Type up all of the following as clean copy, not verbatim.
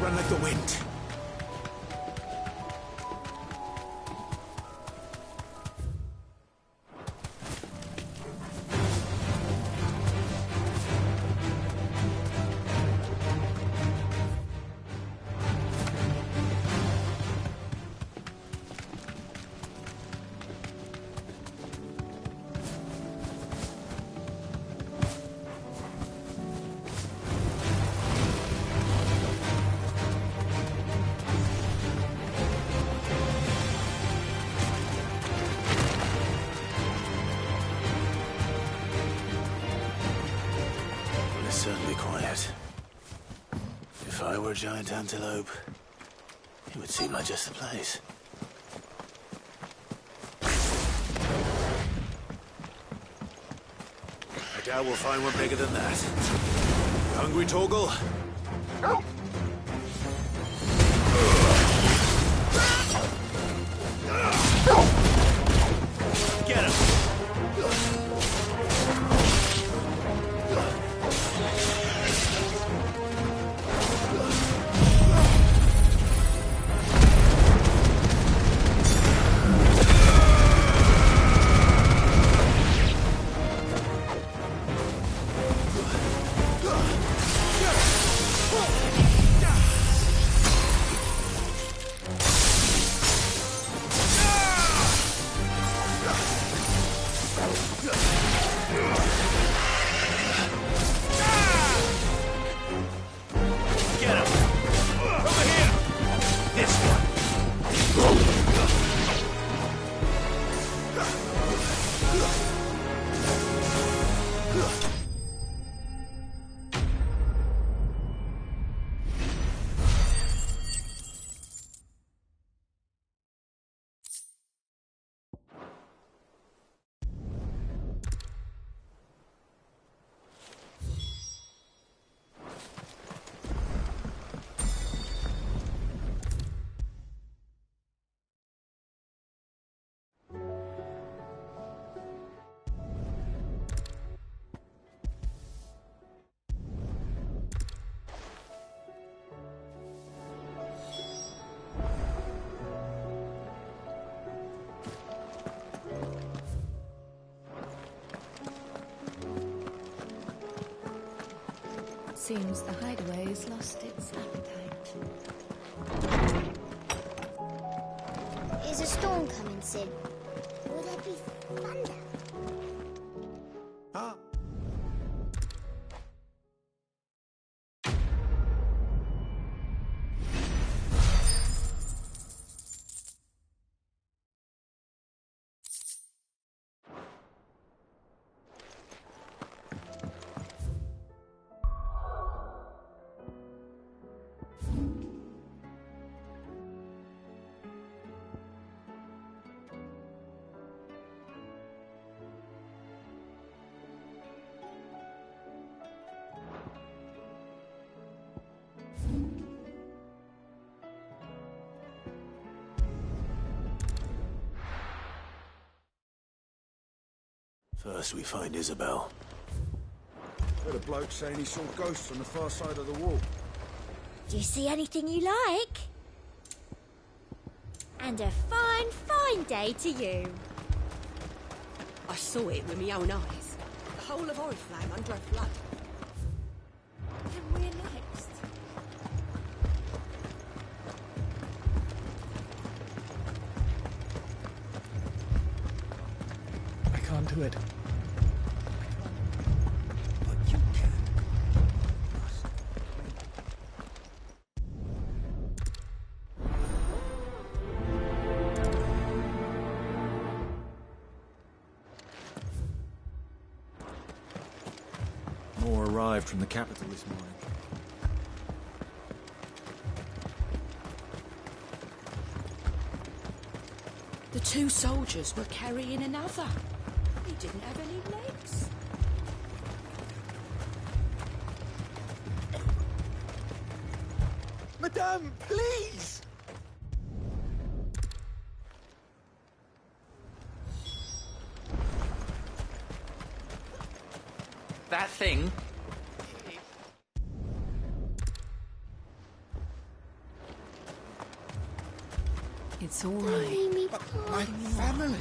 run like the wind. Certainly quiet. If I were a giant antelope, it would seem like just the place. I doubt we'll find one bigger than that. Hungry, Torgal? Get him! Seems the hideaway's lost its appetite. Is a storm coming, Sid? Will there be thunder? Huh? First we find Isabel. Heard a bloke saying he saw ghosts on the far side of the wall. Do you see anything you like? And a fine, fine day to you. I saw it with my own eyes. The whole of Oriflamme under a flood. And we're next. I can't do it. But you can. More arrived from the capital this morning. The two soldiers were carrying another. He didn't have any legs. Madame, please! That thing? It's all right. Amy, My family.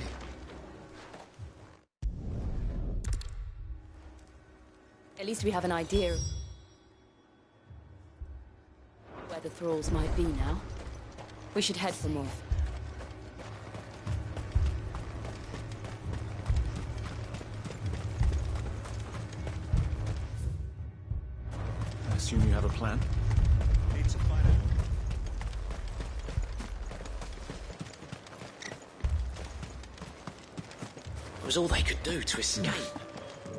At least we have an idea of where the thralls might be now. We should head for more. I assume you have a plan? Need to find out. It was all they could do to escape.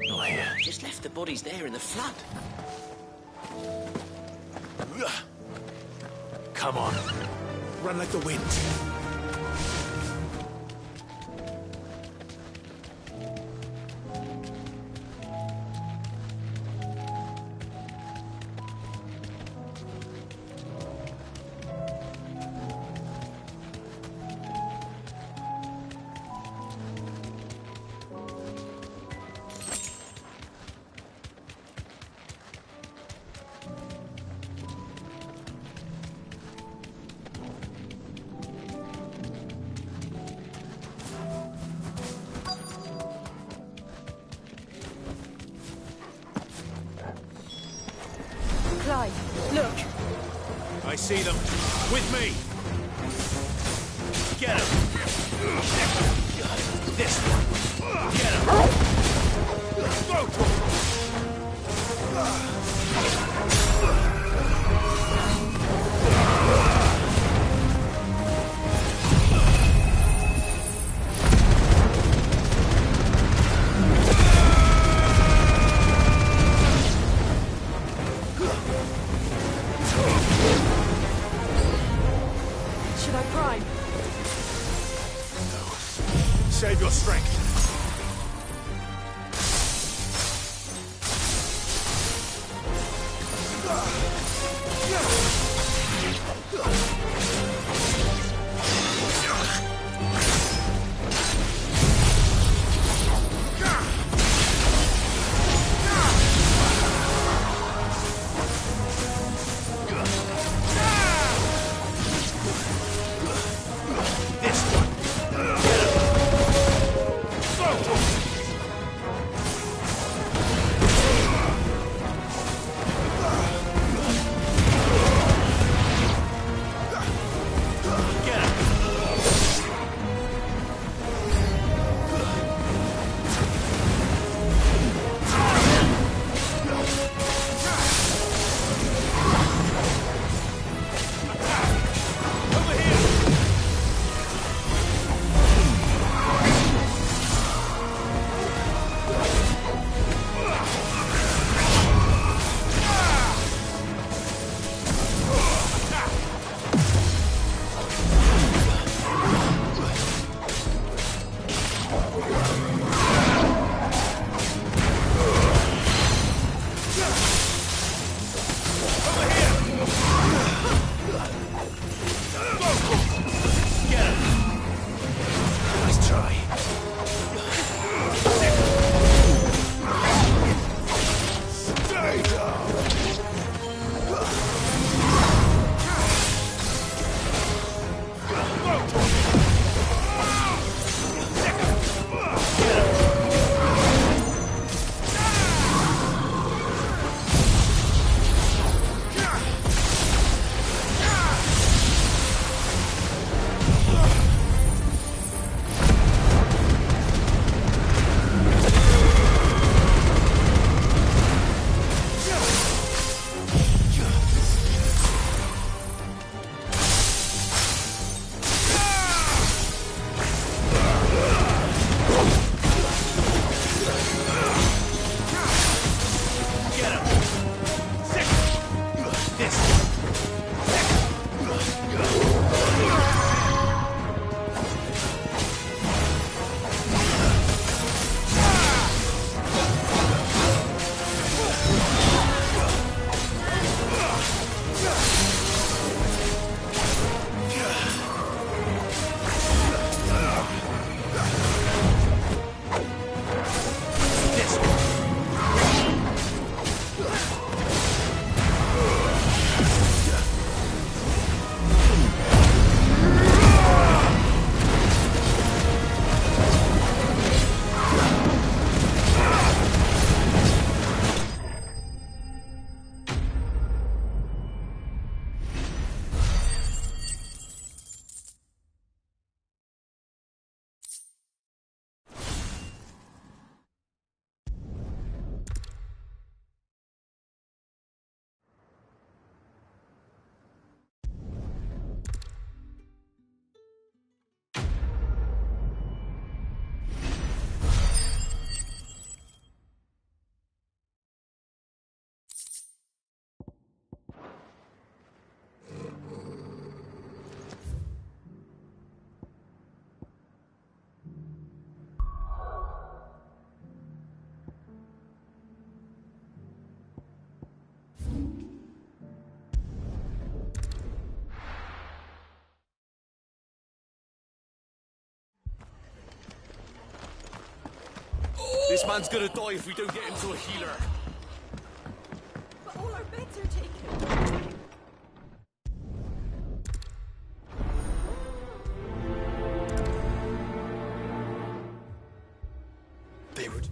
Not here. Just left the bodies there in the flood. Come on. Run like the wind. Clive, look! I see them. With me. Get him. This one. Get him. Go to him. Should I prime? Save your strength. man's gonna die if we don't get him to a healer. But all our beds are taken. They would.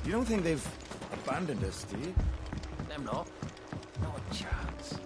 You don't think they've abandoned us, do you? Them not. Not a chance.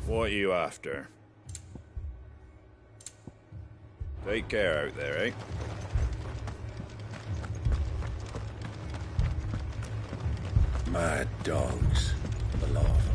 What are you after? Take care out there, eh? Mad dogs. The lot of them.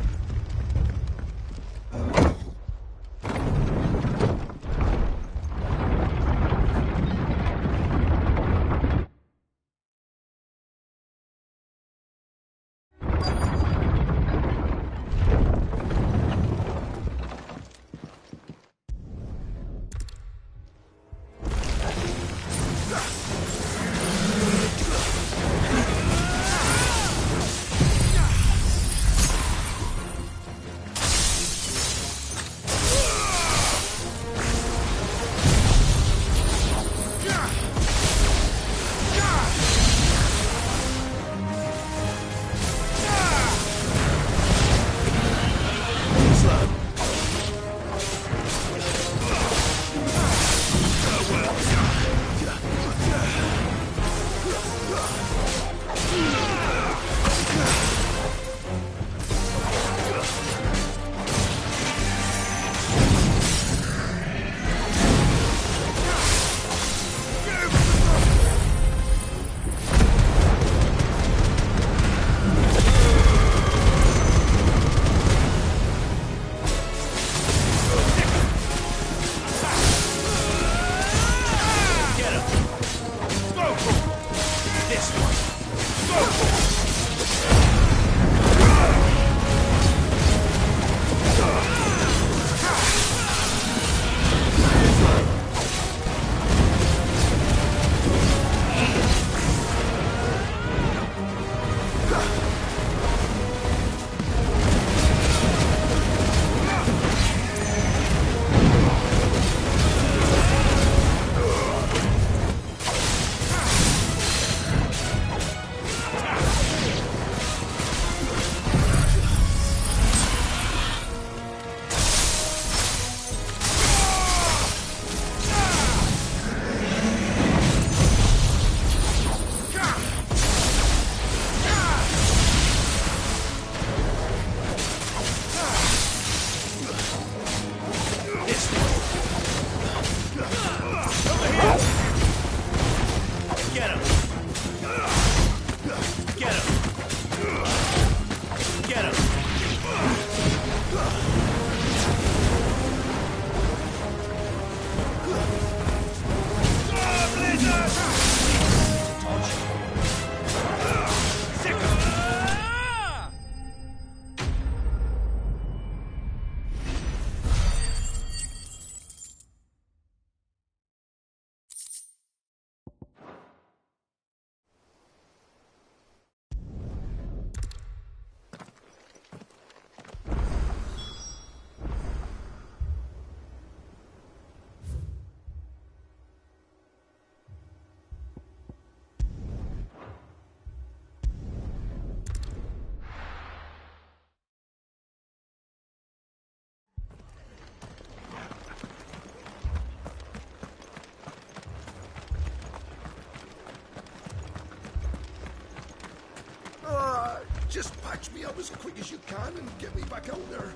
Just patch me up as quick as you can and get me back out there.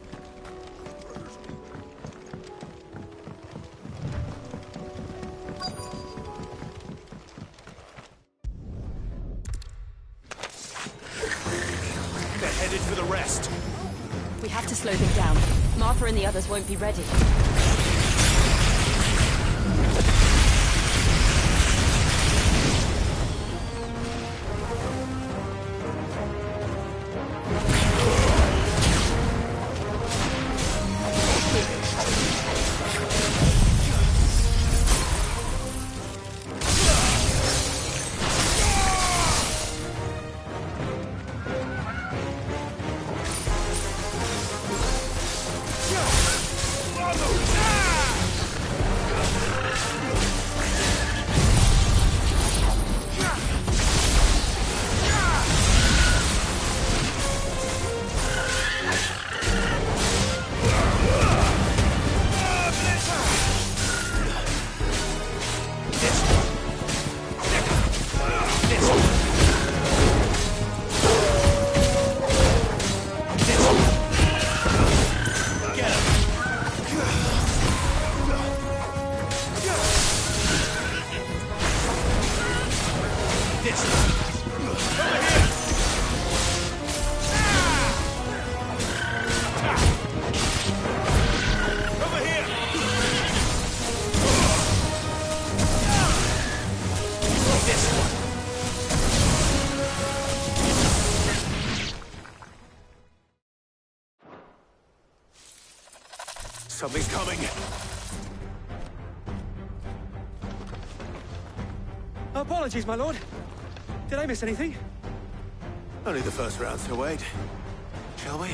Brothers weep. They're headed for the rest. We have to slow them down. Martha and the others won't be ready. Something's coming. Apologies, my lord. Did I miss anything? Only the first round to wait. Shall we?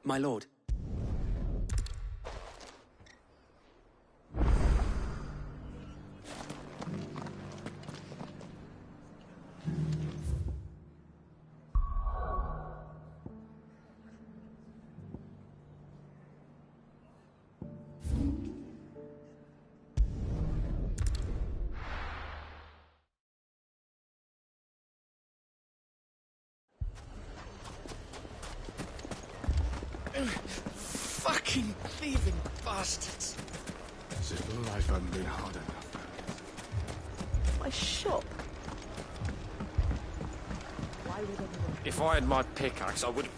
My lord. Bastards. As if life hadn't been hard enough. My shop. If I had my pickaxe, I would...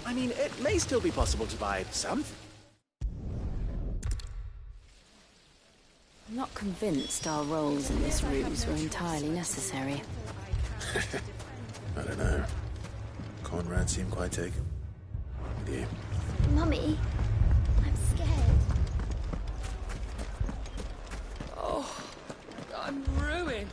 I mean, it may still be possible to buy some. I'm not convinced our roles in this ruse were entirely necessary. I don't know. Conrad seemed quite taken with you. Mummy, I'm scared. Oh, I'm ruined.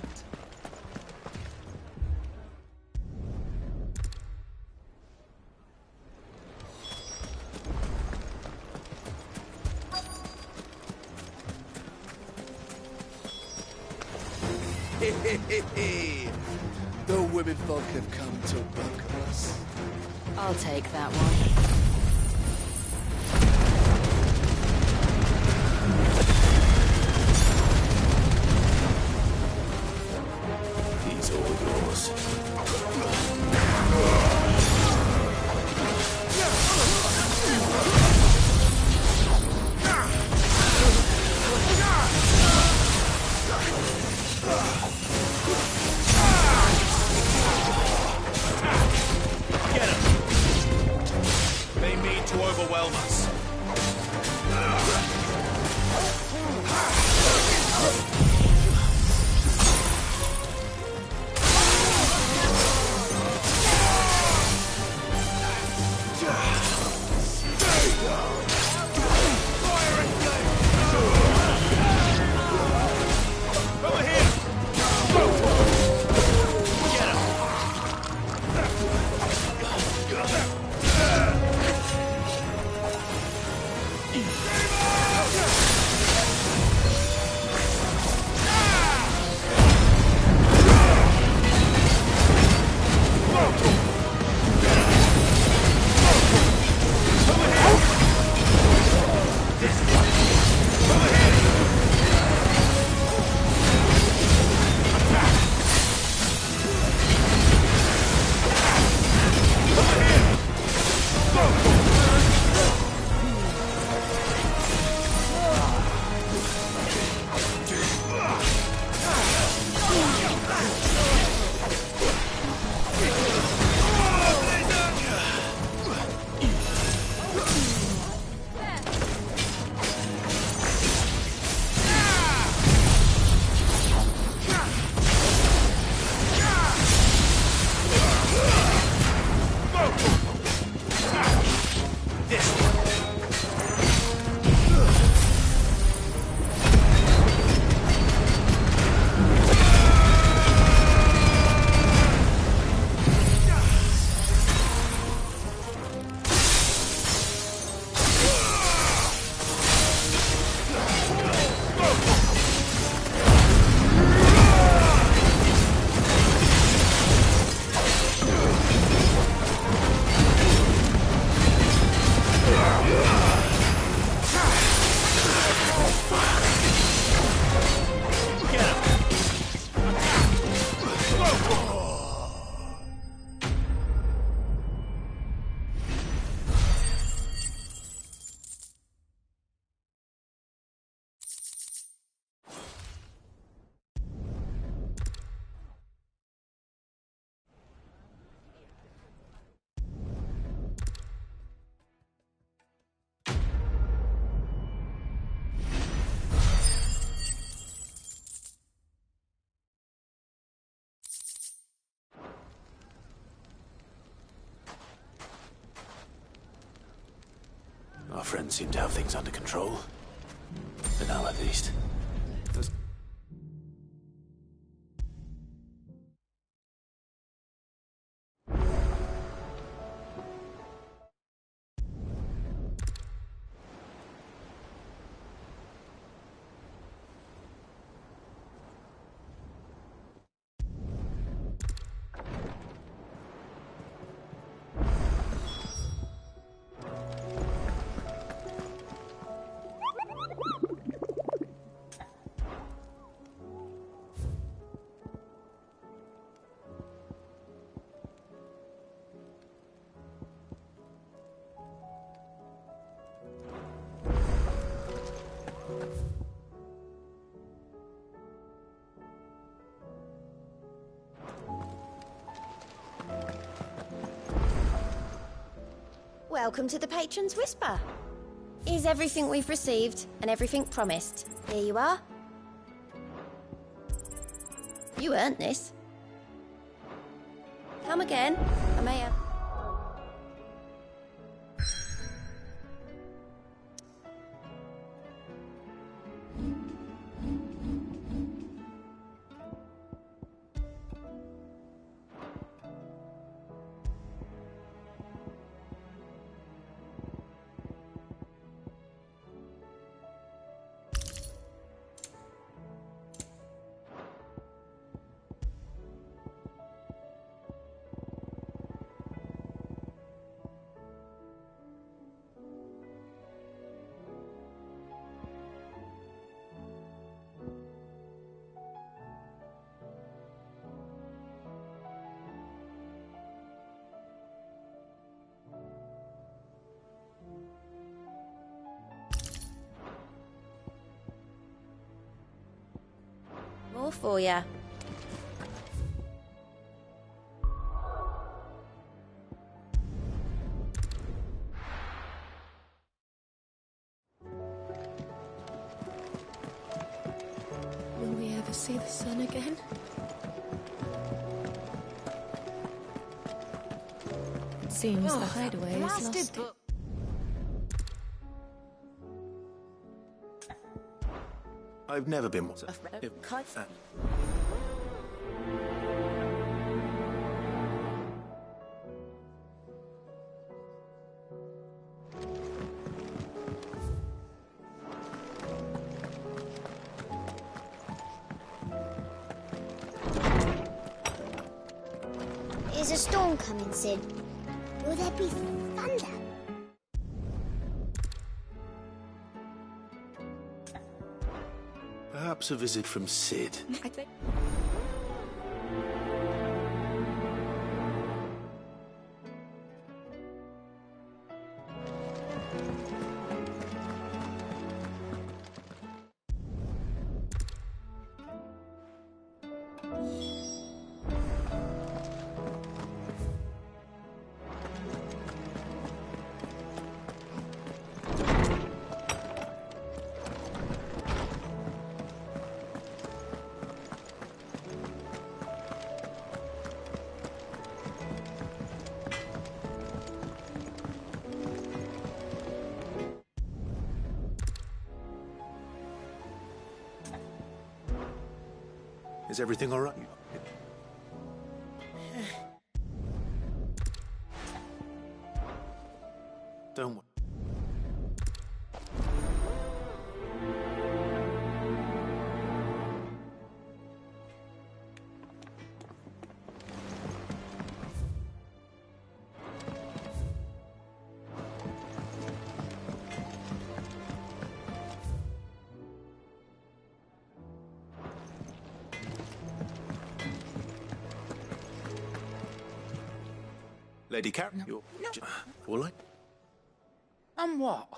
The women folk have come to welcome us. I'll take that one. He's all yours. Get him! They mean to overwhelm us. Over here! Get him! Our friends seem to have things under control. For now, at least. Welcome to the Patron's Whisper. Is everything we've received and everything promised? Here you are. You earned this. Come again. I may have... More for ya. Will we ever see the sun again? It seems the hideaway is lost. I've never been one. Is a storm coming, Sid? Will there be thunder? Perhaps a visit from Sid. I think... Is everything all right? Don't worry. Lady Karen, you're... All right? And what?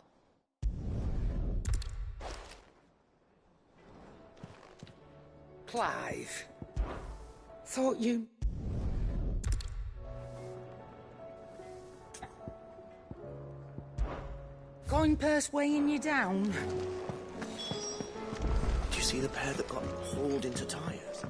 Clive. Thought you... Going purse weighing you down? Do you see the pair that got hauled into tyres?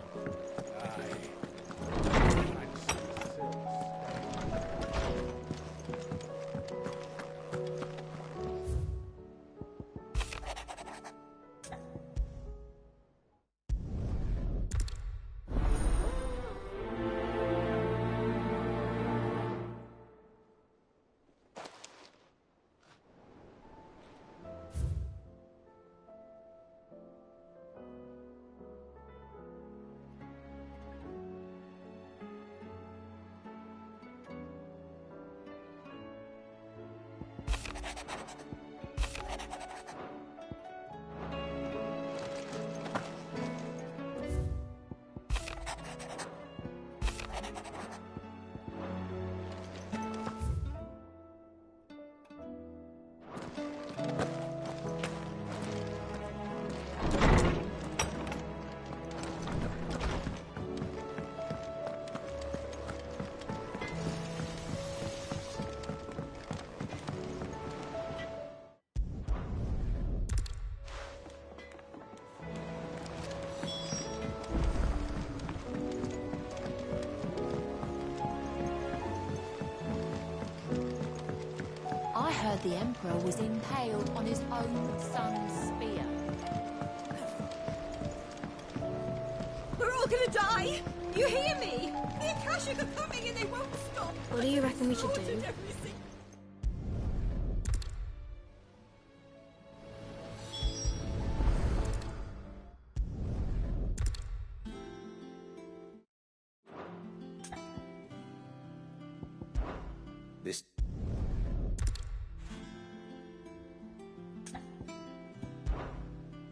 heard the Emperor was impaled on his own son's spear. We're all gonna die! You hear me? The Akashic are coming and they won't stop! What do you reckon we should do?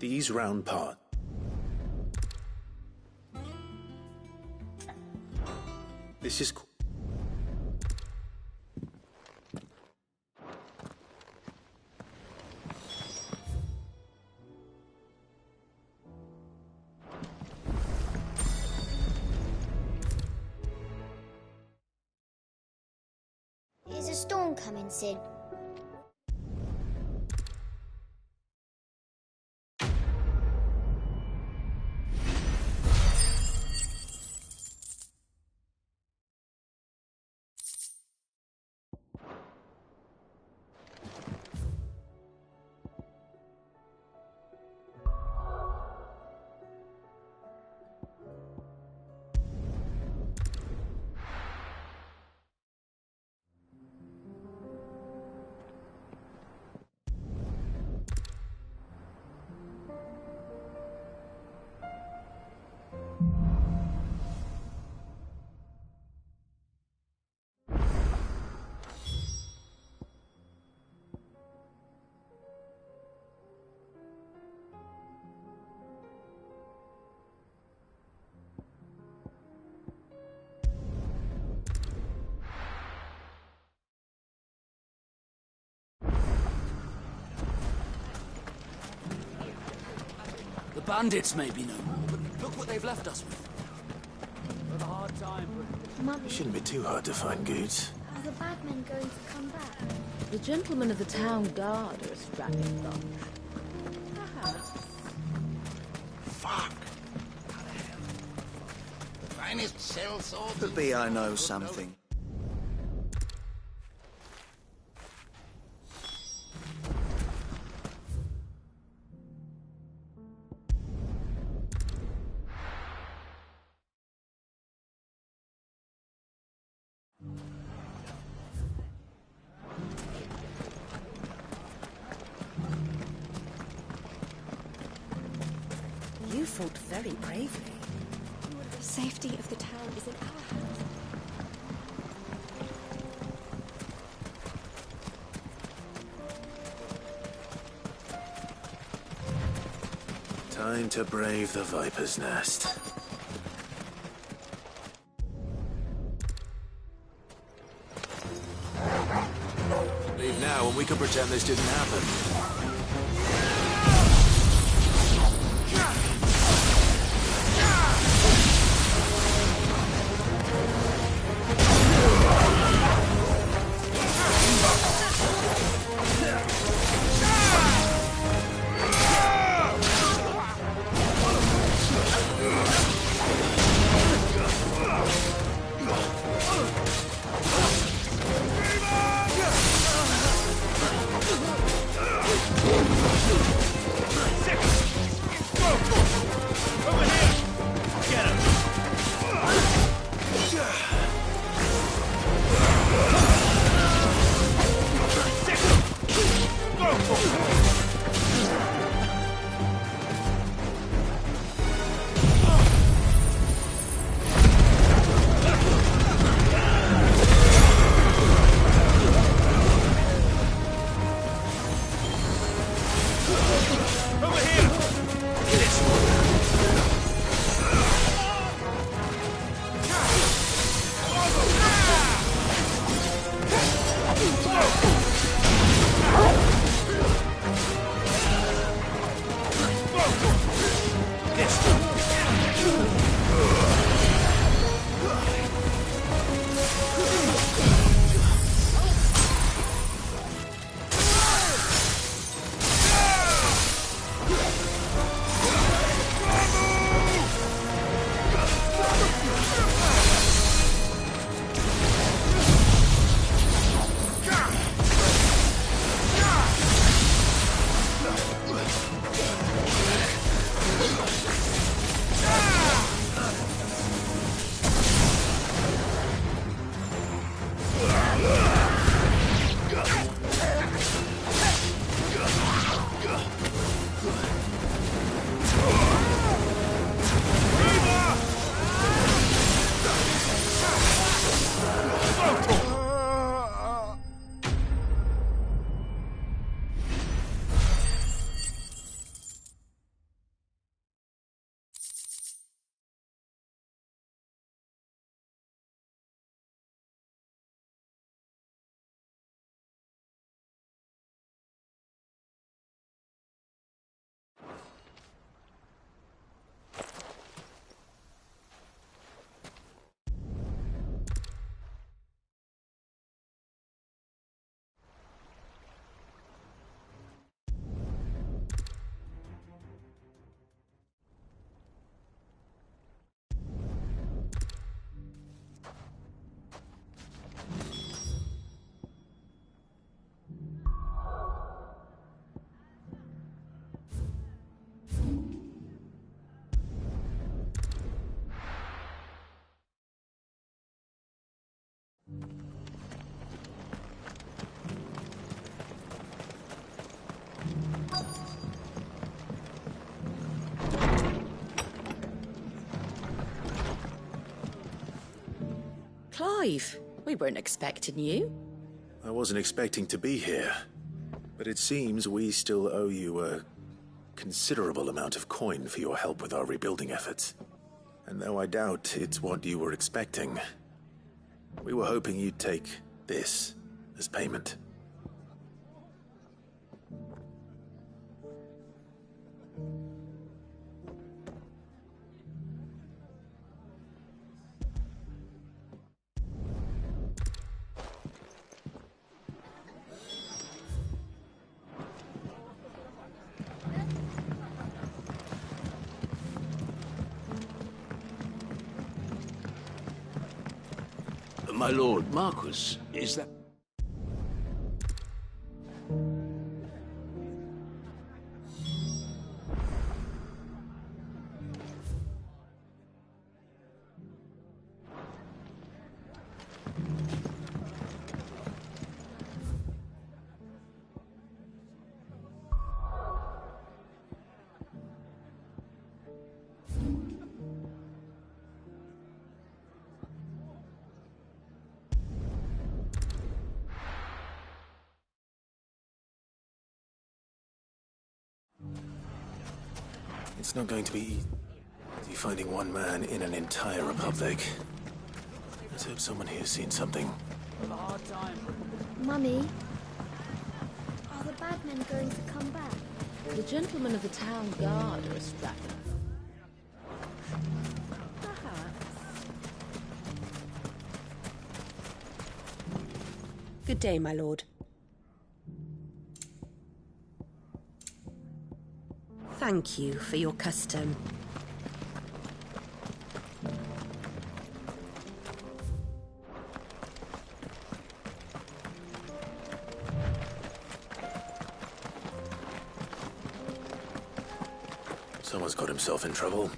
These round parts. This is cool. Is a storm coming, Sid? The bandits may be no more, but look what they've left us with. We've a hard time, It shouldn't be too hard to find goods. Are the bad men going to come back? The gentlemen of the town guard are a strapping bunch. Perhaps. Fuck! The finest cell swords. Could be I know something. You fought very bravely. The safety of the town is in our hands. Time to brave the Viper's Nest. Leave now and we can pretend this didn't happen. Clive, we weren't expecting you. I wasn't expecting to be here, but it seems we still owe you a considerable amount of coin for your help with our rebuilding efforts. And though I doubt it's what you were expecting, we were hoping you'd take this as payment. My lord, Marquis, is that... It's not going to be easy finding one man in an entire republic. Let's hope someone here's seen something. Mummy, are the bad men going to come back? The gentlemen of the town guard are strapping. Good day, my lord. Thank you for your custom. Someone's got himself in trouble.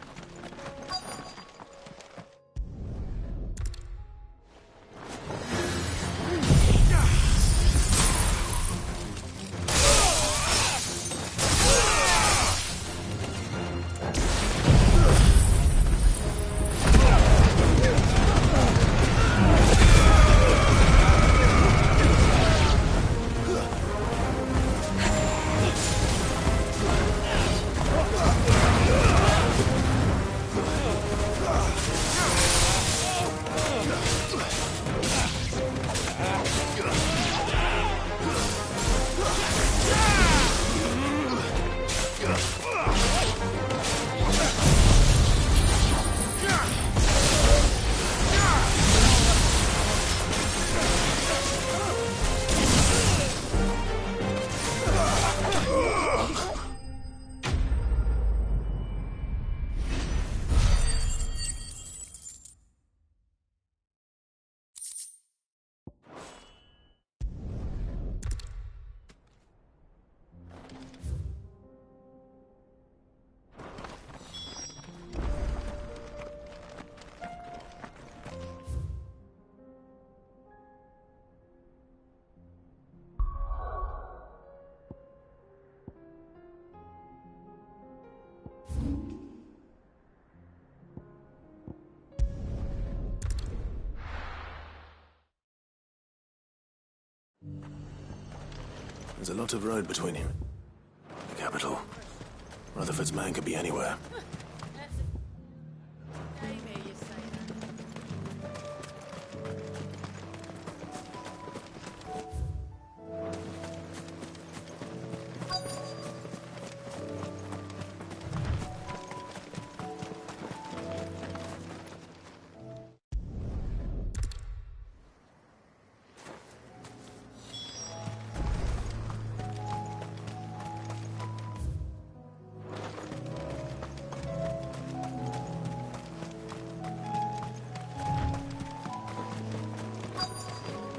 There's a lot of road between him. The capital. Rutherford's man could be anywhere.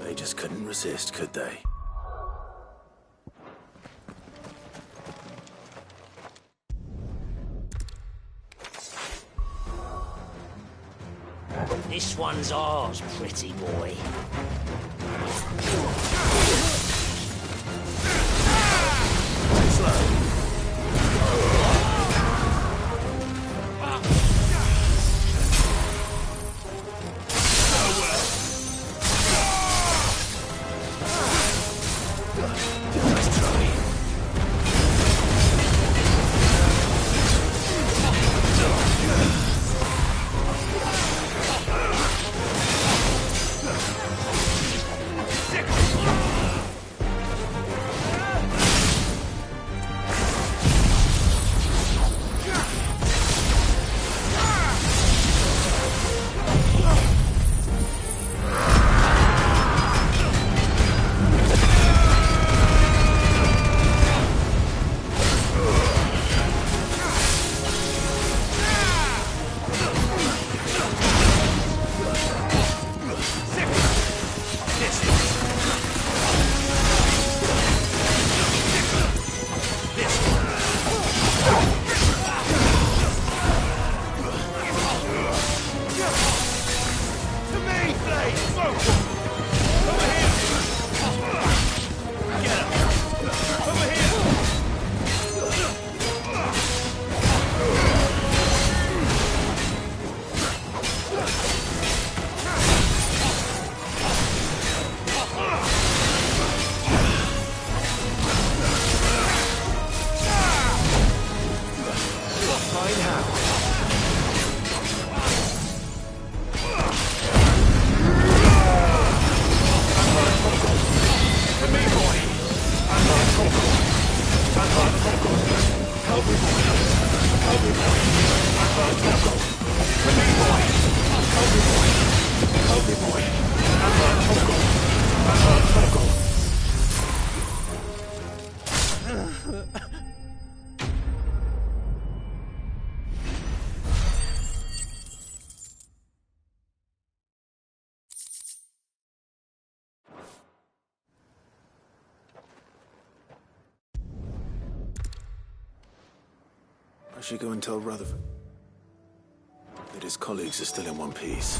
They just couldn't resist, could they? This one's ours, pretty boy. I should go and tell Rutherford that his colleagues are still in one piece.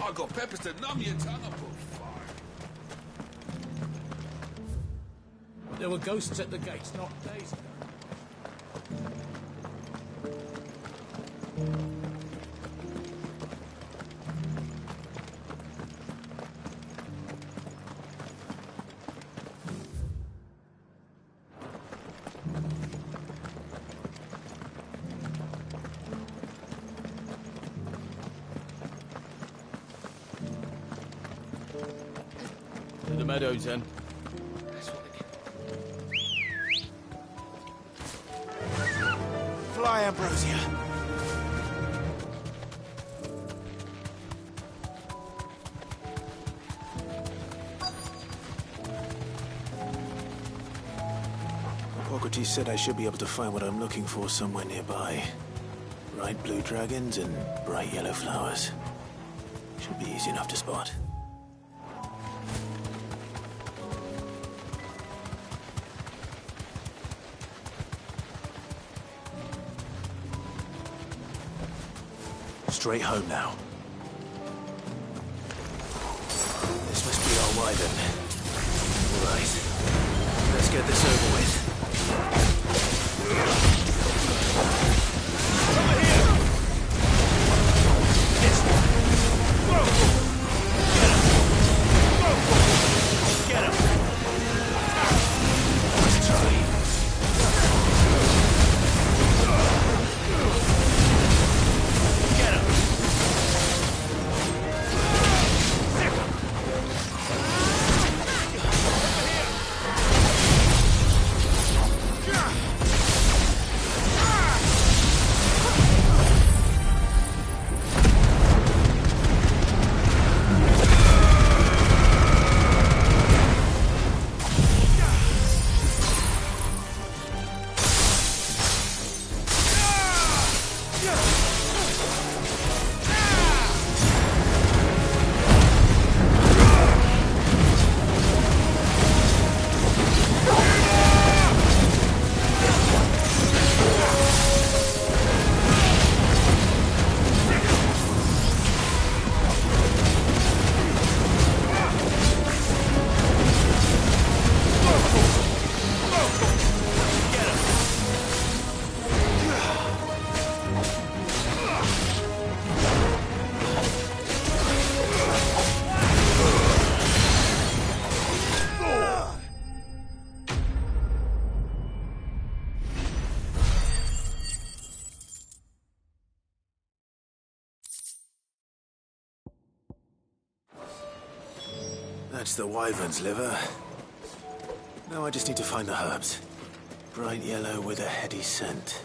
I got peppers to numb your tongue up on fire. There were ghosts at the gates not days ago. To the meadows, then. Fly, Ambrosia. Hippocrates said I should be able to find what I'm looking for somewhere nearby. Bright blue dragons and bright yellow flowers. Should be easy enough to spot. Straight home now. This must be our wyvern. Right. Let's get this over with. Over here! Yes! Whoa! Get him! Whoa! Get him! Let's try. That's the wyvern's liver. Now I just need to find the herbs. Bright yellow with a heady scent.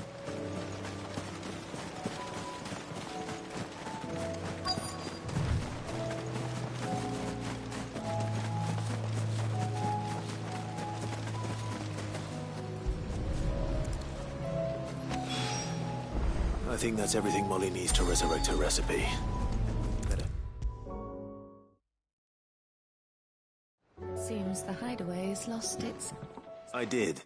I think that's everything Molly needs to resurrect her recipe. Seems the hideaway's lost its... I did.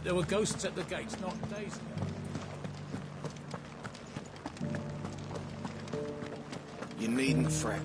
There were ghosts at the gates not days ago. You needn't fret.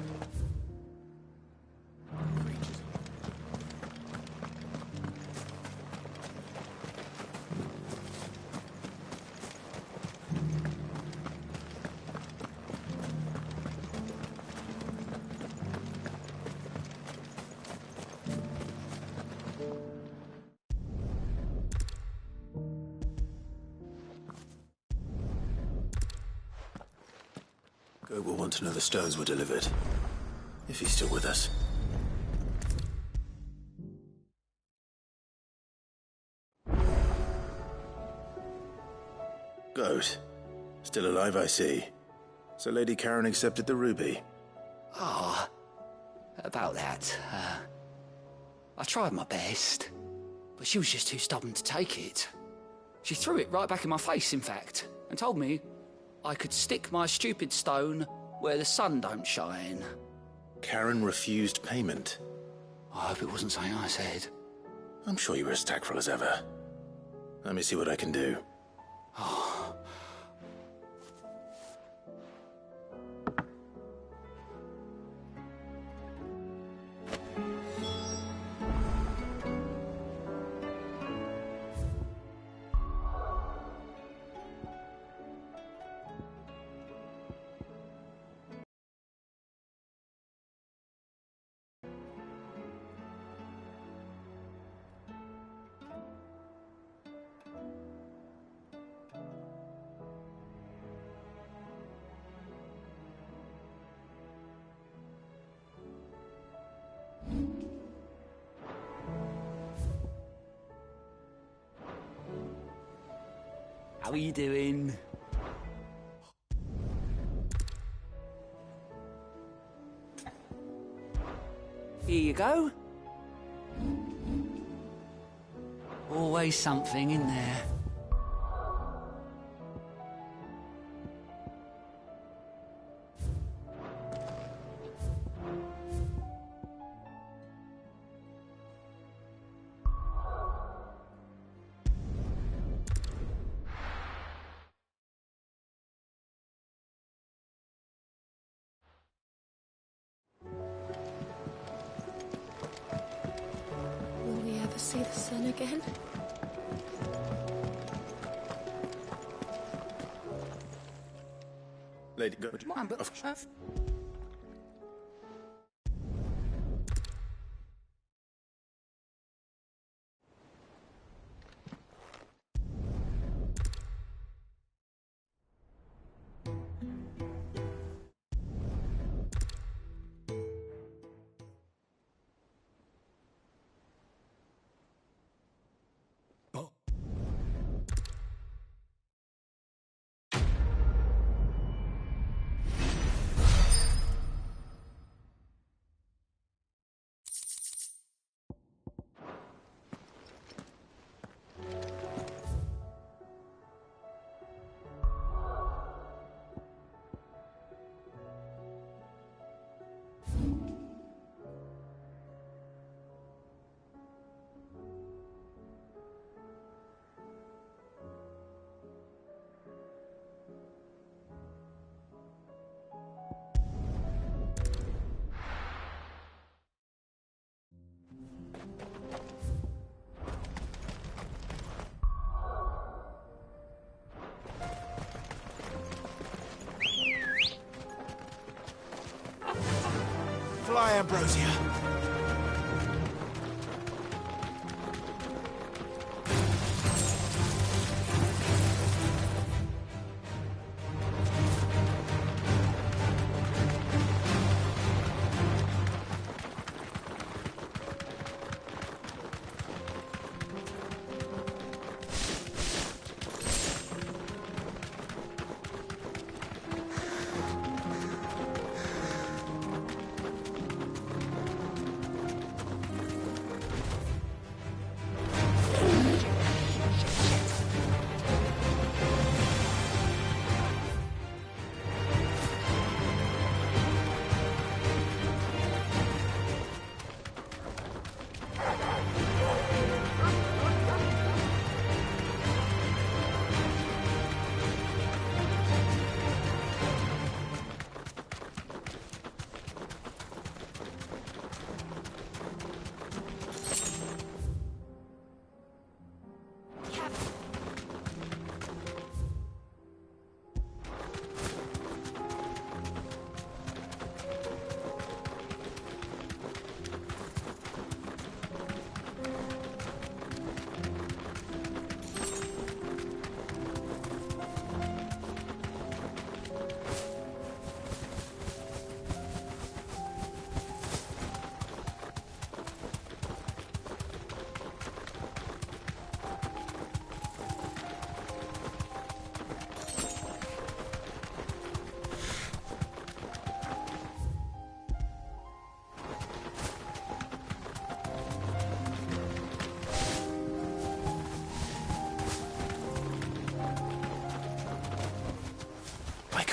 Goat will want to know the stones were delivered. If he's still with us. Goat. Still alive, I see. So Lady Karen accepted the ruby. Ah, about that. I tried my best, but she was just too stubborn to take it. She threw it right back in my face, in fact, and told me I could stick my stupid stone where the sun don't shine. Karen refused payment. I hope it wasn't something I said. I'm sure you were as tactful as ever. Let me see what I can do. Oh. How are you doing? Here you go. Always something in there. See the sun again? Lady Goat. Mine, but Fly, Ambrosia.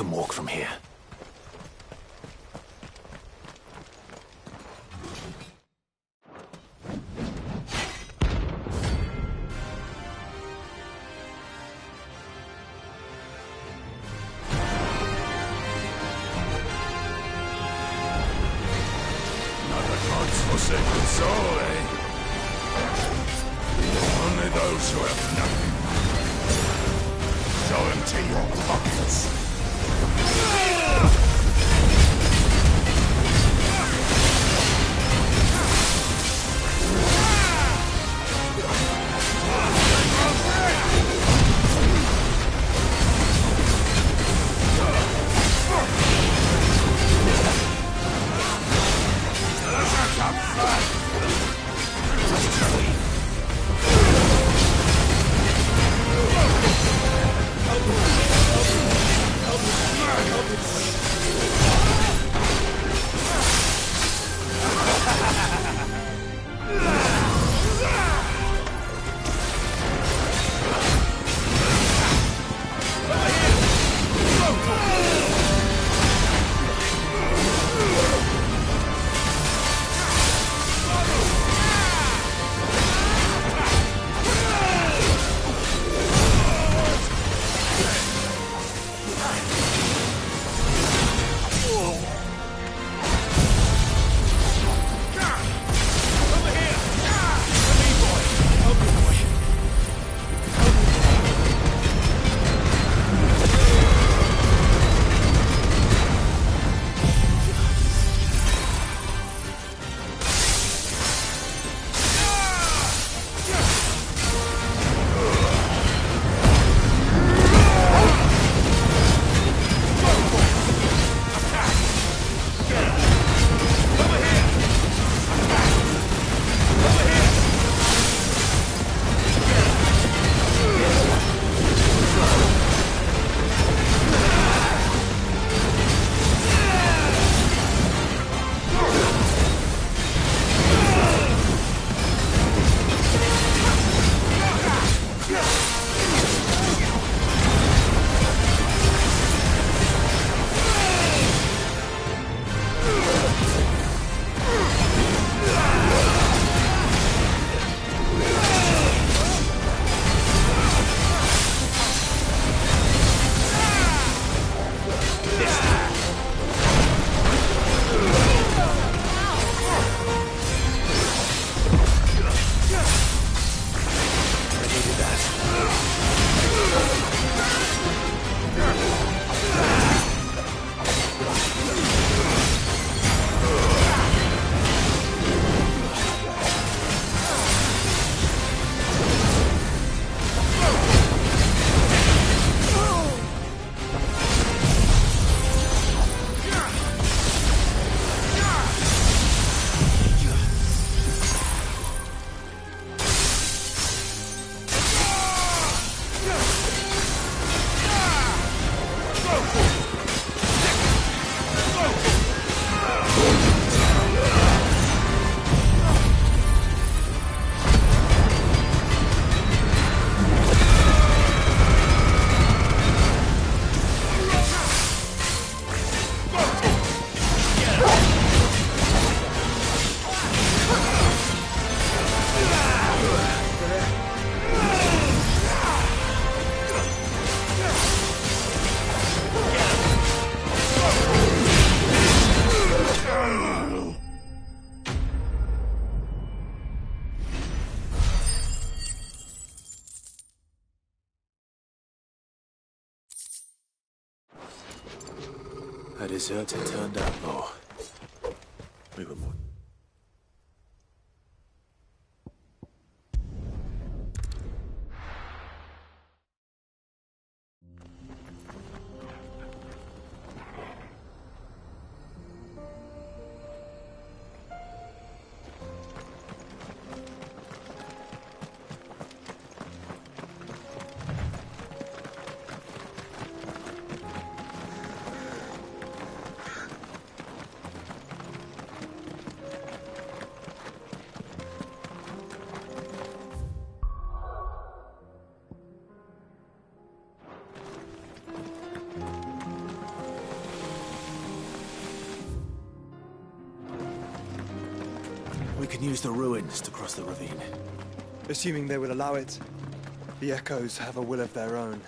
can walk from here. Forsaken soul, eh? Only those who have nothing. Shall empty your pockets. A deserter turned outlaw. We were more... We can use the ruins to cross the ravine. Assuming they will allow it. The Echoes have a will of their own.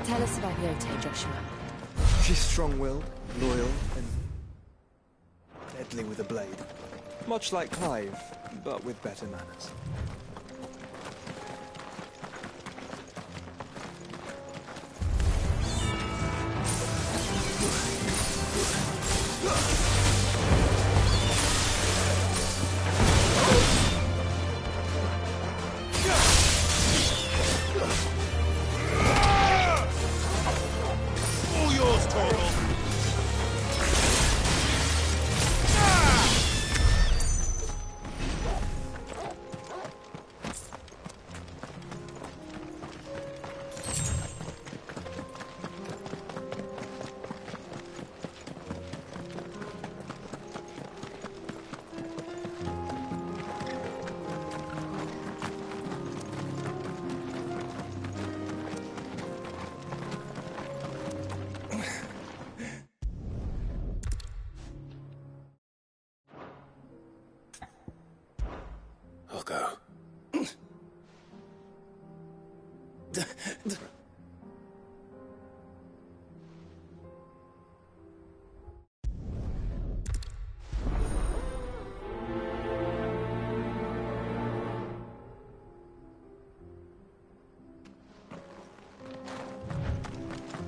Tell us about Yote, Joshua. She's strong-willed, loyal, and deadly with a blade. Much like Clive, but with better manners. I'll go.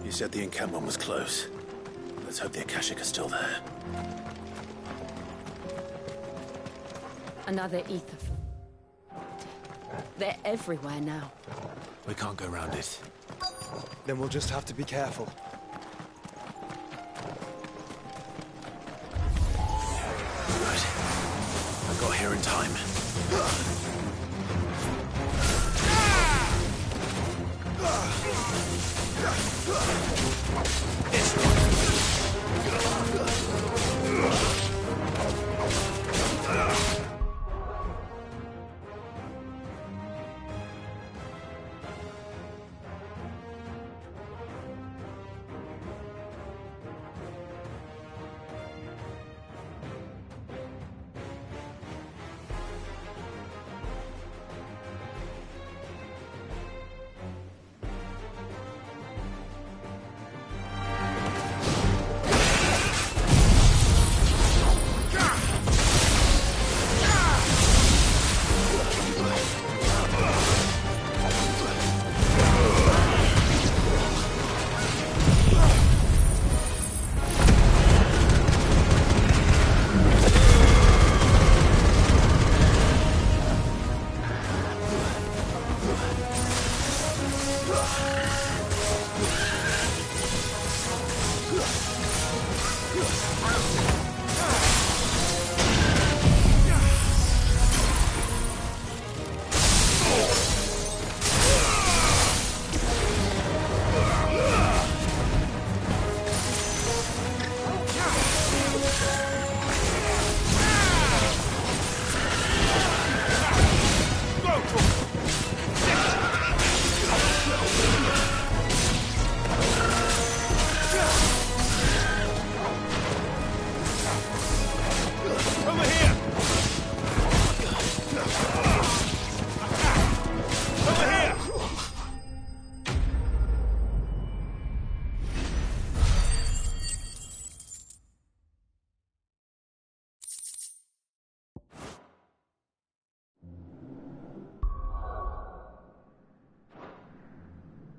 You said the encampment was close. Let's hope the Akashic are still there. Another ether. They're everywhere now. We can't go around it. Then we'll just have to be careful. Right. I got here in time.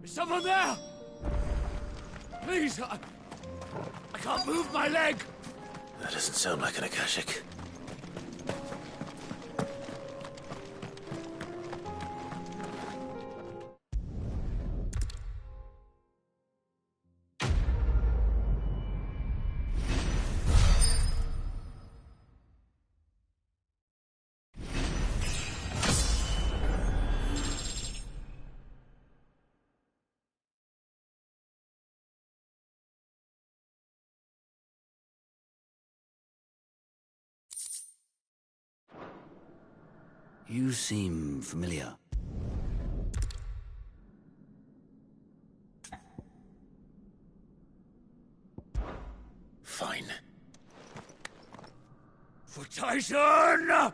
Someone there! Please, I can't move my leg! That doesn't sound like an Akashic. You seem familiar. Fine. For Tyson!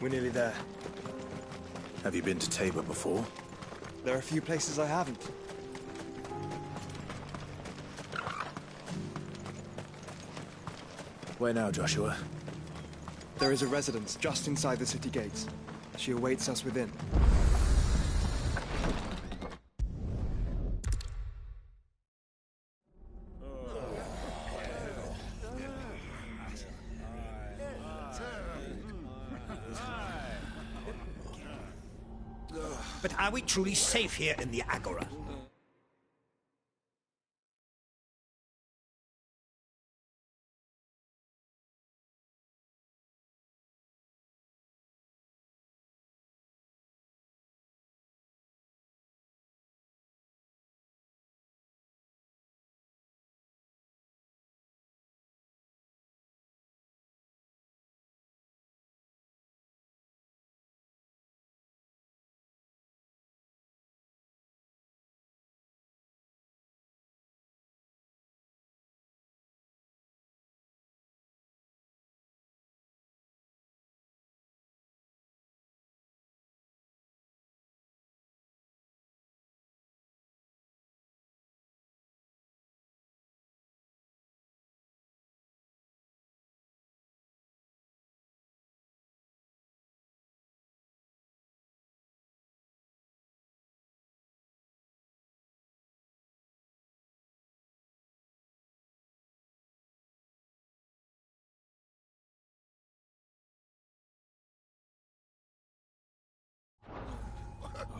We're nearly there. Have you been to Tabor before? There are a few places I haven't. Where now, Joshua? There is a residence just inside the city gates. She awaits us within. But are we truly safe here in the Agora?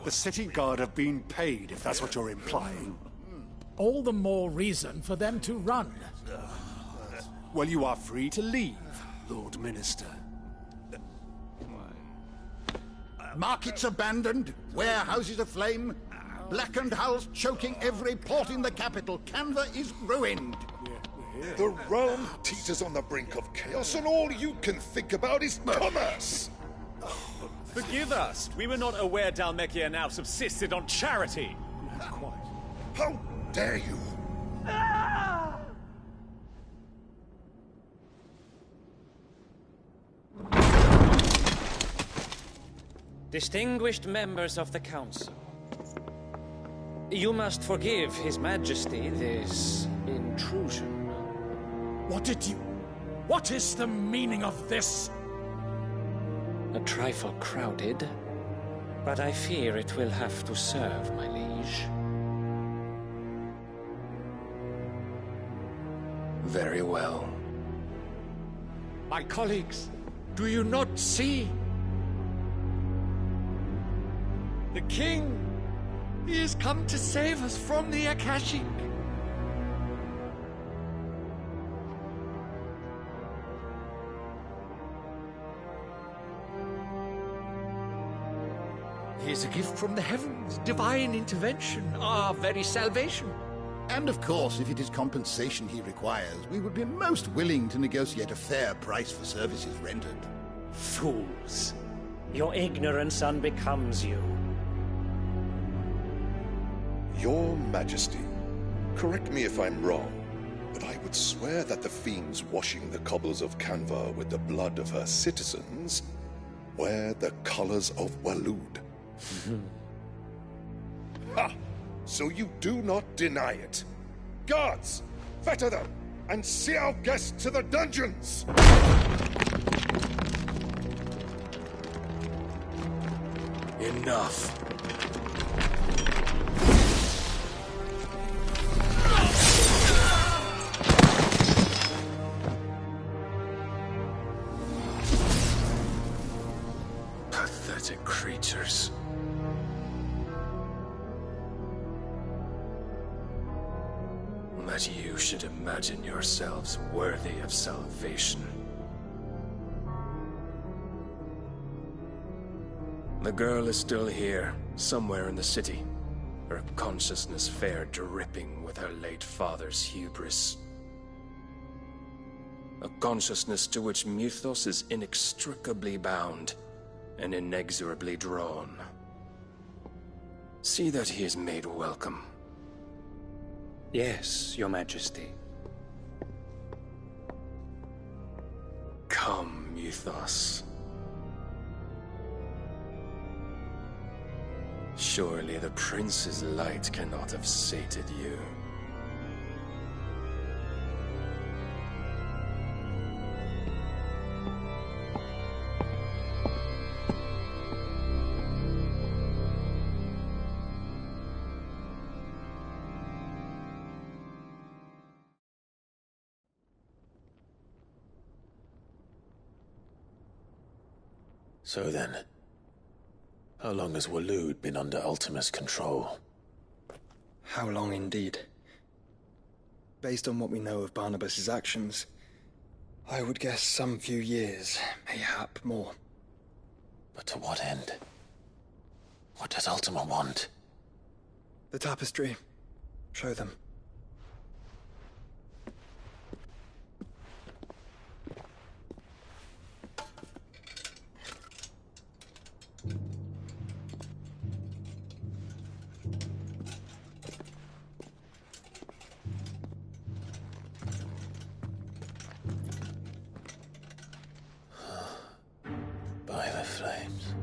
The city guard have been paid, if that's what you're implying. All the more reason for them to run. Well, you are free to leave, Lord Minister. Markets abandoned, warehouses aflame, blackened hulls choking every port in the capital. Canva is ruined. The realm teeters on the brink of chaos, and all you can think about is commerce. Forgive us. We were not aware Dhalmekia now subsisted on charity. Quite. How dare you? Distinguished members of the Council. You must forgive His Majesty this intrusion. What is the meaning of this? A trifle crowded, but I fear it will have to serve, my liege. Very well. My colleagues, do you not see? The king! He has come to save us from the Akashic! He is a gift from the heavens, divine intervention, our very salvation. And of course, if it is compensation he requires, we would be most willing to negotiate a fair price for services rendered. Fools. Your ignorance unbecomes you. Your Majesty, correct me if I'm wrong, but I would swear that the fiends washing the cobbles of Canva with the blood of her citizens wear the colors of Waloed. Ha! So you do not deny it. Guards, fetter them, and see our guests to the dungeons! Enough. Pathetic creatures. That you should imagine yourselves worthy of salvation. The girl is still here, somewhere in the city, her consciousness fair dripping with her late father's hubris. A consciousness to which Mythos is inextricably bound and inexorably drawn. See that he is made welcome. Yes, Your Majesty. Come, Mythos. Surely the prince's light cannot have sated you. So then, how long has Waloed been under Ultima's control? How long indeed? Based on what we know of Barnabas's actions, I would guess some few years, mayhap more. But to what end? What does Ultima want? The tapestry. Show them. By the flames.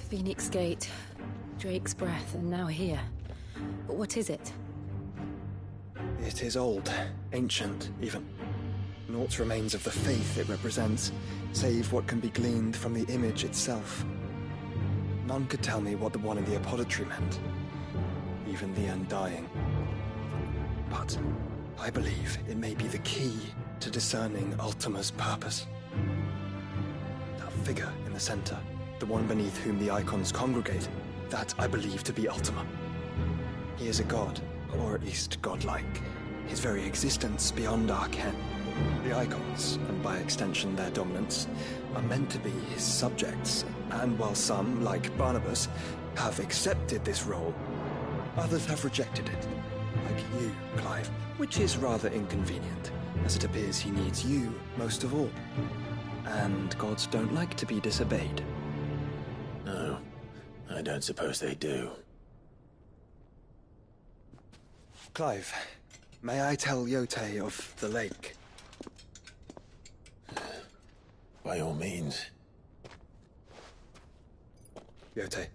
Phoenix Gate, Drake's Breath, and now here. But what is it? It is old, ancient, even. Naught remains of the faith it represents, save what can be gleaned from the image itself. None could tell me what the one in the apothecary meant, even the Undying. But I believe it may be the key to discerning Ultima's purpose. That figure in the center, the one beneath whom the icons congregate, that I believe to be Ultima. He is a god, or at least godlike, his very existence beyond our ken. The icons, and by extension their dominants, are meant to be his subjects, and while some, like Barnabas, have accepted this role, others have rejected it, like you, Clive, which is rather inconvenient, as it appears he needs you most of all. And gods don't like to be disobeyed. No, I don't suppose they do. Clive, may I tell Yote of the lake? By all means. Yote,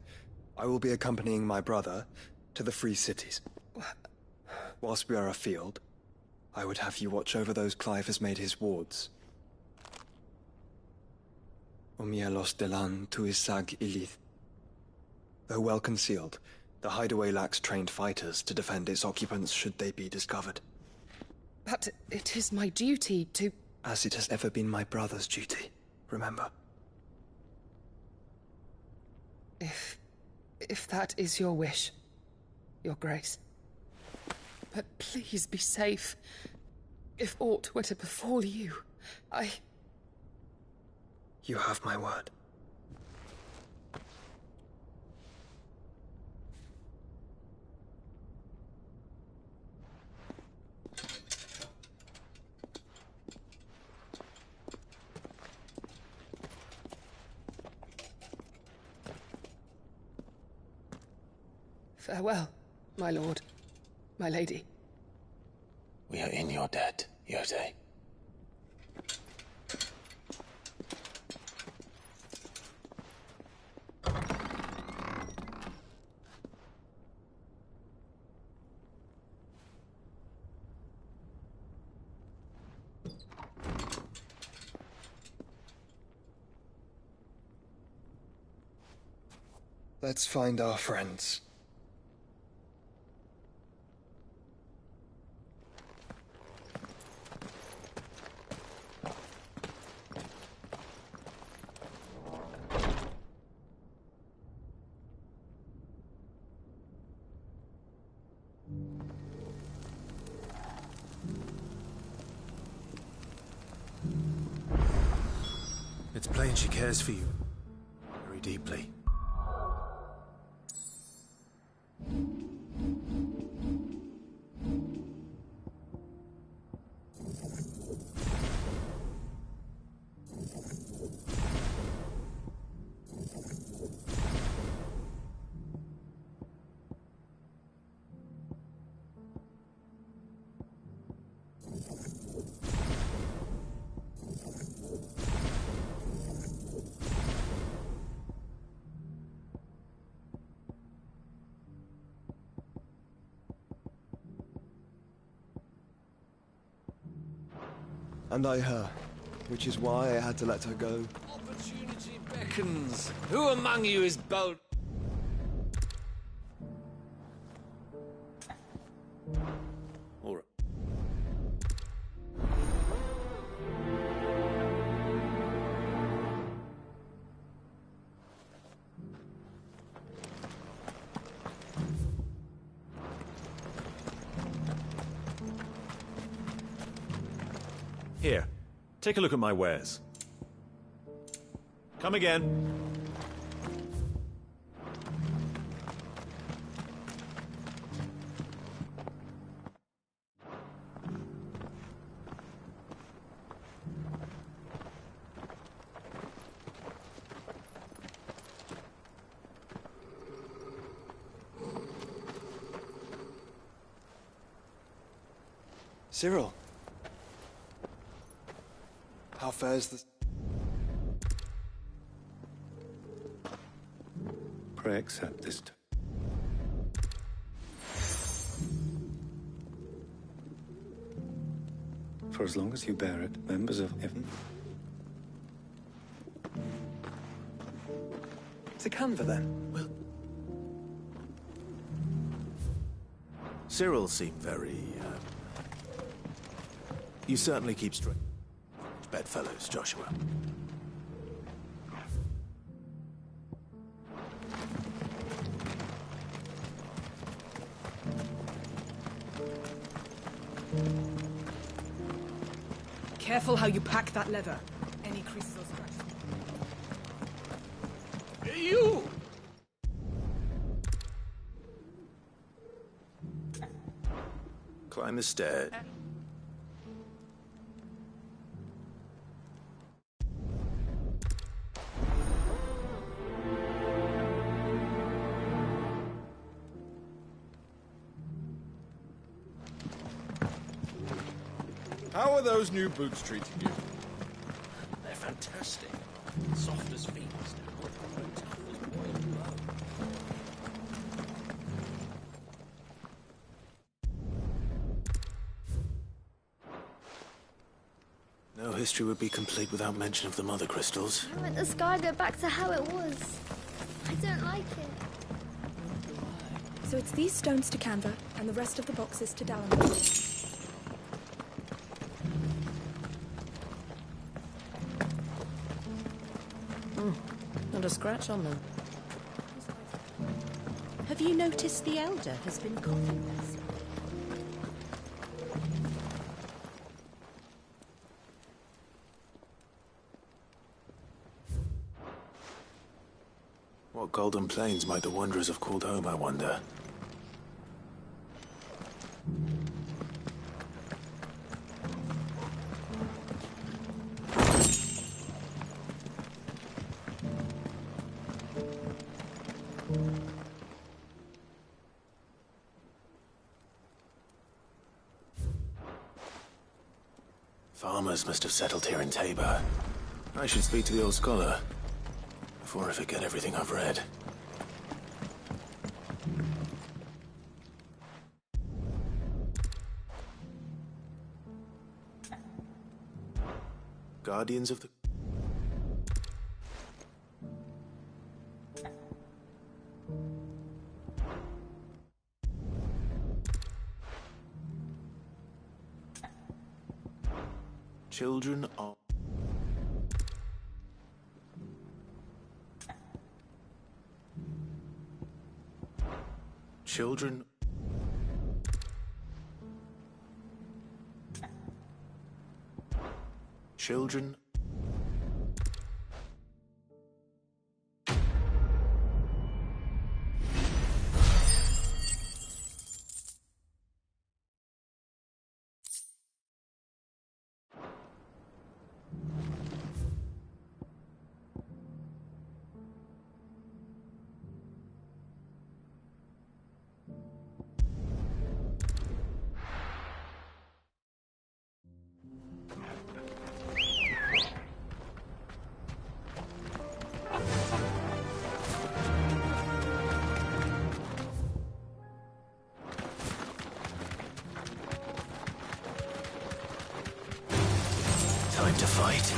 I will be accompanying my brother, to the free cities. Whilst we are afield, I would have you watch over those Clive has made his wards. Omielos delan tuisag ilith. Though well concealed, the hideaway lacks trained fighters to defend its occupants should they be discovered. But it is my duty to... As it has ever been my brother's duty, remember. If that is your wish, Your Grace. But please be safe. If aught were to befall you, You have my word. Farewell, my lord, my lady. We are in your debt, Yode. Let's find our friends. It's plain she cares for you very deeply. And I her, which is why I had to let her go. Opportunity beckons. Who among you is bold? All right. Here, take a look at my wares. Come again. Cyril. How fares the... Pray accept this. For as long as you bear it, members of heaven. It's a canva then? Well... Cyril seemed very, You certainly keep straight. Bedfellows, Joshua. Careful how you pack that leather. Any creases or scratches. You! Climb the stair. How are those new boots treating you? They're fantastic. Soft as feet, tough as boiled bone. history would be complete without mention of the Mother Crystals. I want the sky to go back to how it was. I don't like it. So it's these stones to Canva, and the rest of the boxes to Dallin. Not a scratch on them. Have you noticed the Elder has been coughing less? What golden plains might the Wanderers have called home, I wonder? Farmers must have settled here in Tabor. I should speak to the old scholar before I forget everything I've read. Guardians of the... Children of... Children... Children... Time to fight.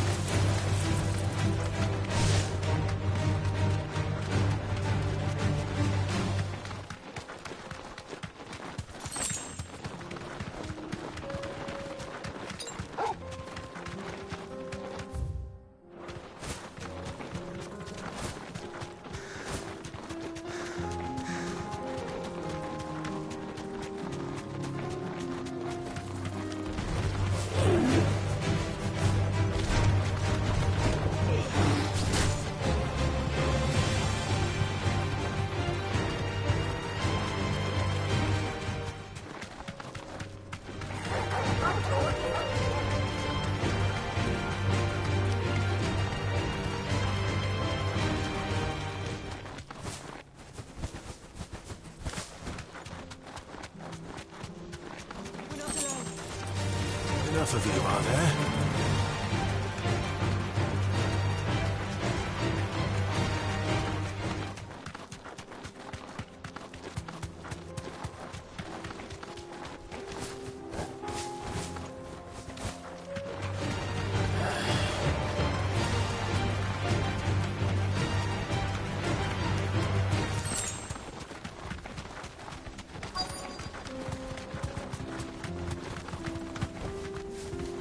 Enough of you, are there?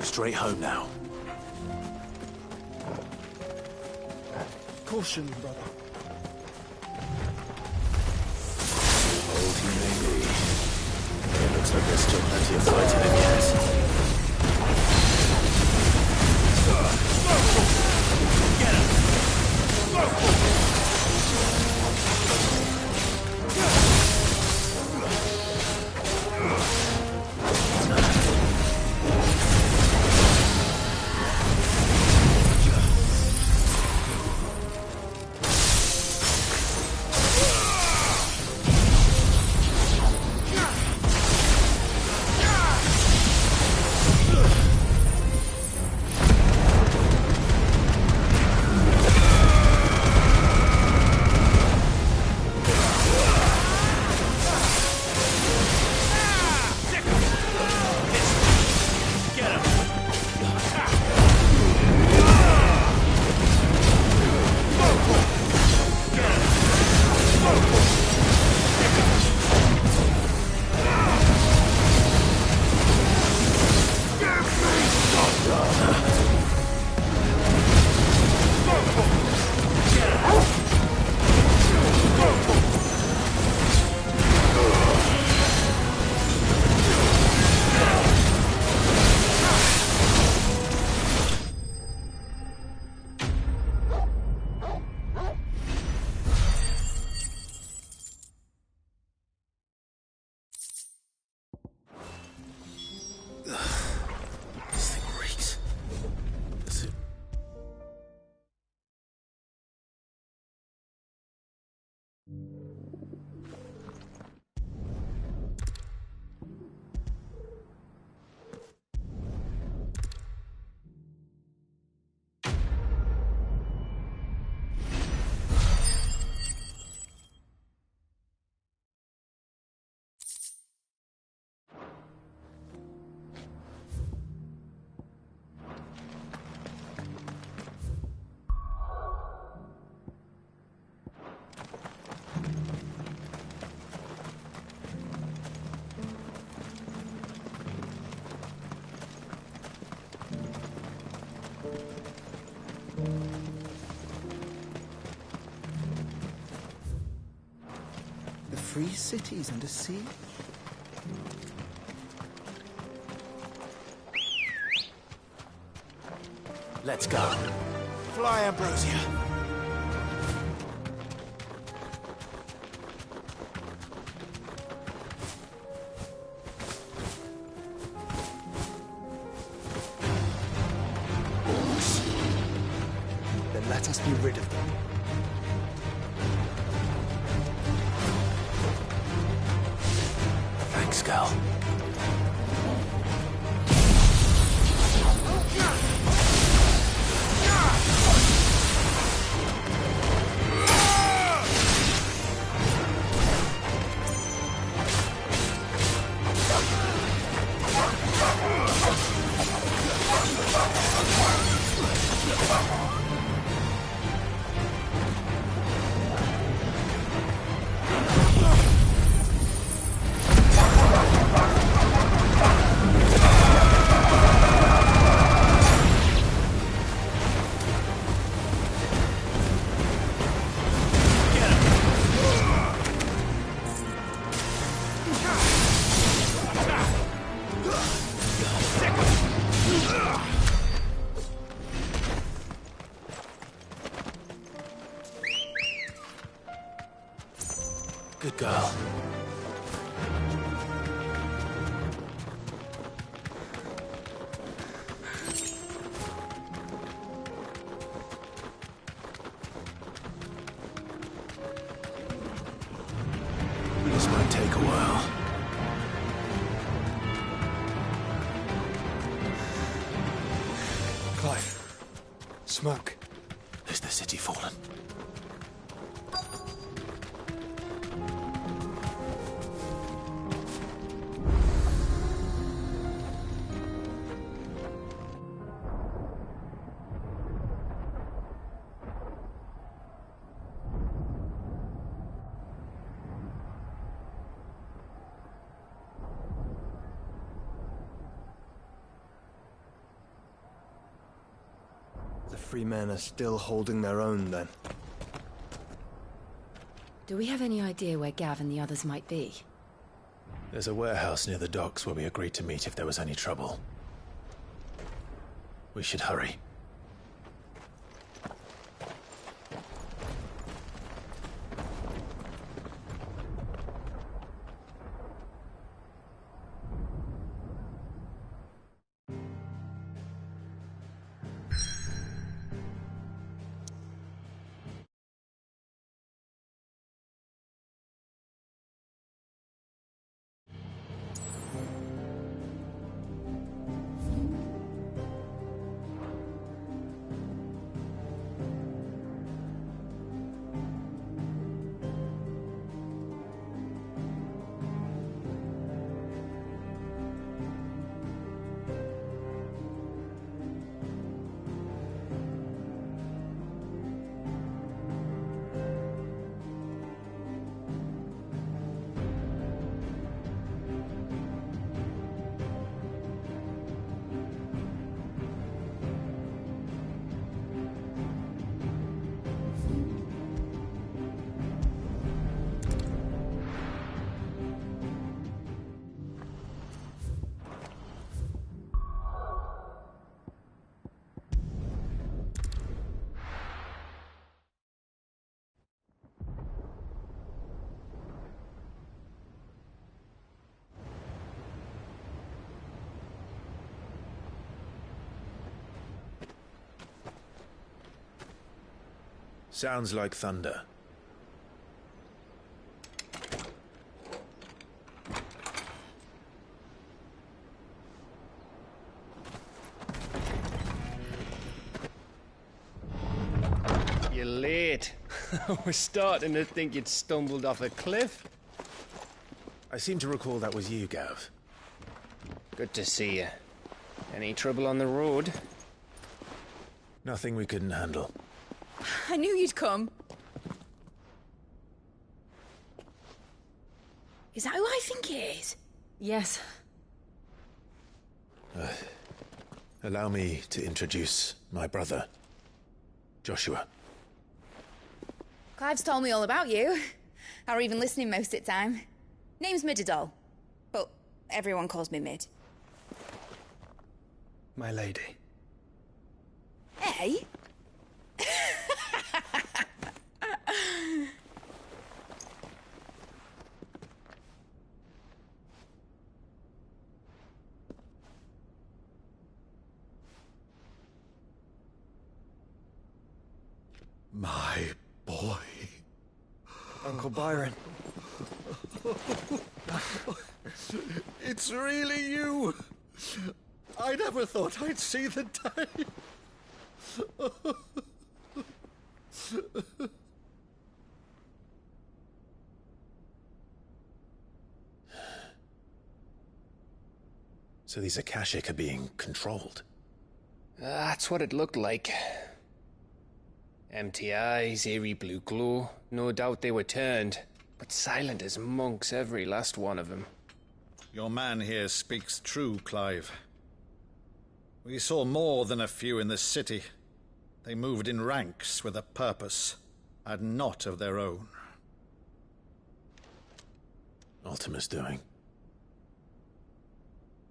Straight home now. Caution, brother. Old you may be. It looks like there's still plenty of fight in it yet. Get him! free cities and a sea. Let's go. Fly, Ambrosia. Then let us be rid of them. Thanks, girl. Good girl. This might take a while. Clive. Smoke. Is the city fallen? The free men are still holding their own, then. Do we have any idea where Gav and the others might be? There's a warehouse near the docks where we agreed to meet if there was any trouble. We should hurry. Sounds like thunder. You're late. We're starting to think you'd stumbled off a cliff. I seem to recall that was you, Gav. Good to see you. Any trouble on the road? Nothing we couldn't handle. I knew you'd come. Is that who I think it is? Yes. Allow me to introduce my brother, Joshua. Clive's told me all about you. or even listening most of the time. Name's Midadol, but everyone calls me Mid. My lady. Hey? My boy. Uncle Byron. It's really you. I never thought I'd see the day. So these Akashic are being controlled? That's what it looked like. Empty eyes, eerie blue glow. No doubt they were turned, but silent as monks, every last one of them. Your man here speaks true, Clive. We saw more than a few in this city. They moved in ranks with a purpose, and not of their own. Ultima's doing.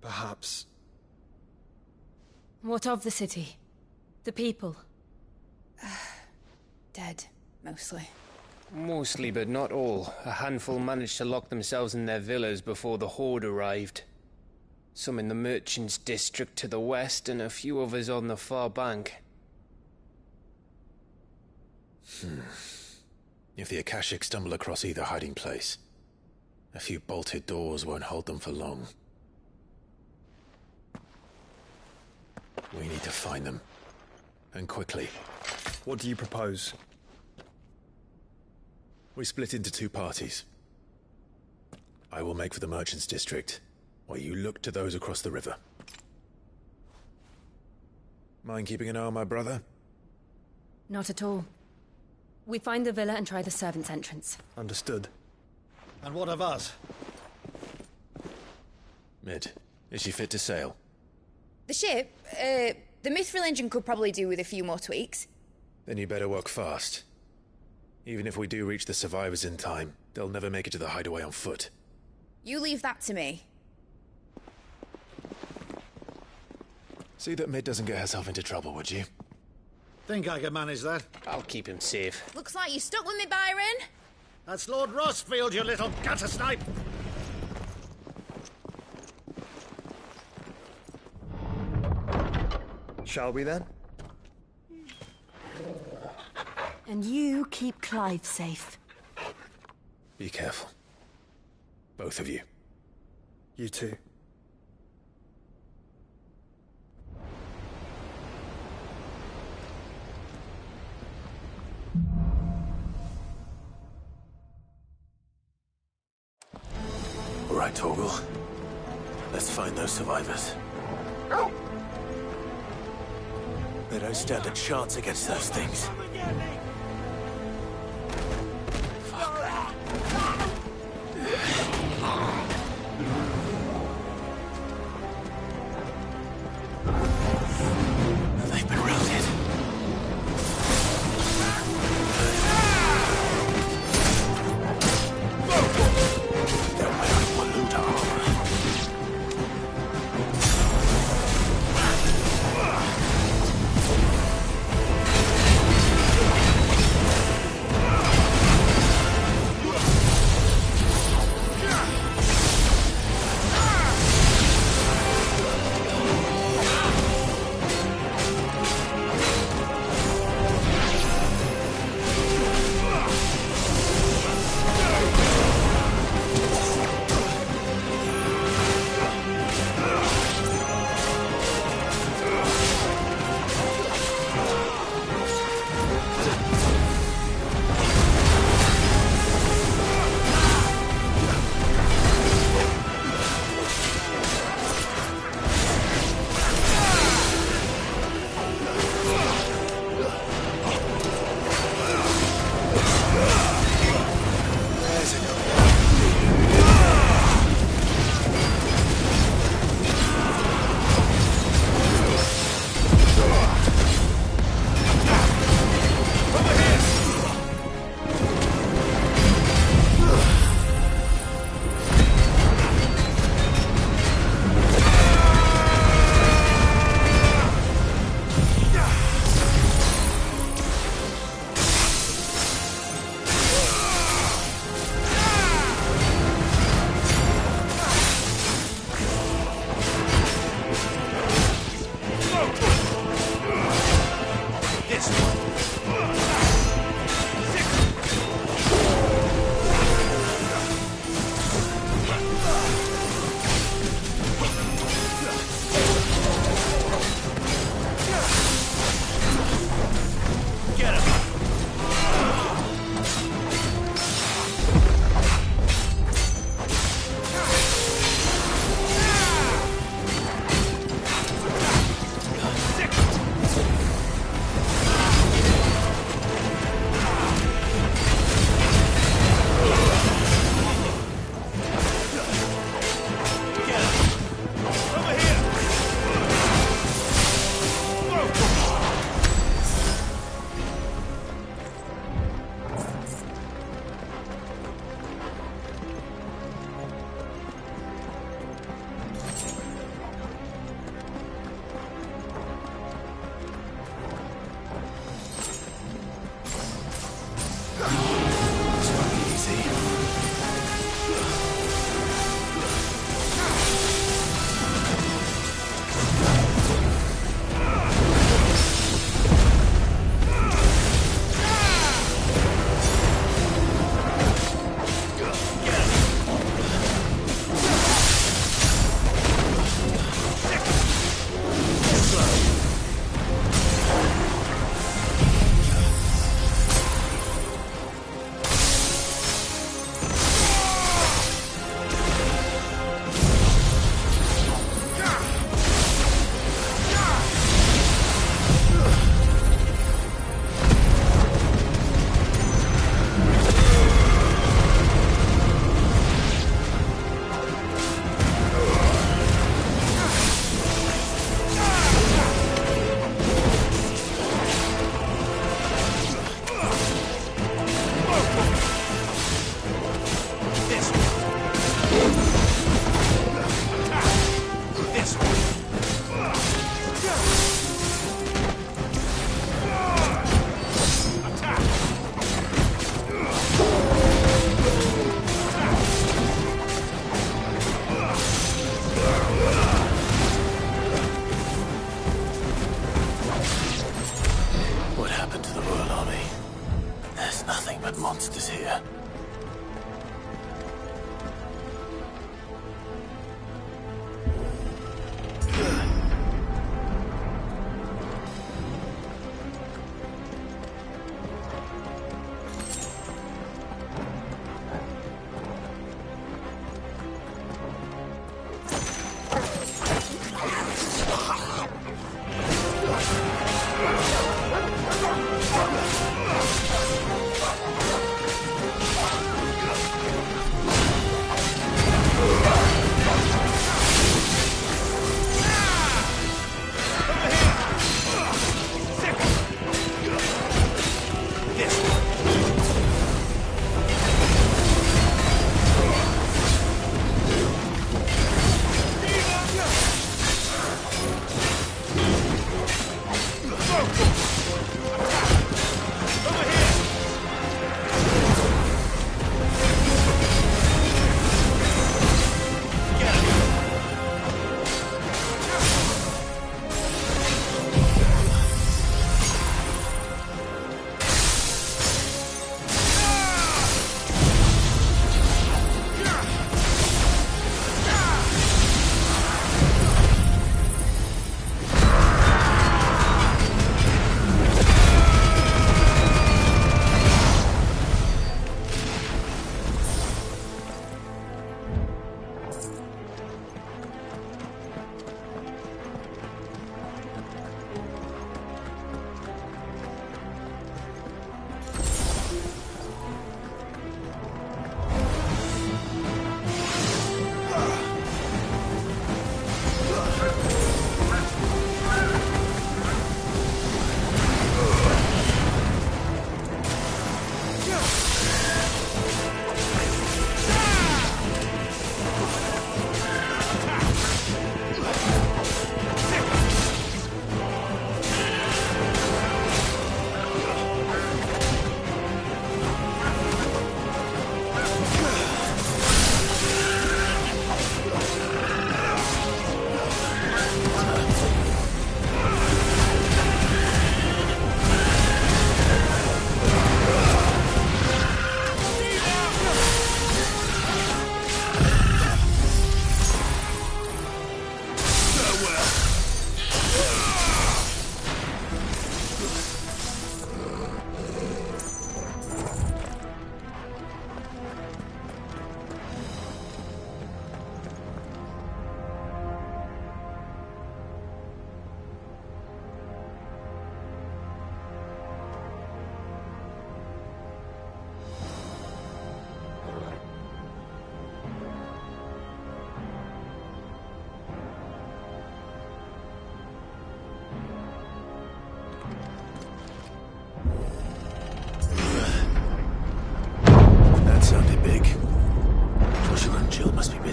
Perhaps. What of the city? The people? Dead, mostly. Mostly, but not all. A handful managed to lock themselves in their villas before the Horde arrived. Some in the Merchants' District to the west, and a few others on the far bank. If the Akashic stumble across either hiding place, a few bolted doors won't hold them for long. We need to find them. And quickly. What do you propose? We split into two parties. I will make for the Merchants' District, while you look to those across the river. Mind keeping an eye on my brother? Not at all. We find the villa and try the servants' entrance. Understood. And what of us? Mid, is she fit to sail? The ship, the Mithril engine could probably do with a few more tweaks. Then you better work fast. Even if we do reach the survivors in time, they'll never make it to the hideaway on foot. You leave that to me. See that Mid doesn't get herself into trouble, would you? Think I can manage that? I'll keep him safe. Looks like you stuck with me, Byron. That's Lord Rossfield, you little gutter snipe! Shall we then? And you keep Clive safe. Be careful. Both of you. You too. All right, Torgal. Let's find those survivors. They don't stand a chance against those things. They've been routed. They're wearing Waluda armor.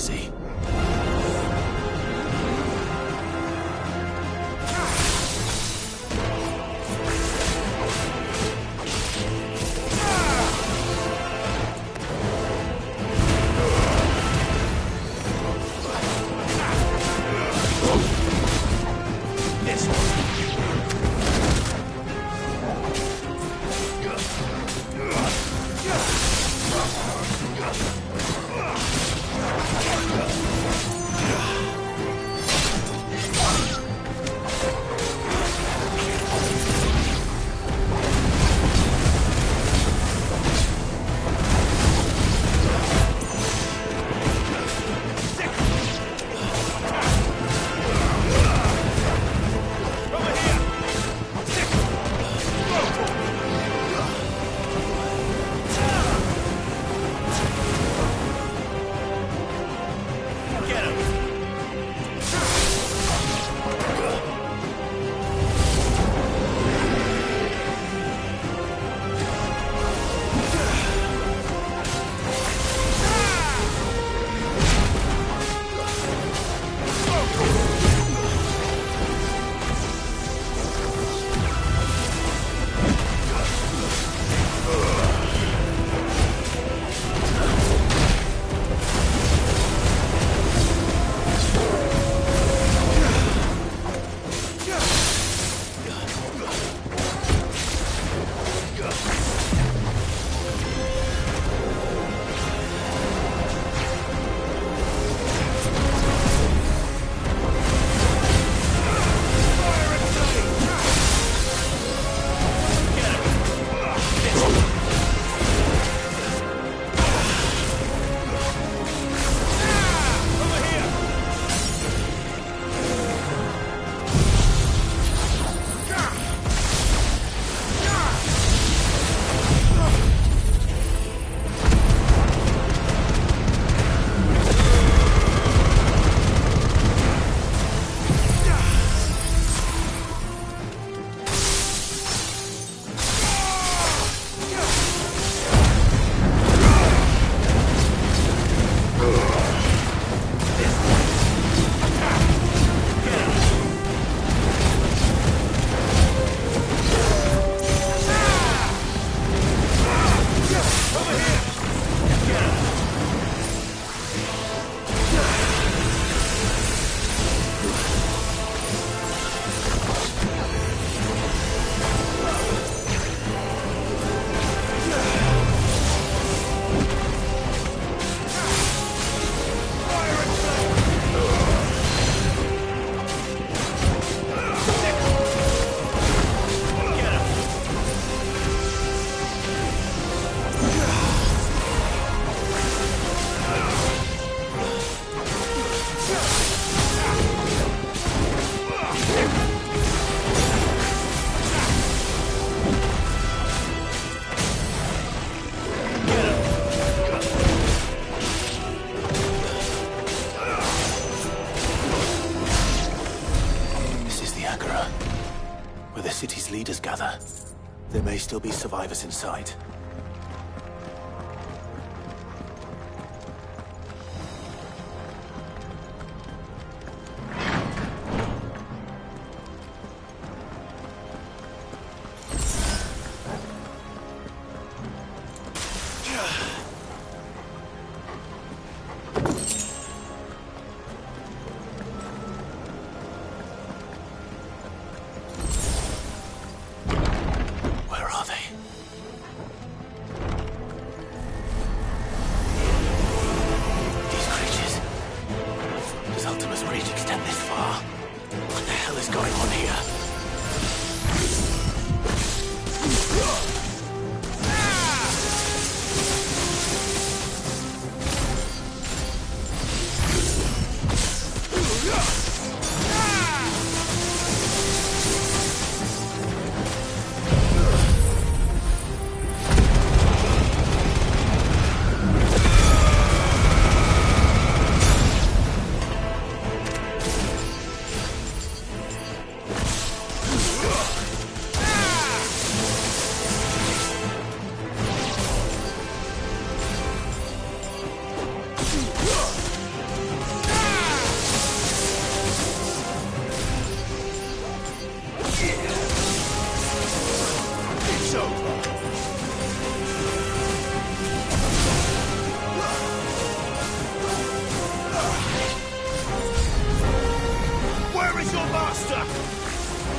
Majesty. city's leaders gather. There may still be survivors inside.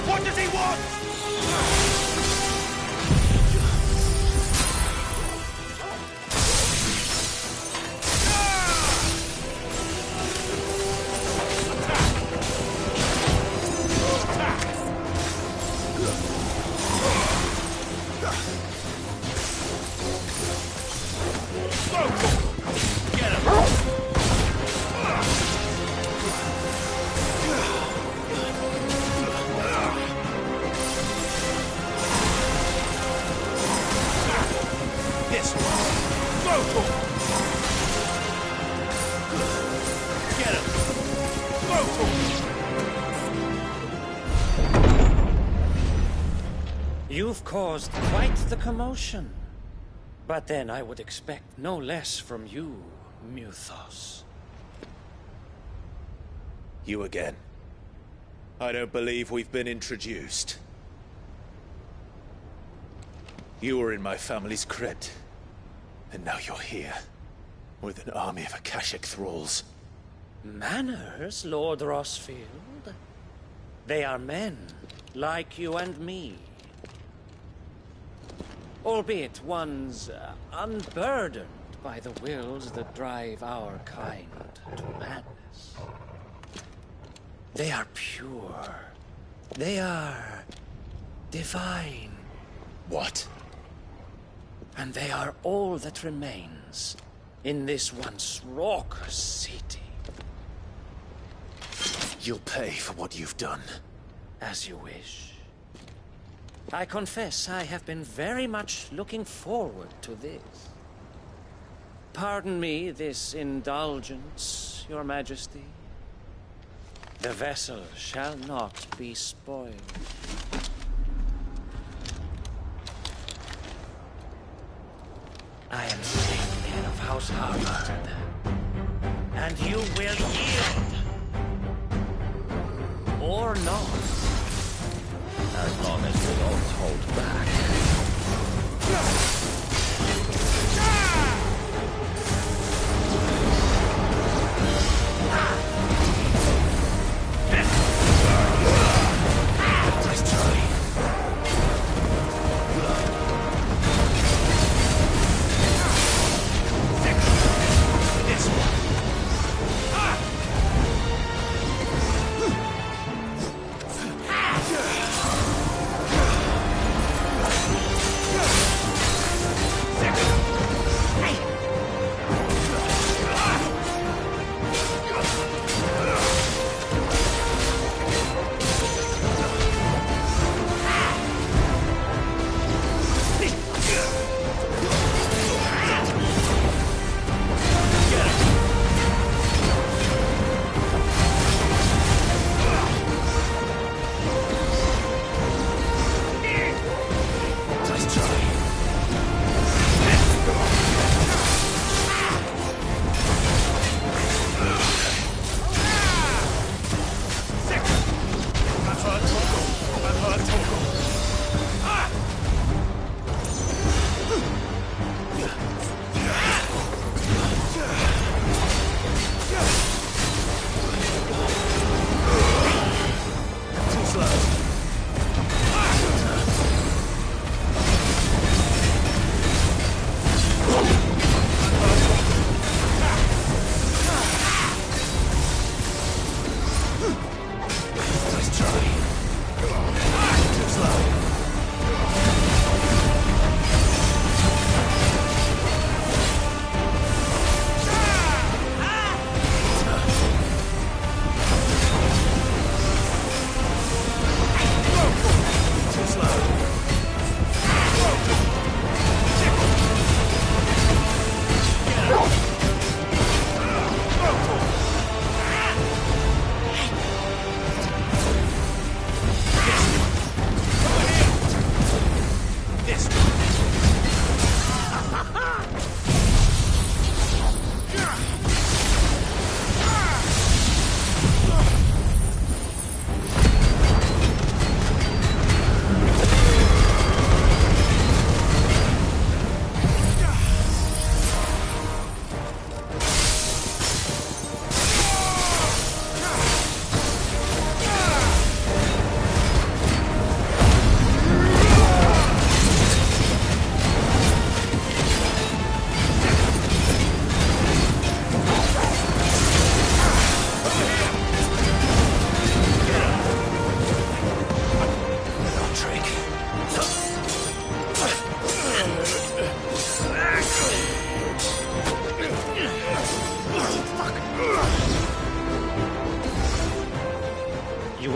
What does he want? You've caused quite the commotion. But then I would expect no less from you, Muthos. You again. I don't believe we've been introduced. You were in my family's crypt. And now you're here. With an army of Akashic thralls. Manners, Lord Rosfield? They are men, like you and me. Albeit ones unburdened by the wills that drive our kind to madness. They are pure. They are divine. What? And they are all that remains in this once raucous city. You'll pay for what you've done. As you wish. I confess I have been very much looking forward to this. Pardon me this indulgence, Your Majesty. The vessel shall not be spoiled. I am King of House Harvard, and you will yield. Or not. As long as we don't hold back.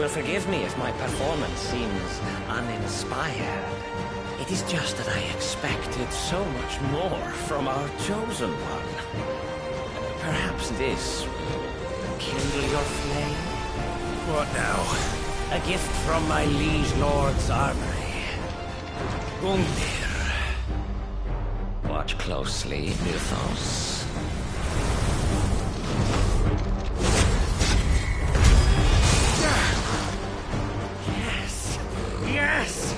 will forgive me if my performance seems uninspired. It is just that I expected so much more from our chosen one. Perhaps this will kindle your flame? What now? A gift from my liege lord's armory. Gungnir. Watch closely, Mythos. Yes! Yes!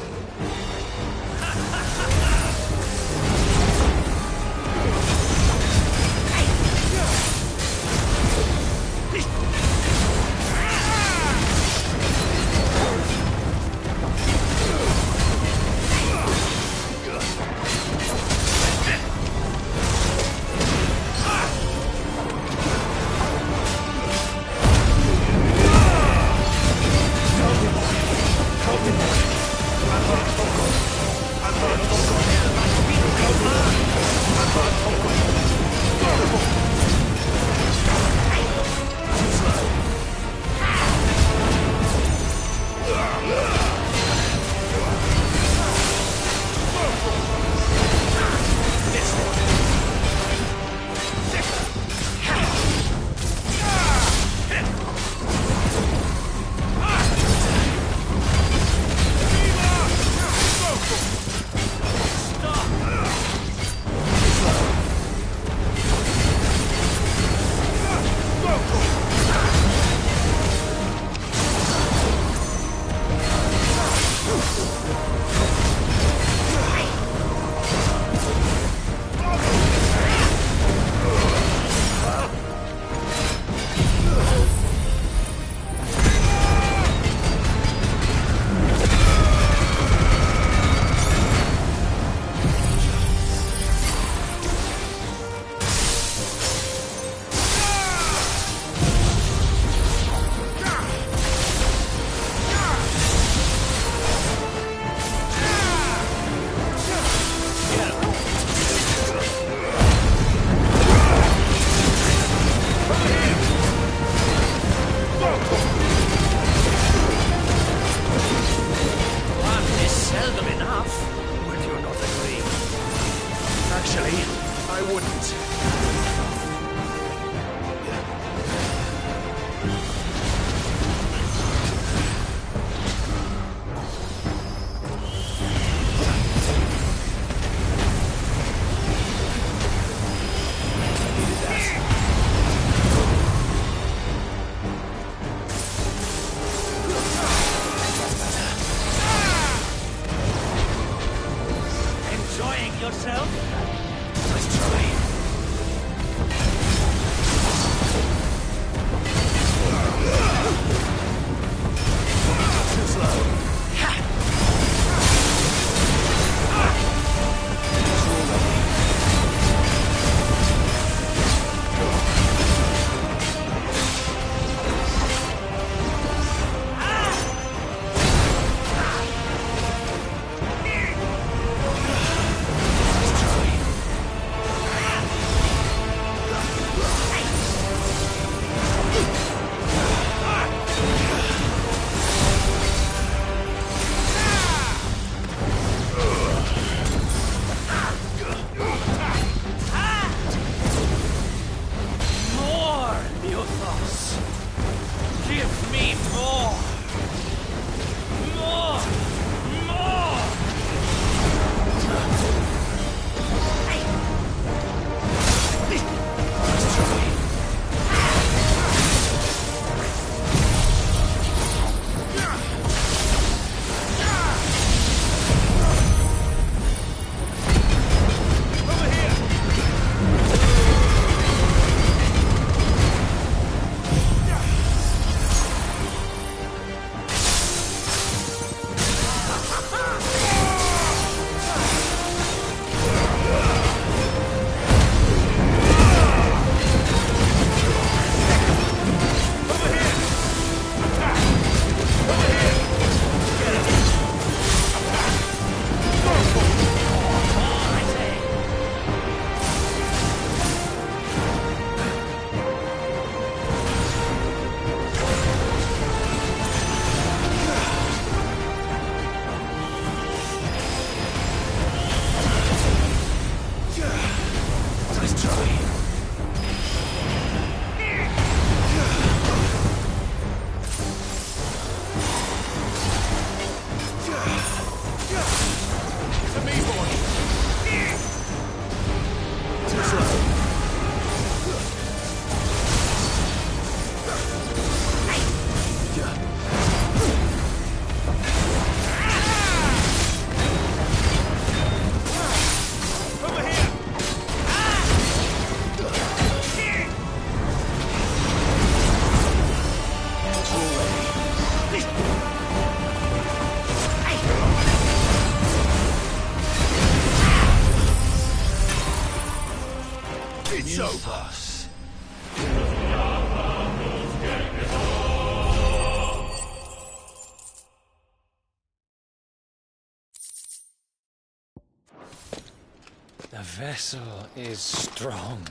vessel is strong.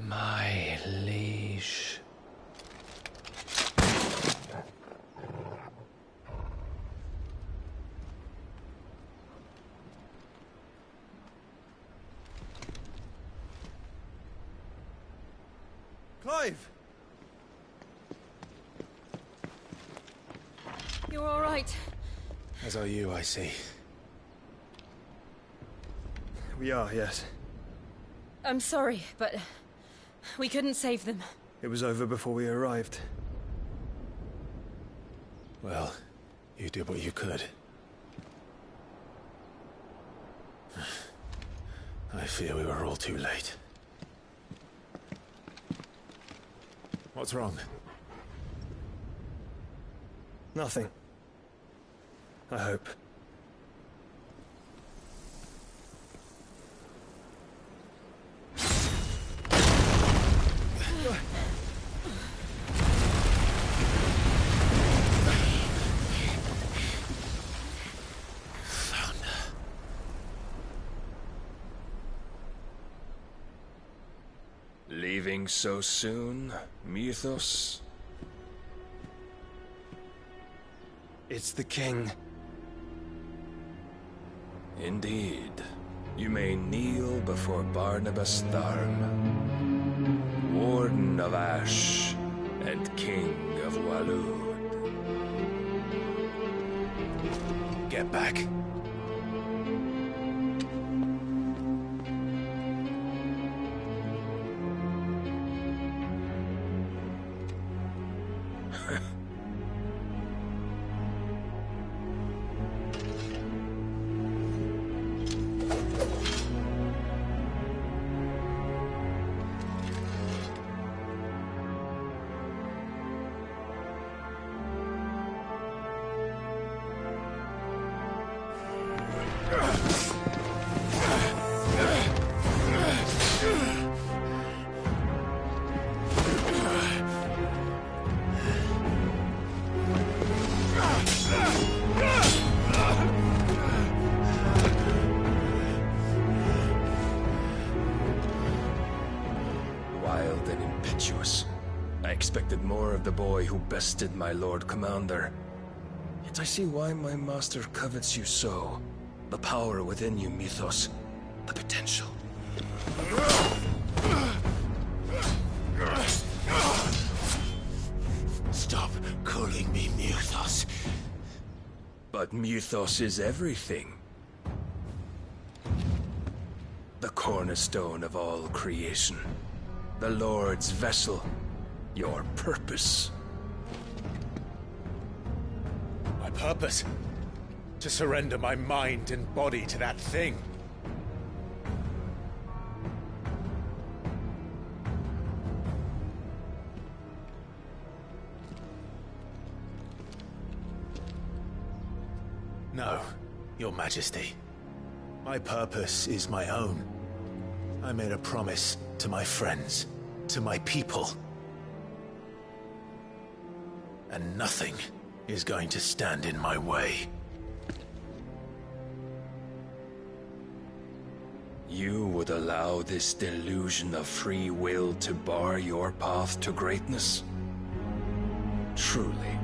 My liege. Clive! You're all right. As are you, I see. We are, yes. I'm sorry, but we couldn't save them. It was over before we arrived. Well, you did what you could. I fear we were all too late. What's wrong? Nothing. I hope. Leaving so soon, Mythos? It's the king. Indeed. You may kneel before Barnabas Tharm, Warden of Ash and King of Waloed. Get back. Wild and impetuous. I expected more of the boy who bested my Lord Commander. Yet I see why my master covets you so. The power within you, Mythos. The potential. Stop calling me Mythos. But Mythos is everything. The cornerstone of all creation. The Lord's vessel. Your purpose. My purpose? To surrender my mind and body to that thing. No, Your Majesty. My purpose is my own. I made a promise to my friends, to my people. And nothing is going to stand in my way. You would allow this delusion of free will to bar your path to greatness? Truly,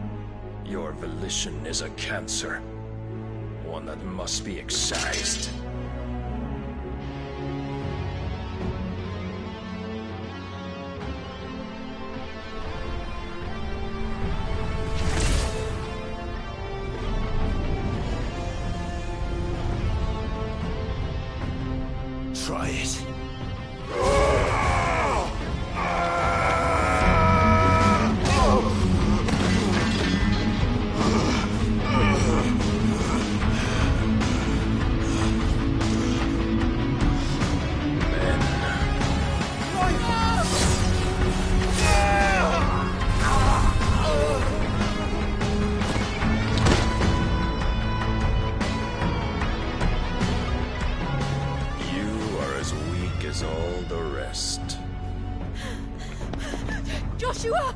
your volition is a cancer. One that must be excised. Try it. All the rest. Joshua!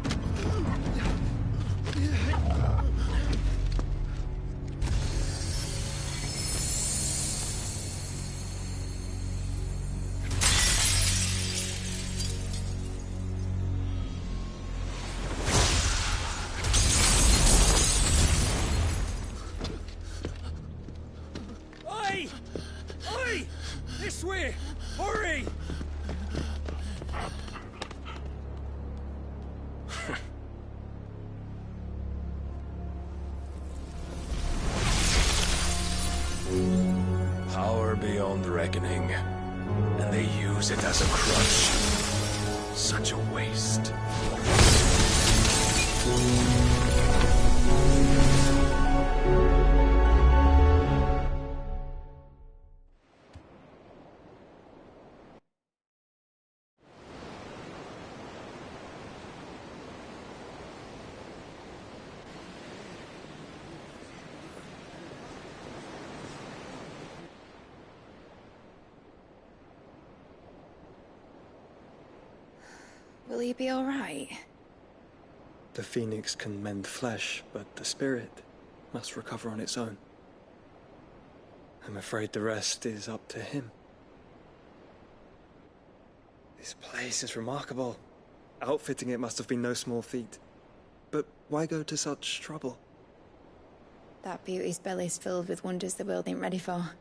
use it as a crutch. Such a waste. Will he be all right? The phoenix can mend flesh, but the spirit must recover on its own. I'm afraid the rest is up to him. This place is remarkable. Outfitting it must have been no small feat. But why go to such trouble? That beauty's belly's filled with wonders the world ain't ready for.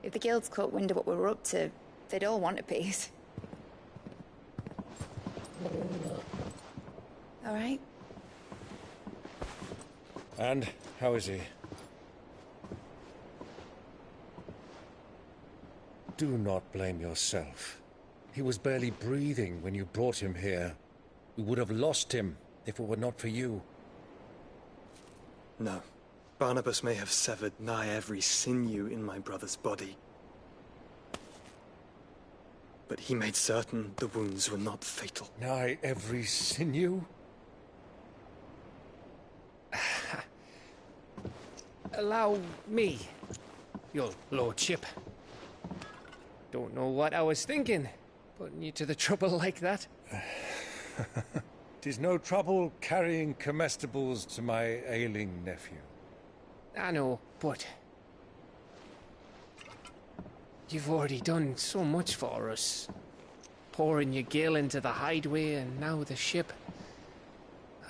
If the guilds caught wind of what we were up to, they'd all want a piece. All right? And how is he? Do not blame yourself. He was barely breathing when you brought him here. We would have lost him if it were not for you. No. Barnabas may have severed nigh every sinew in my brother's body. But he made certain the wounds were not fatal. Nigh every sinew? Allow me, your lordship. Don't know what I was thinking, putting you to the trouble like that. 'Tis no trouble carrying comestibles to my ailing nephew. I know, but you've already done so much for us. Pouring your gale into the hideaway and now the ship.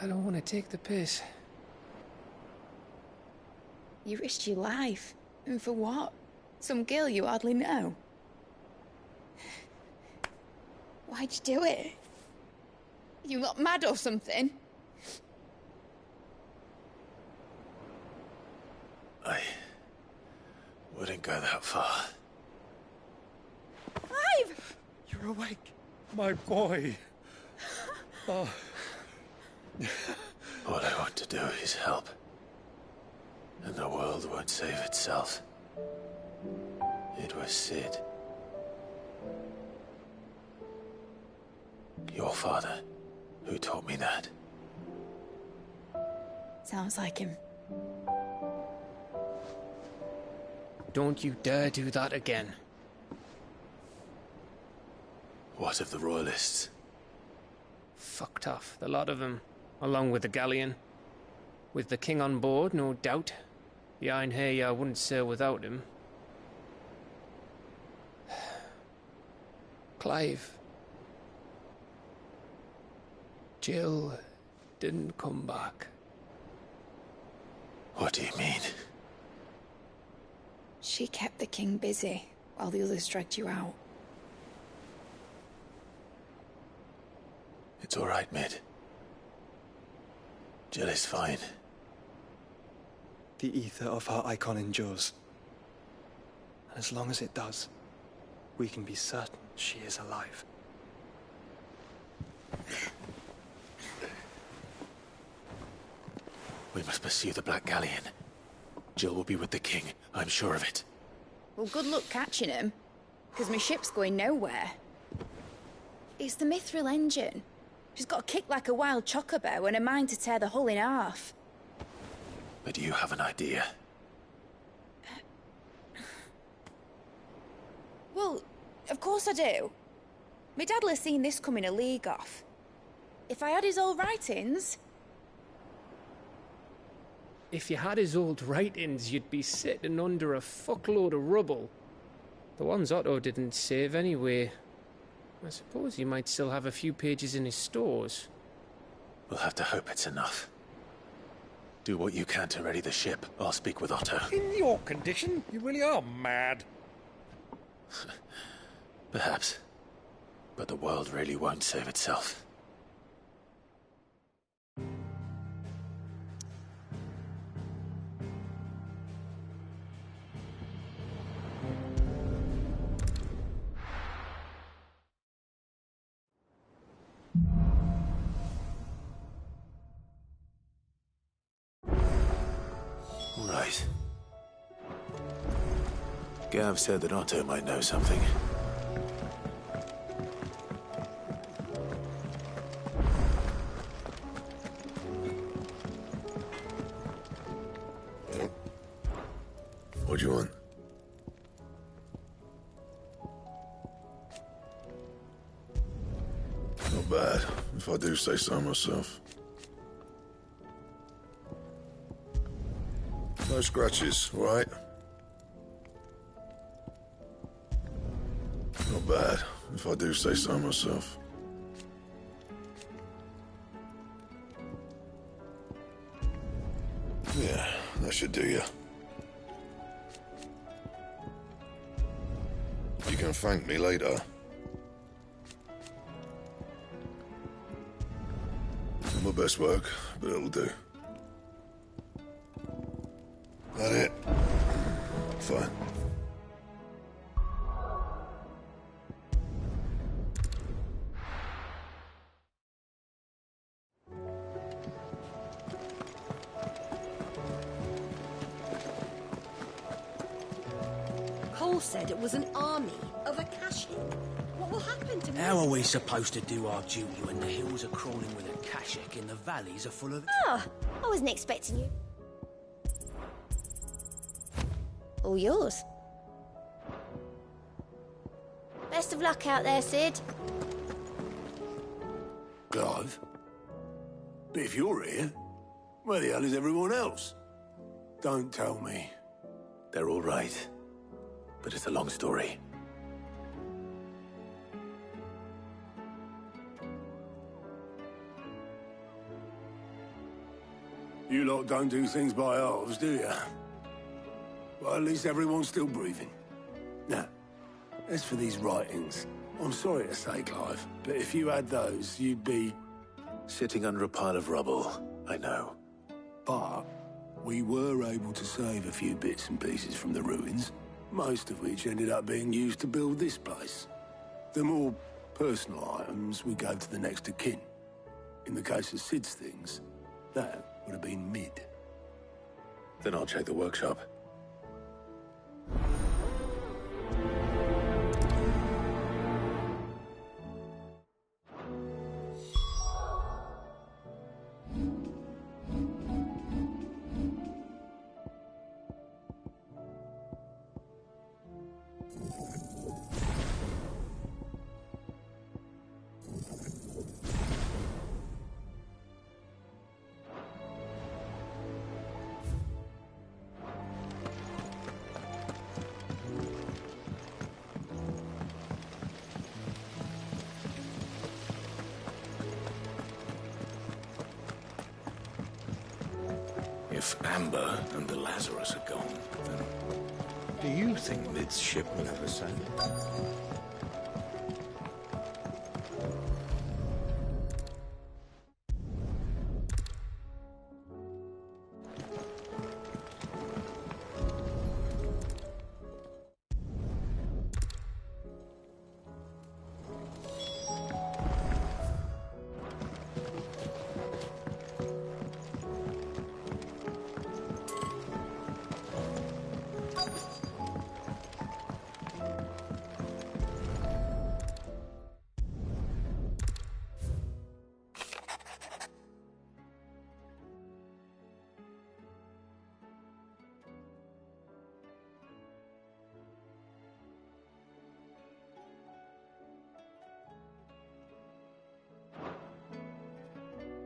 I don't want to take the piss. You risked your life. And for what? Some girl you hardly know. Why'd you do it? You not mad or something? I wouldn't go that far. Clive! You're awake. My boy. Oh. All I want to do is help. And the world won't save itself. It was Sid. Your father, who taught me that. Sounds like him. Don't you dare do that again. What of the Royalists? Fucked off, the lot of them, along with the galleon. With the king on board, no doubt. The Iron Hair wouldn't sail without him. Clive. Jill didn't come back. What do you mean? She kept the king busy while the others dragged you out. It's all right, Mid. Jill is fine. The ether of her icon endures. And as long as it does, we can be certain she is alive. We must pursue the Black Galleon. Jill will be with the king, I'm sure of it. Well, good luck catching him, because my ship's going nowhere. It's the Mithril engine. She's got a kick like a wild chocobo and a mind to tear the hull in half. But you have an idea. Well, of course I do. My dad'll have seen this coming a league off. If I had his old writings... If you had his old writings, you'd be sitting under a fuckload of rubble. The ones Otto didn't save anyway. I suppose he might still have a few pages in his stores. We'll have to hope it's enough. Do what you can to ready the ship. I'll speak with Otto. In your condition, you really are mad. Perhaps. But the world really won't save itself. Right. Gav said that Otto might know something. What do you want? Not bad, if I do say so myself. No scratches, right? Not bad, if I do say so myself. Yeah, that should do you. You can thank me later. Not my best work, but it'll do. That it? Fine. Cole said it was an army of Akashi. What will happen to me? How are we supposed to do our duty when the hills are crawling with Akashic and the valleys are full of... Ah, I wasn't expecting you. All yours. Best of luck out there, Sid. Clive? But if you're here, where the hell is everyone else? Don't tell me. They're all right. But it's a long story. You lot don't do things by halves, do you? Well, at least everyone's still breathing. Now, as for these writings, I'm sorry to say, Clive, but if you had those, you'd be... Sitting under a pile of rubble, I know. But we were able to save a few bits and pieces from the ruins, most of which ended up being used to build this place. The more personal items we gave to the next of kin. In the case of Sid's things, that would have been Mid. Then I'll check the workshop. If Amber and the Lazarus are gone, then do you think Mid's ship will ever sail?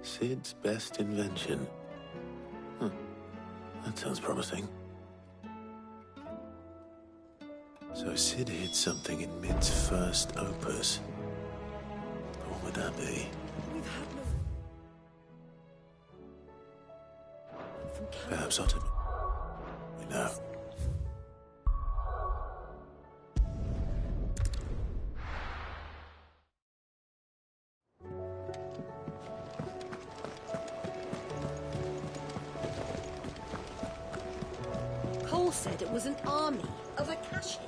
Sid's best invention. Huh. That sounds promising. So Sid hid something in Mid's first opus. What would that be? Perhaps Otto. We know. Cole said it was an army of Akashi.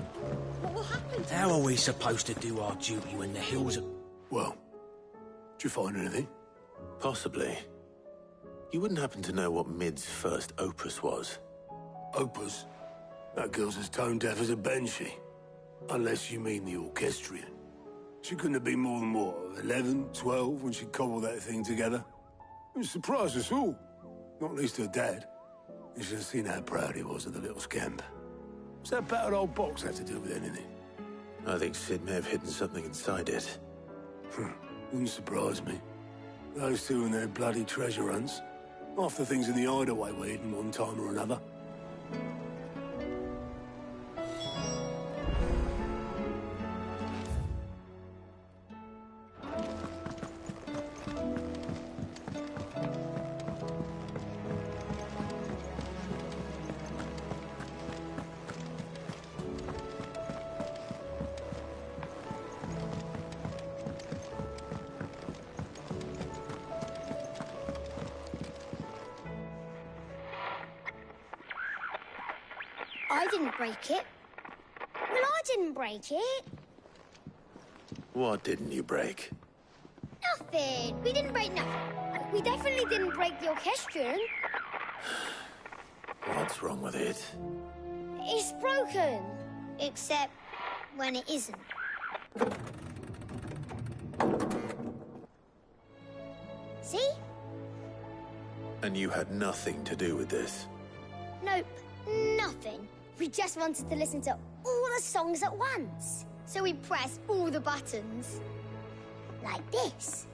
What will happen to How are we supposed to do our duty when the hills are... Well, did you find anything? Possibly. You wouldn't happen to know what Mid's first opus was? Opus. That girl's as tone deaf as a banshee. Unless you mean the orchestrion. She couldn't have been more than, what, 11, 12 when she cobbled that thing together? It surprised us all. Not least her dad. You should have seen how proud he was of the little scamp. What's that battered old box have to do with anything? I think Sid may have hidden something inside it. Wouldn't surprise me. Those two and their bloody treasure hunts. Half the things in the hideaway were hidden one time or another. I didn't break it. Well, I didn't break it. What didn't you break? Nothing. We didn't break nothing. We definitely didn't break the orchestrion. What's wrong with it? It's broken. Except when it isn't. See? And you had nothing to do with this? Nope, nothing. We just wanted to listen to all the songs at once. So we pressed all the buttons. Like this.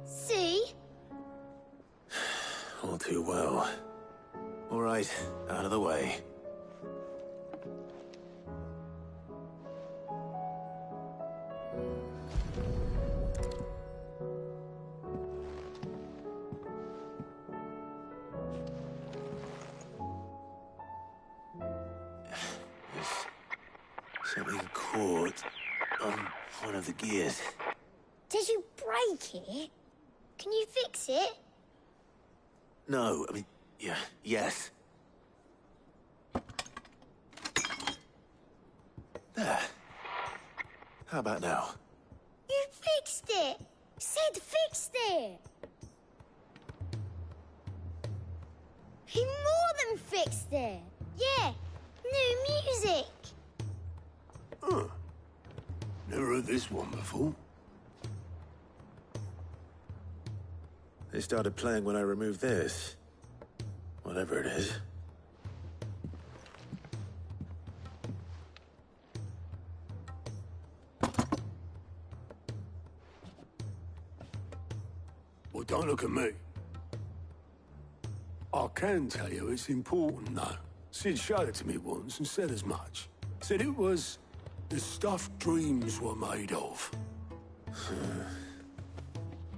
See? All too well. All right, out of the way. Something caught on one of the gears. Did you break it? Can you fix it? No, I mean, yeah, yes. There. How about now? You fixed it! Sid fixed it! He more than fixed it! Yeah, new music! Huh. Never heard this one before. They started playing when I removed this. Whatever it is. Well, don't look at me. I can tell you it's important, though. Sid showed it to me once and said as much. Said it was the stuff dreams were made of.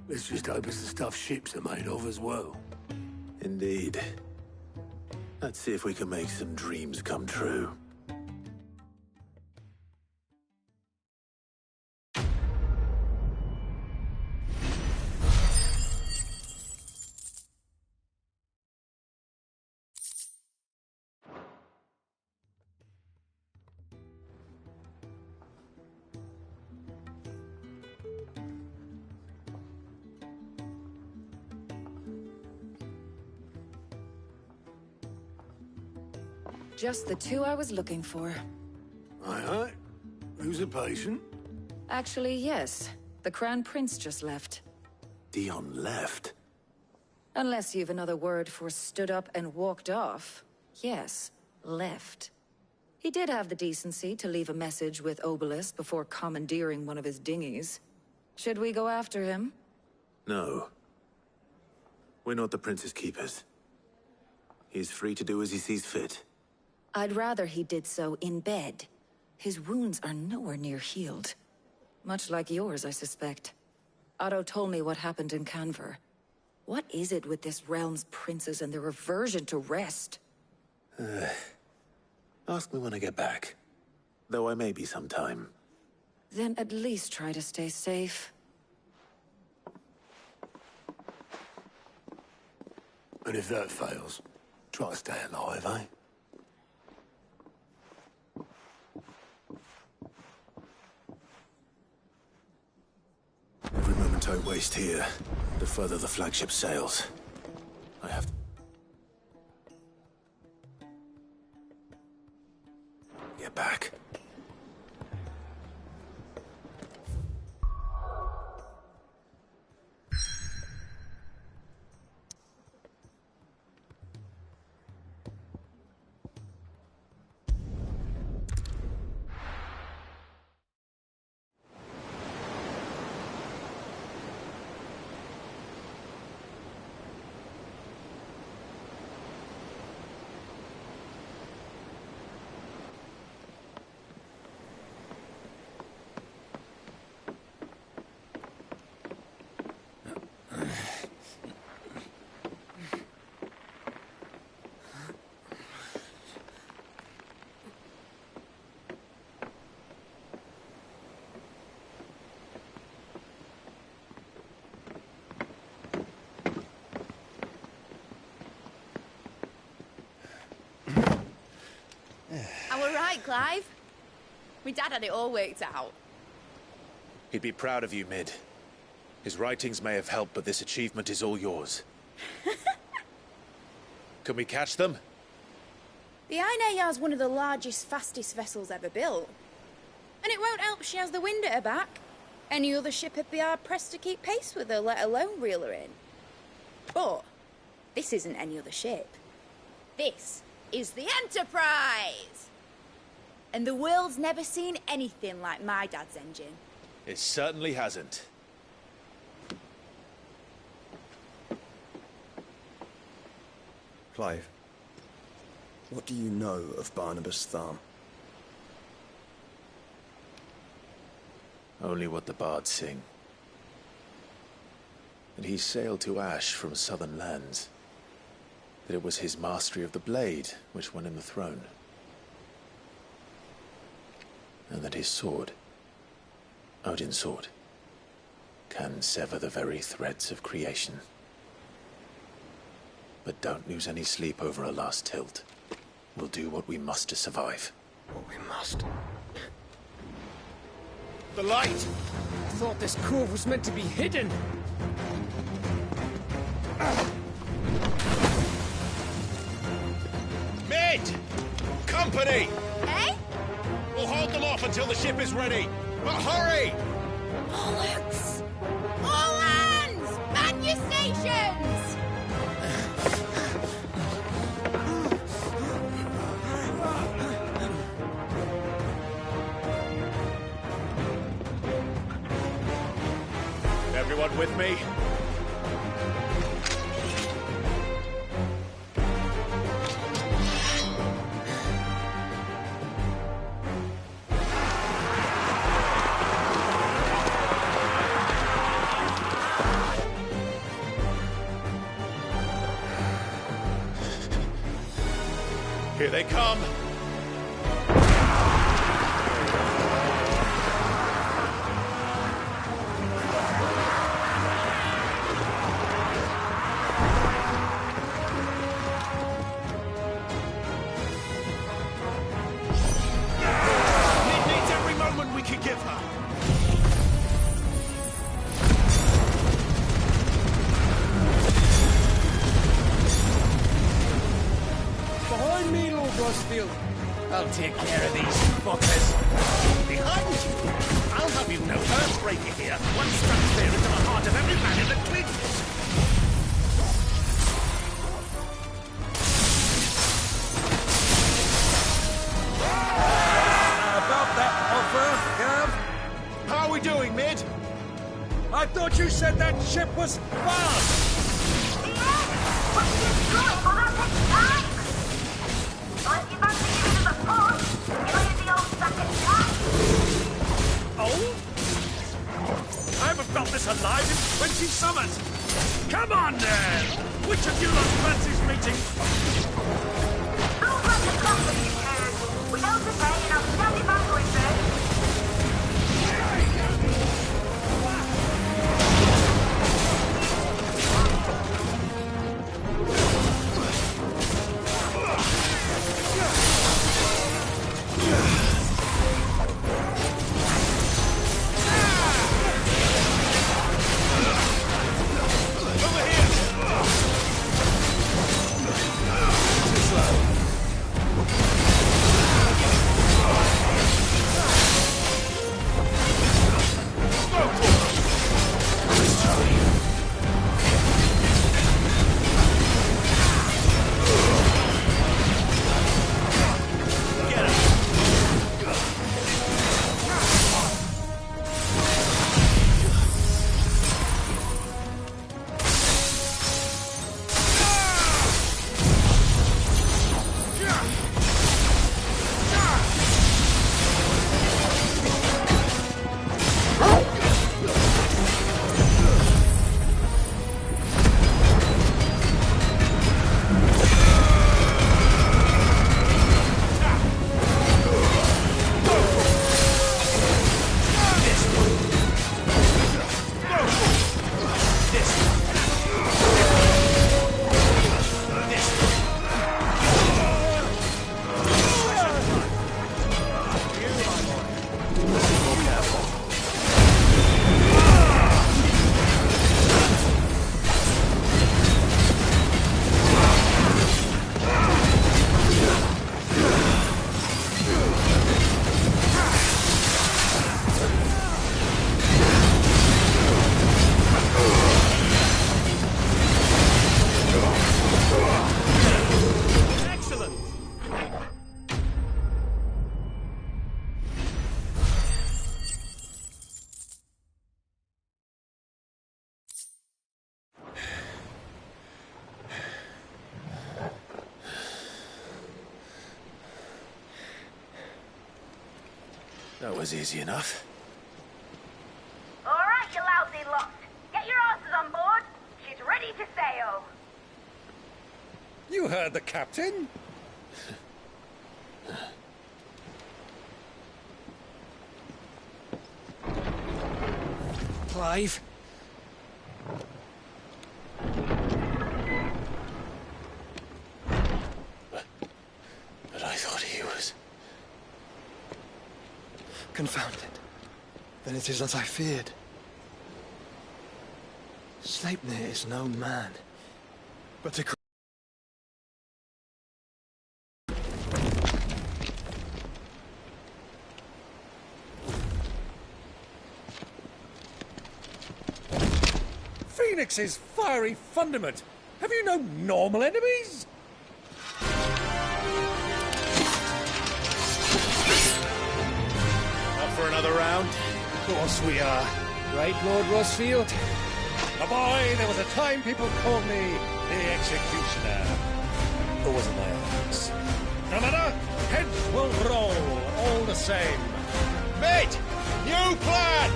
Let's just hope it's the stuff ships are made of as well. Indeed. Let's see if we can make some dreams come true. Just the two I was looking for. Aye. Who's a patient? Actually, yes. The Crown Prince just left. Dion left? Unless you've another word for stood up and walked off. Yes, left. He did have the decency to leave a message with Obelisk before commandeering one of his dinghies. Should we go after him? No. We're not the Prince's keepers. He's free to do as he sees fit. I'd rather he did so in bed. His wounds are nowhere near healed. Much like yours, I suspect. Otto told me what happened in Canver. What is it with this realm's princes and their aversion to rest? Ask me when I get back. Though I may be sometime. Then at least try to stay safe. And if that fails, try to stay alive, eh? Don't waste here. The further the flagship sails. I have... Get back. I were right, Clive. My dad had it all worked out. He'd be proud of you, Mid. His writings may have helped, but this achievement is all yours. Can we catch them? The Ainayar's one of the largest, fastest vessels ever built. And it won't help she has the wind at her back. Any other ship would be hard-pressed to keep pace with her, let alone reel her in. But this isn't any other ship. This is the Enterprise! And the world's never seen anything like my dad's engine. It certainly hasn't. Clive, what do you know of Barnabas Tharm? Only what the bards sing. That he sailed to Ash from southern lands. That it was his mastery of the blade which won him the throne. And that his sword, Odin's sword, can sever the very threads of creation. But don't lose any sleep over a last tilt. We'll do what we must to survive. What we must. The light! I thought this cove was meant to be hidden. Mid! Company! Eh? We'll hold them off until the ship is ready. But hurry! Bollocks! All hands! Man your stations! Everyone with me? Here they come! Mid needs every moment we can give her. Behind me, Lord Rosfield. I'll take care of these fuckers. Behind you? I'll have you know Earthbreaker here. One struck clear into the heart of every man in the twigs. About that offer, Gav? How are we doing, Mid? I thought you said that ship was fast! Oh? I haven't felt this alive in 20 summers! Come on, then! Which of you lot fancies meeting? Don't let the company turn. We don't pay and I'll send it back with it. That was easy enough. All right, you lousy lot. Get your asses on board. She's ready to sail. You heard the captain. Clive? But I thought he was... Confounded. Then it is as I feared. Sleipnir is no man, but a... Phoenix's fiery fundament. Have you no normal enemies? Up for another round? Of course we are. Right, Lord Rosfield? A boy, there was a time people called me the Executioner. Or was it my axe? No matter, heads will roll, all the same. Mate! New plan!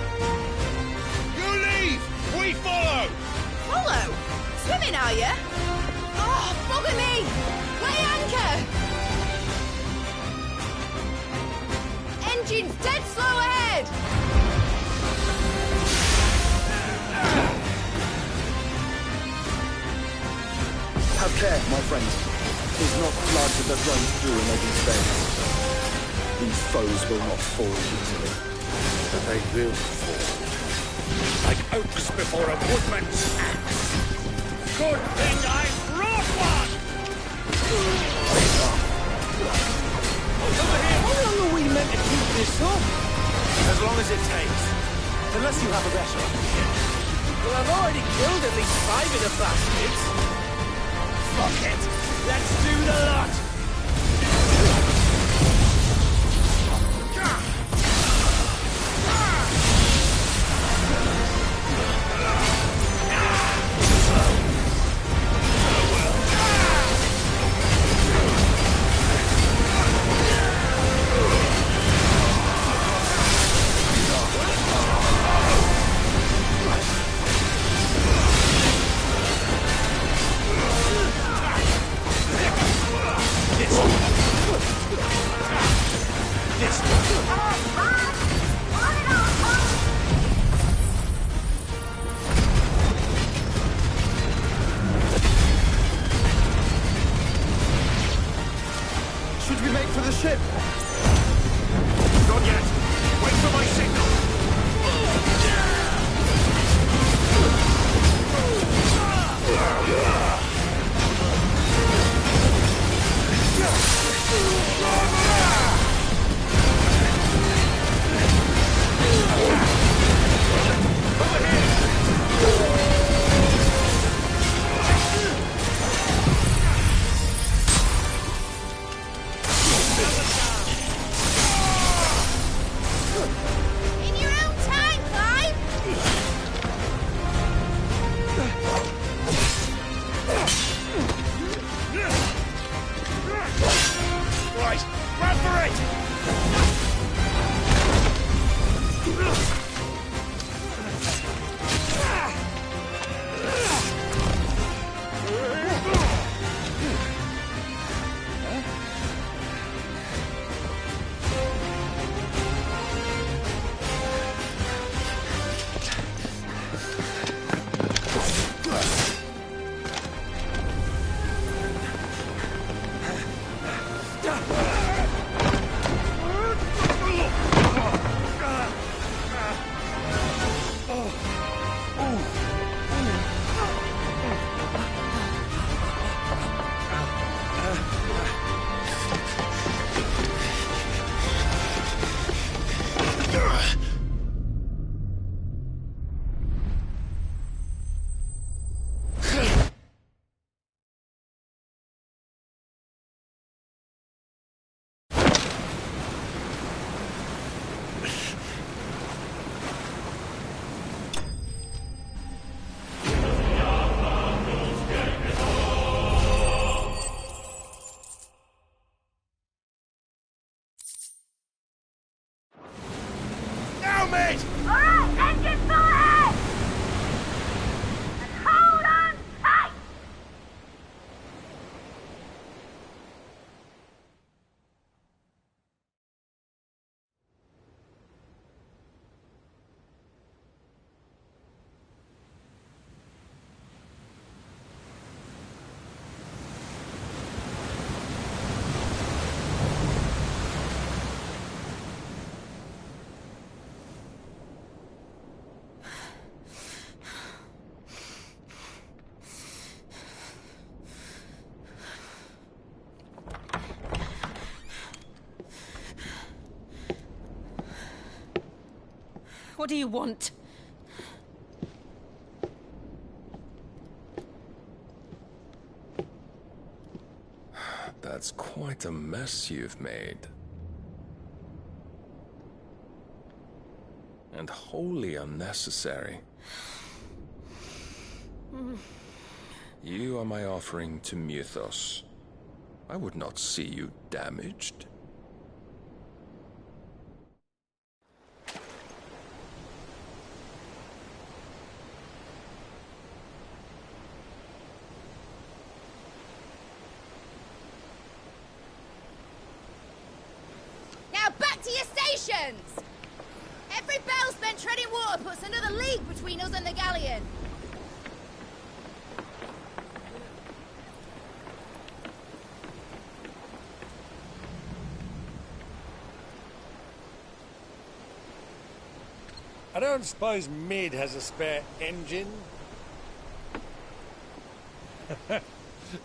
You leave! We follow! Follow? Swimming, are you? Oh, bugger me! Weigh anchor! Engine's dead slow ahead! Have care, my friends. 'Tis not blood that runs through an Eddie's veins. These foes will not fall easily. But they will fall. Like oaks before a woodman's axe. Good thing I brought one! How long are we meant to keep this up? As long as it takes. Unless you have a better idea. Well, I've already killed at least 5 of the bastards. Fuck it! Let's do the lot! Should we make for the ship? Not yet! Wait for my signal! What do you want? That's quite a mess you've made. And wholly unnecessary. You are my offering to Mythos. I would not see you damaged. Now back to your stations! Every bell spent treading water puts another league between us and the galleon. I don't suppose Mid has a spare engine?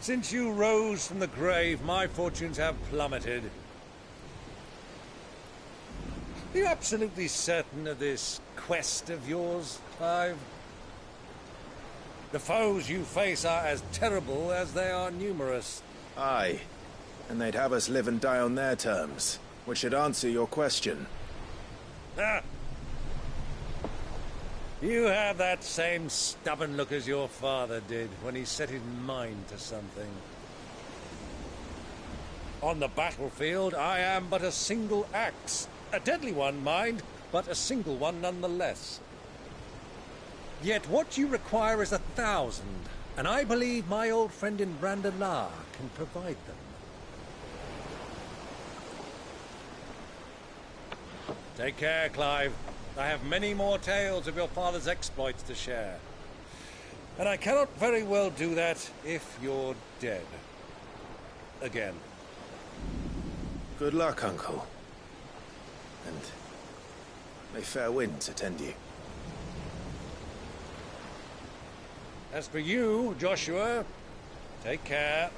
Since you rose from the grave, my fortunes have plummeted. Are you absolutely certain of this quest of yours, Clive? The foes you face are as terrible as they are numerous. Aye. And they'd have us live and die on their terms, which should answer your question. Ah! You have that same stubborn look as your father did when he set his mind to something. On the battlefield, I am but a single axe. A deadly one, mind, but a single one nonetheless. Yet what you require is 1,000, and I believe my old friend in Brandalar can provide them. Take care, Clive. I have many more tales of your father's exploits to share. And I cannot very well do that if you're dead. Again. Good luck, Uncle. And may fair winds attend you. As for you, Joshua, take care.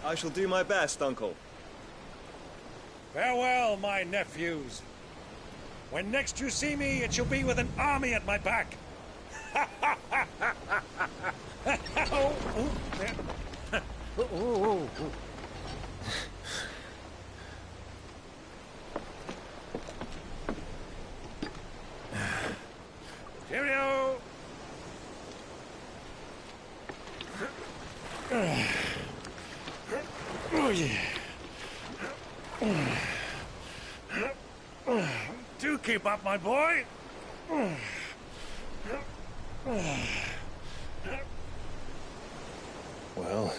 I shall do my best, Uncle. Farewell, my nephews. When next you see me, it shall be with an army at my back. Cheerio! Oh, yeah. Do keep up, my boy. Well,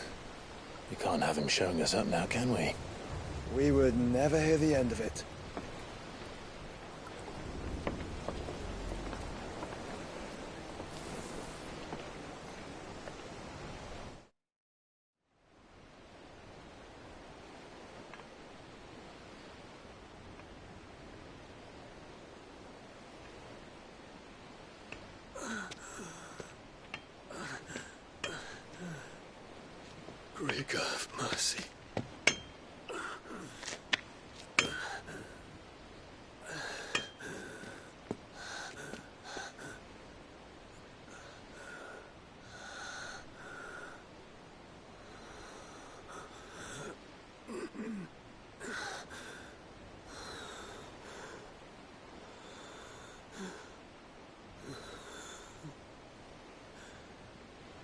we can't have him showing us up now, can we? We would never hear the end of it. Greek of mercy.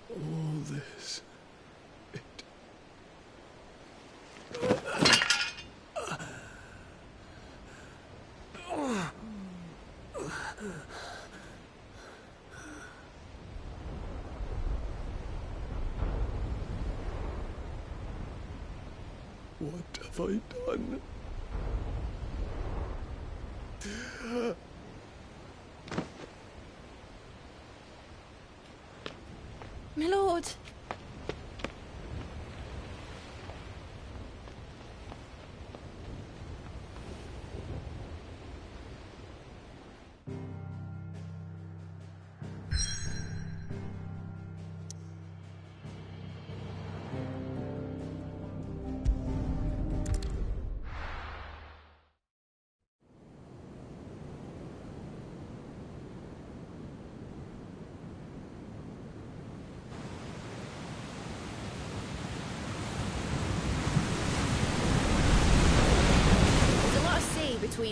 All this. What have I done? My lord.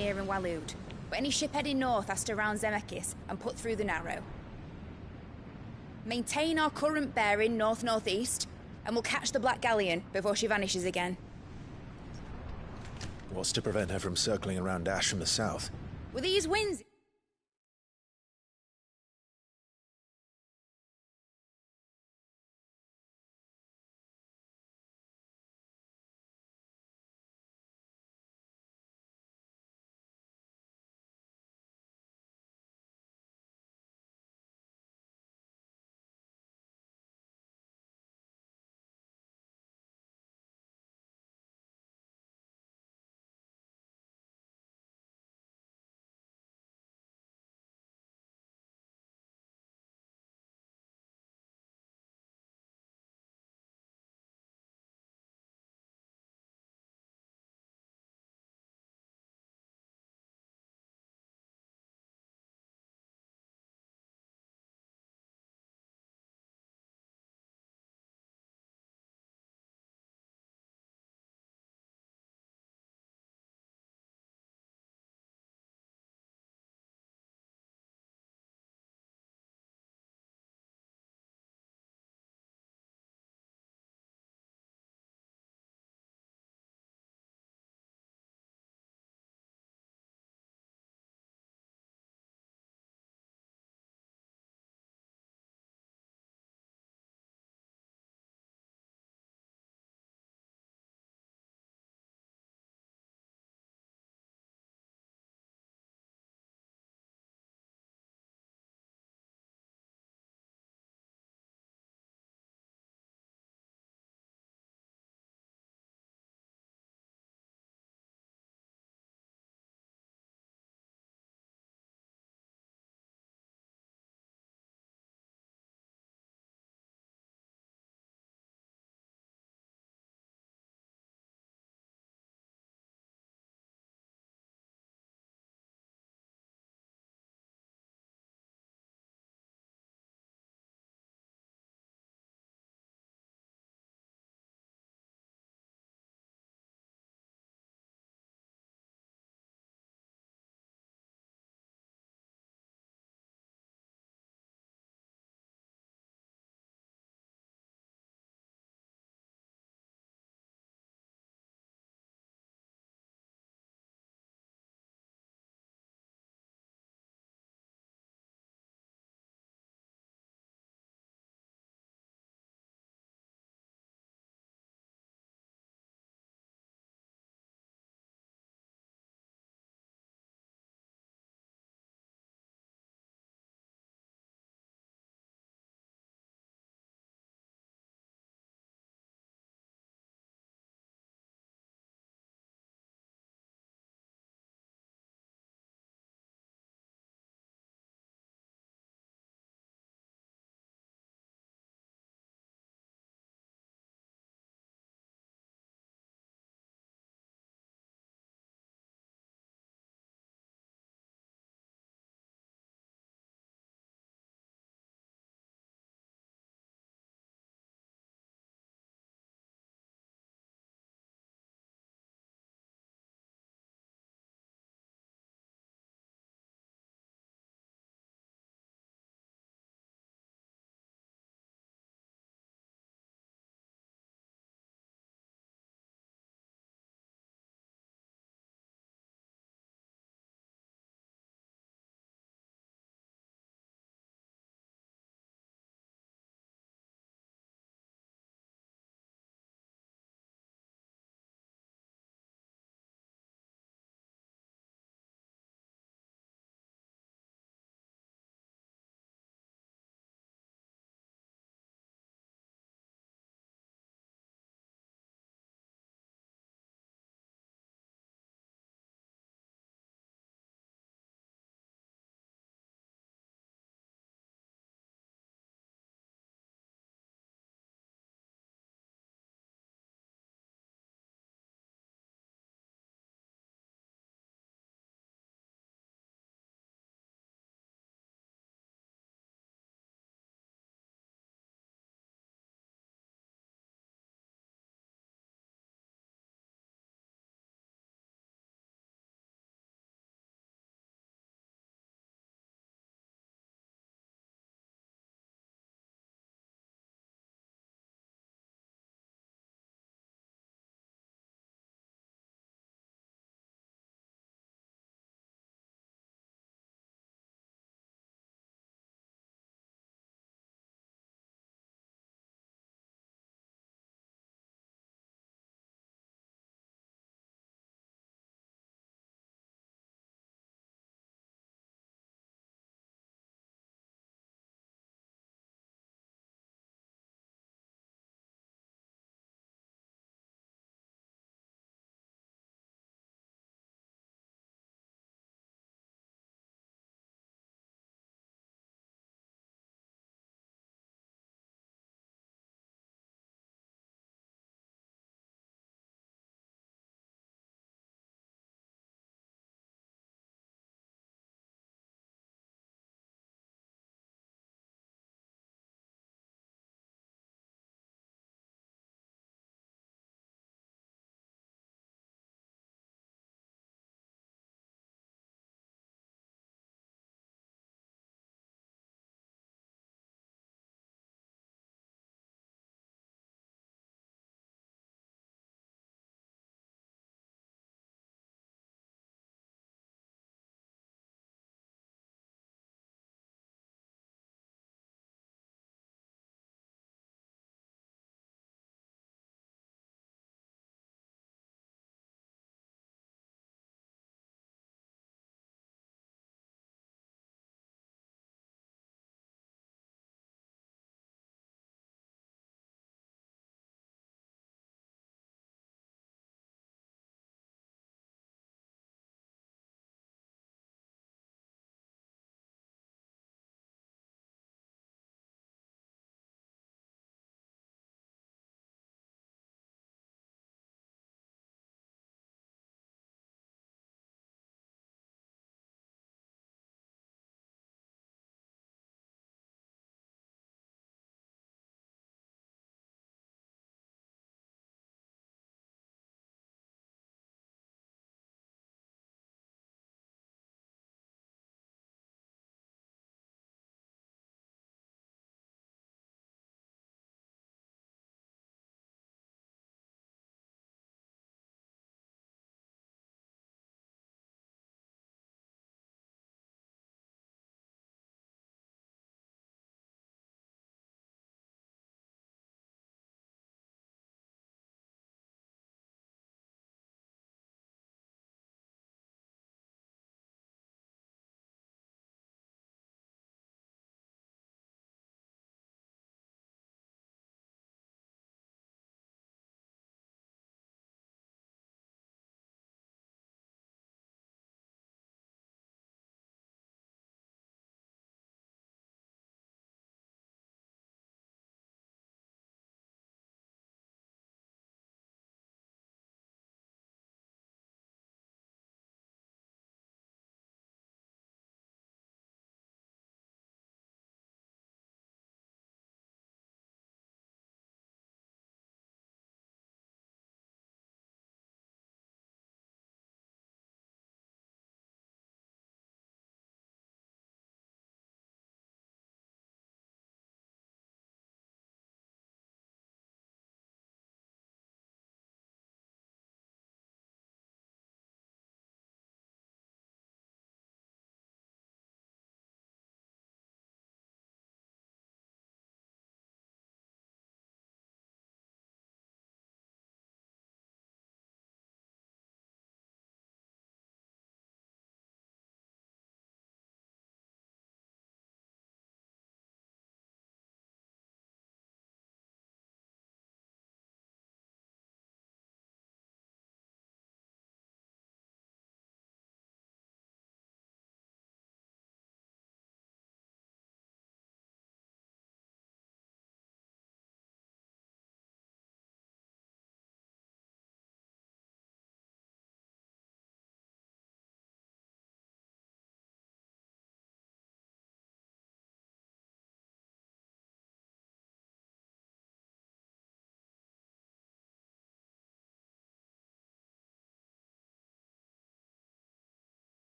near in Waloed. But any ship heading north has to round Zemeckis and put through the Narrow. Maintain our current bearing north-northeast, and we'll catch the Black Galleon before she vanishes again. What's to prevent her from circling around Ash from the south? With these winds...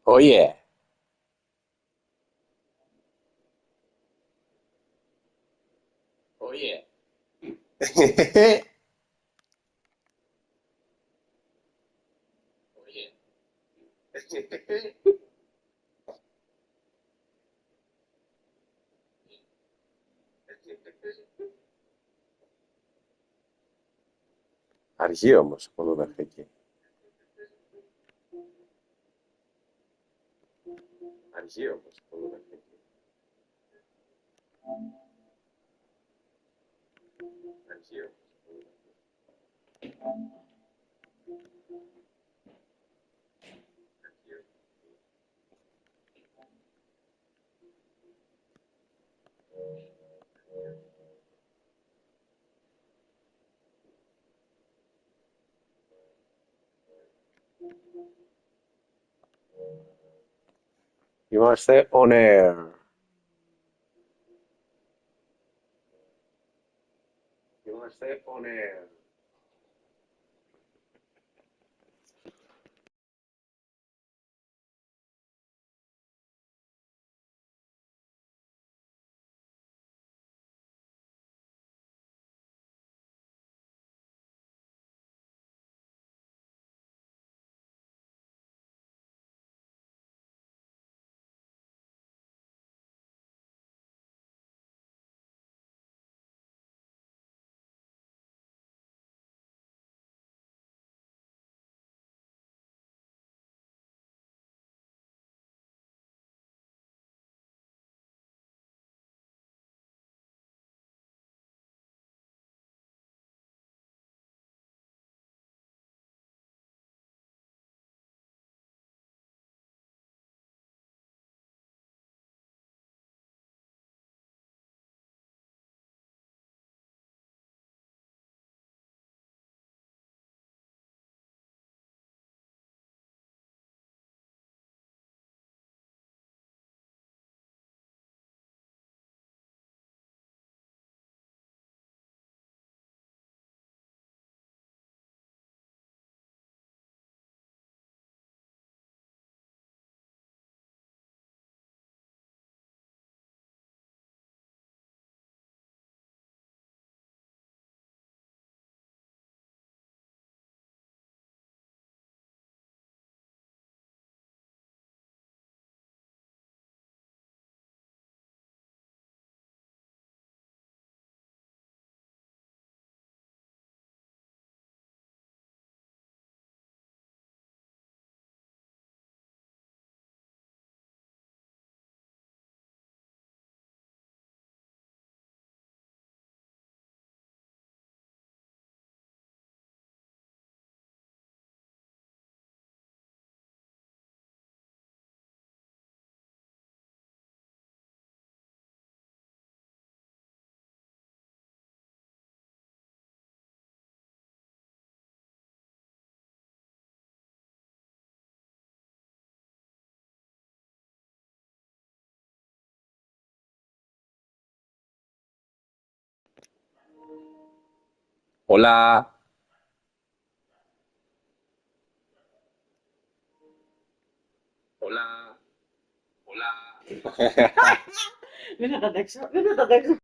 Oh yeah. Oh yeah. Αργεί όμως από εδώ μέχρι εκεί. Αργεί όμως από εδώ μέχρι εκεί. Αργεί όμως. Είμαστε on air. Είμαστε on air. Hola. Hola. Hola. Δεν θα τα αντέξω, δεν θα τα αντέξω.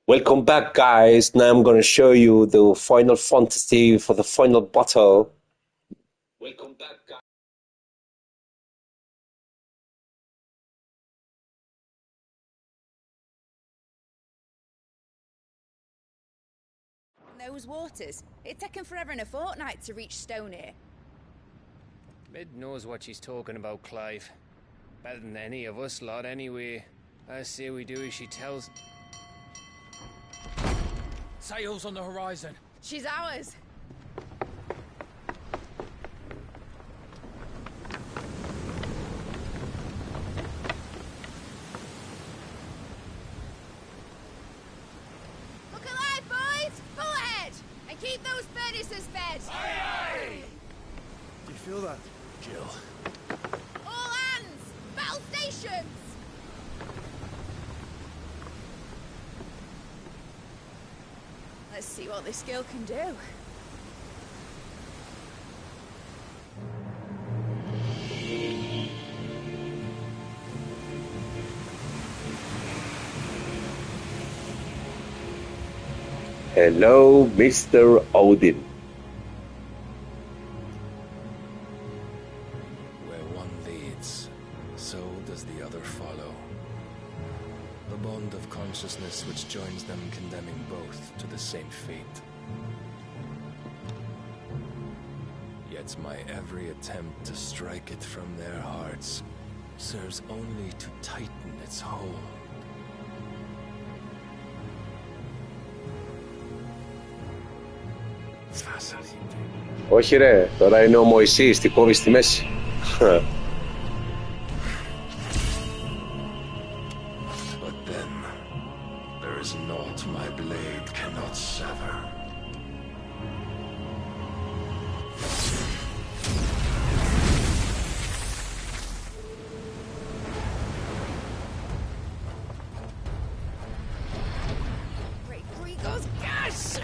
Welcome back, guys. Now I'm going to show you the Final Fantasy for the final battle. Welcome back, guys. Those waters. It'd taken forever and a fortnight to reach Stonehenge. Mid knows what she's talking about, Clive. Better than any of us lot, anyway. I say we do as she tells. Sails on the horizon. She's ours. ahead! Do you feel that, Jill? All hands! Battle stations! Let's see what this girl can do. Hello, Mr. Odin. Where one leads, so does the other follow. The bond of consciousness which joins them condemning both to the same fate. Yet my every attempt to strike it from their hearts serves only to tighten its hold. Όχι ρε, τώρα είναι ο Μωυσής, τι κόβει στη μέση. But then, there is naught my blade cannot sever. Great Grigor's gas!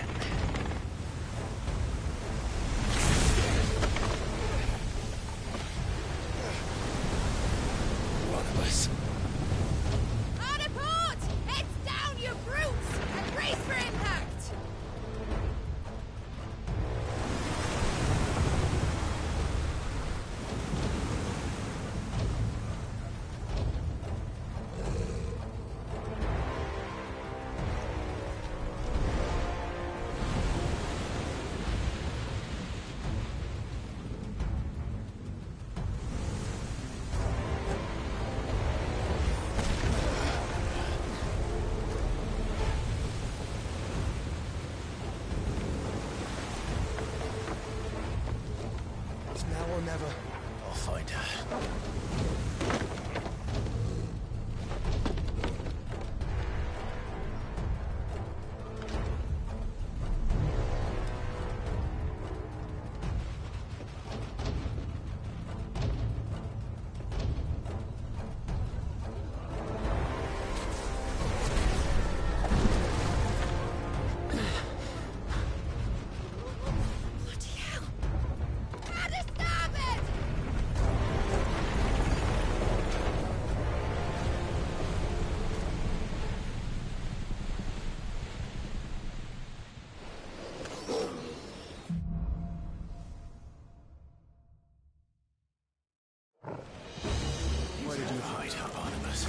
One of us. On a port! Heads down, you brutes! And brace for impact! It's now or never. I'll find her. At a starboard! Where did you hide, Barnabas?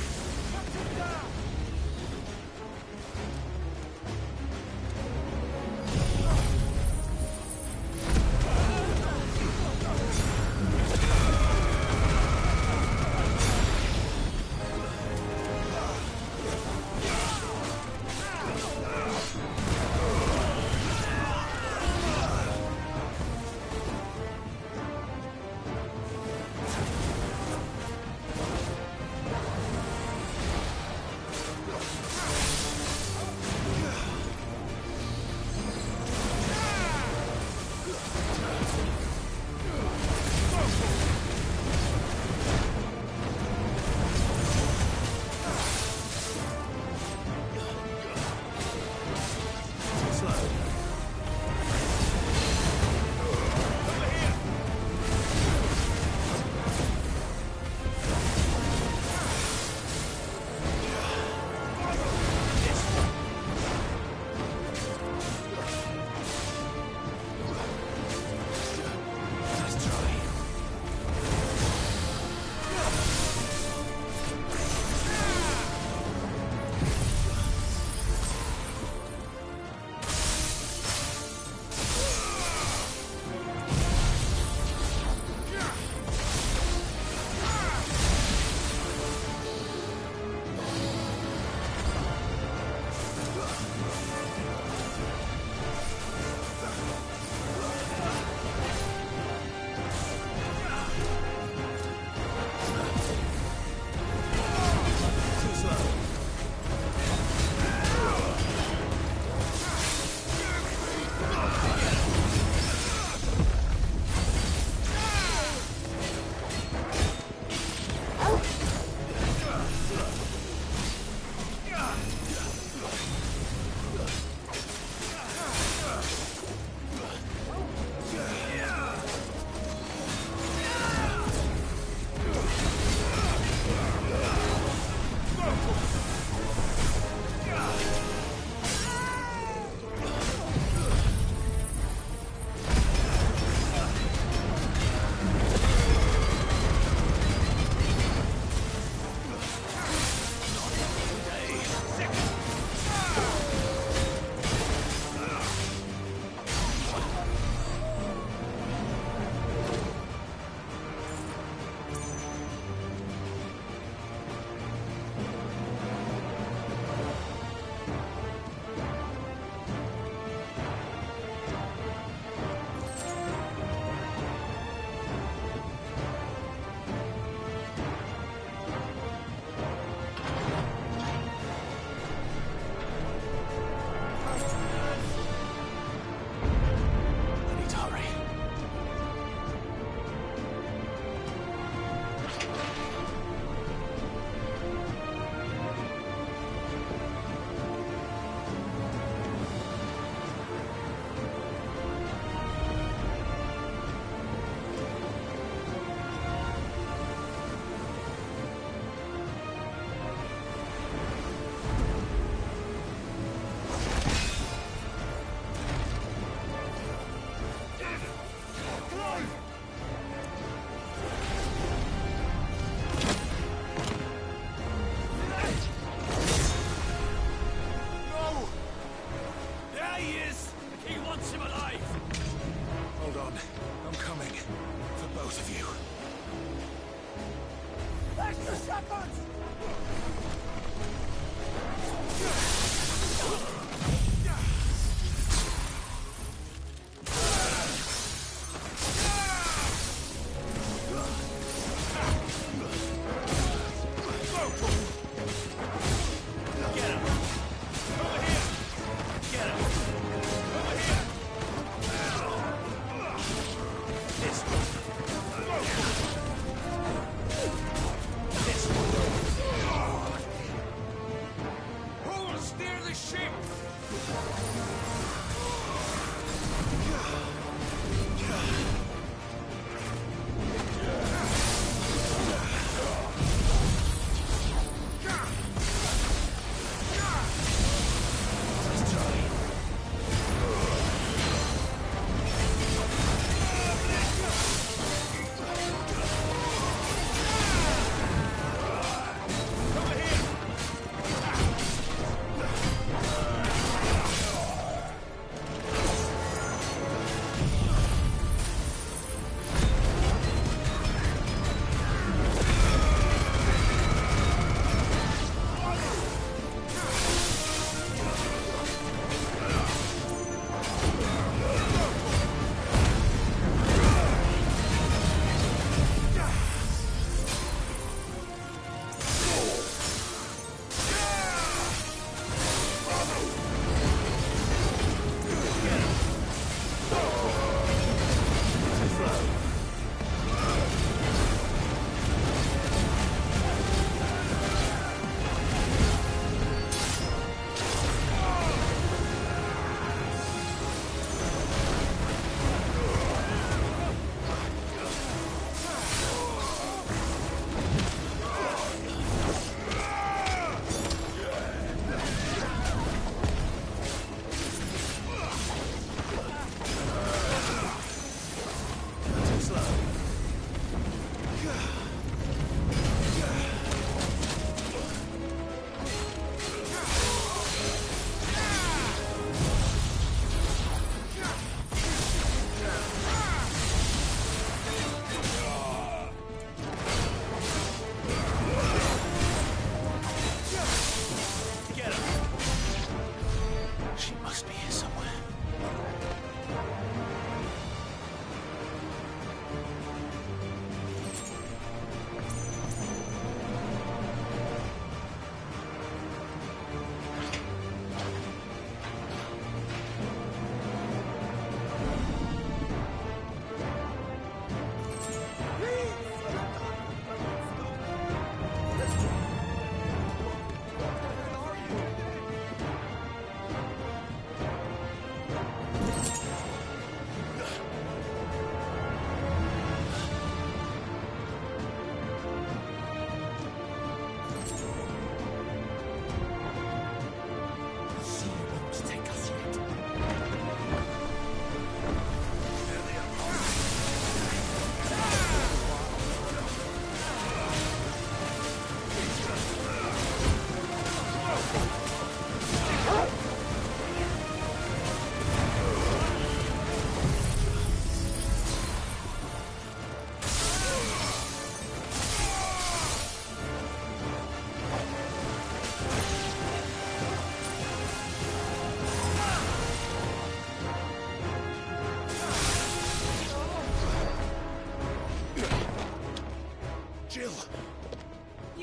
coming. For both of you. Extra shepherds!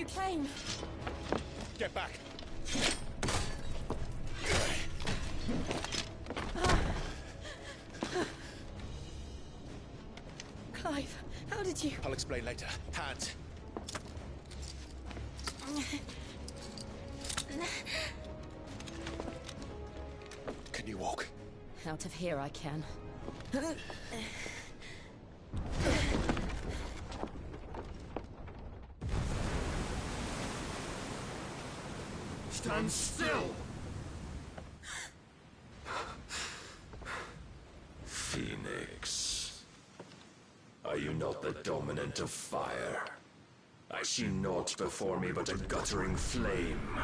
came. Get back. Clive, how did you... I'll explain later. Hands. Can you walk? Out of here I can. Stand still! Phoenix. Are you not the dominant of fire? I see naught before me but a guttering flame.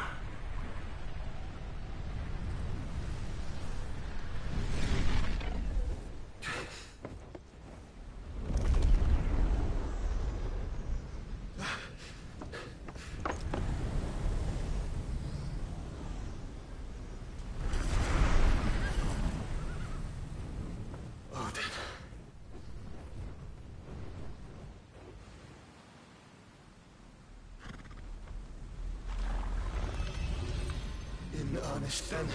finished then?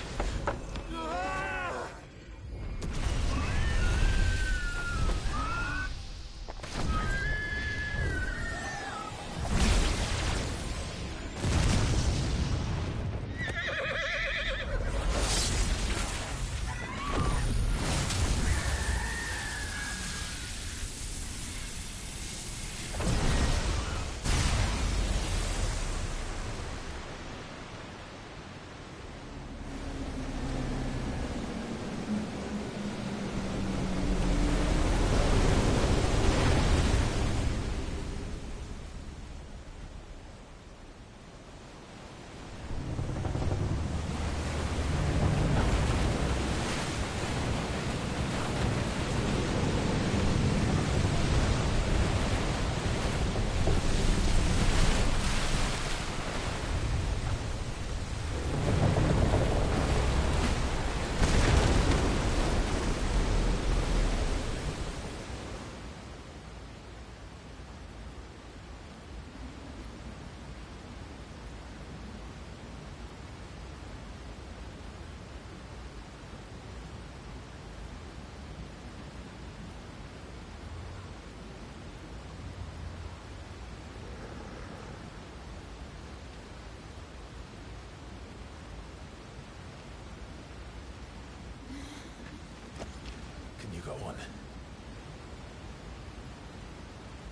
Go on.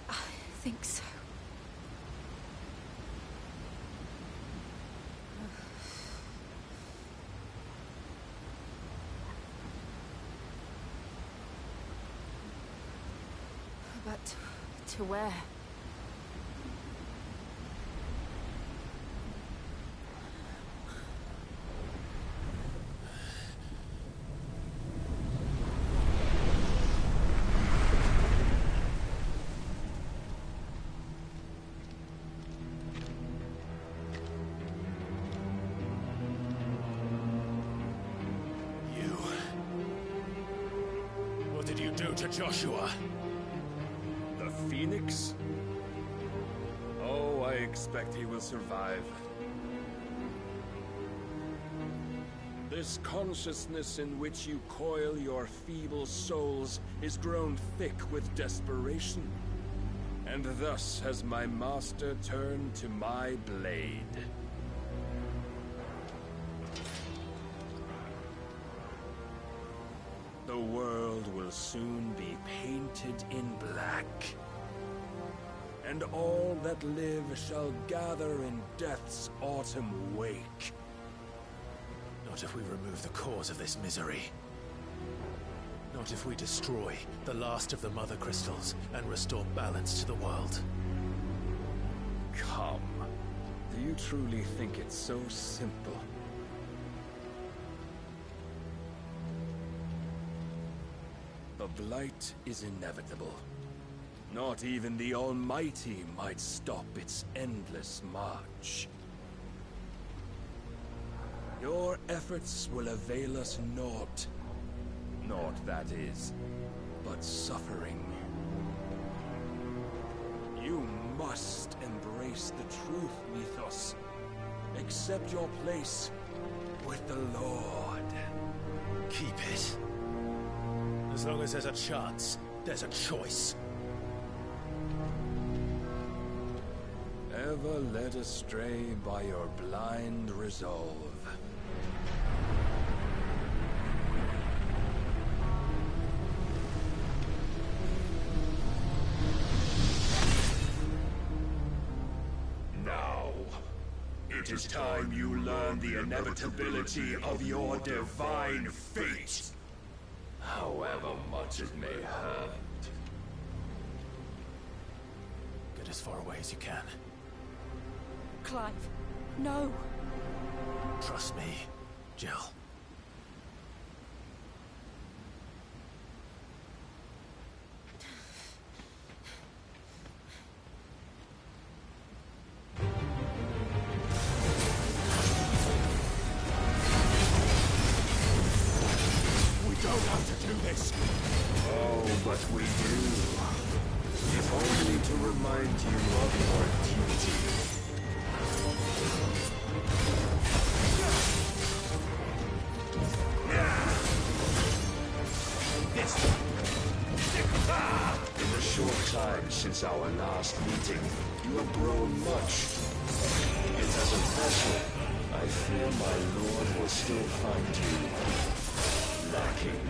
I think so. But to where? To Joshua. The Phoenix? Oh, I expect he will survive. This consciousness in which you coil your feeble souls is grown thick with desperation. And thus has my master turned to my blade. The world will soon be painted in black, and all that live shall gather in death's autumn wake. Not if we remove the cause of this misery. Not if we destroy the last of the Mother Crystals and restore balance to the world. Come. Do you truly think it's so simple? The Blight is inevitable. Not even the Almighty might stop its endless march. Your efforts will avail us naught. Naught, that is, but suffering. You must embrace the truth, Mythos. Accept your place with the Lord. Keep it. As long as there's a chance, there's a choice. Ever led astray by your blind resolve. Now, it is time you learn the inevitability of your divine fate. However much it may hurt. Get as far away as you can. Clive, no. Trust me, Jill. We don't have to do this. Oh, but we do. If only to remind you of your duty. short time since our last meeting, you have grown much. Yet as a vessel, I fear my lord will still find you lacking.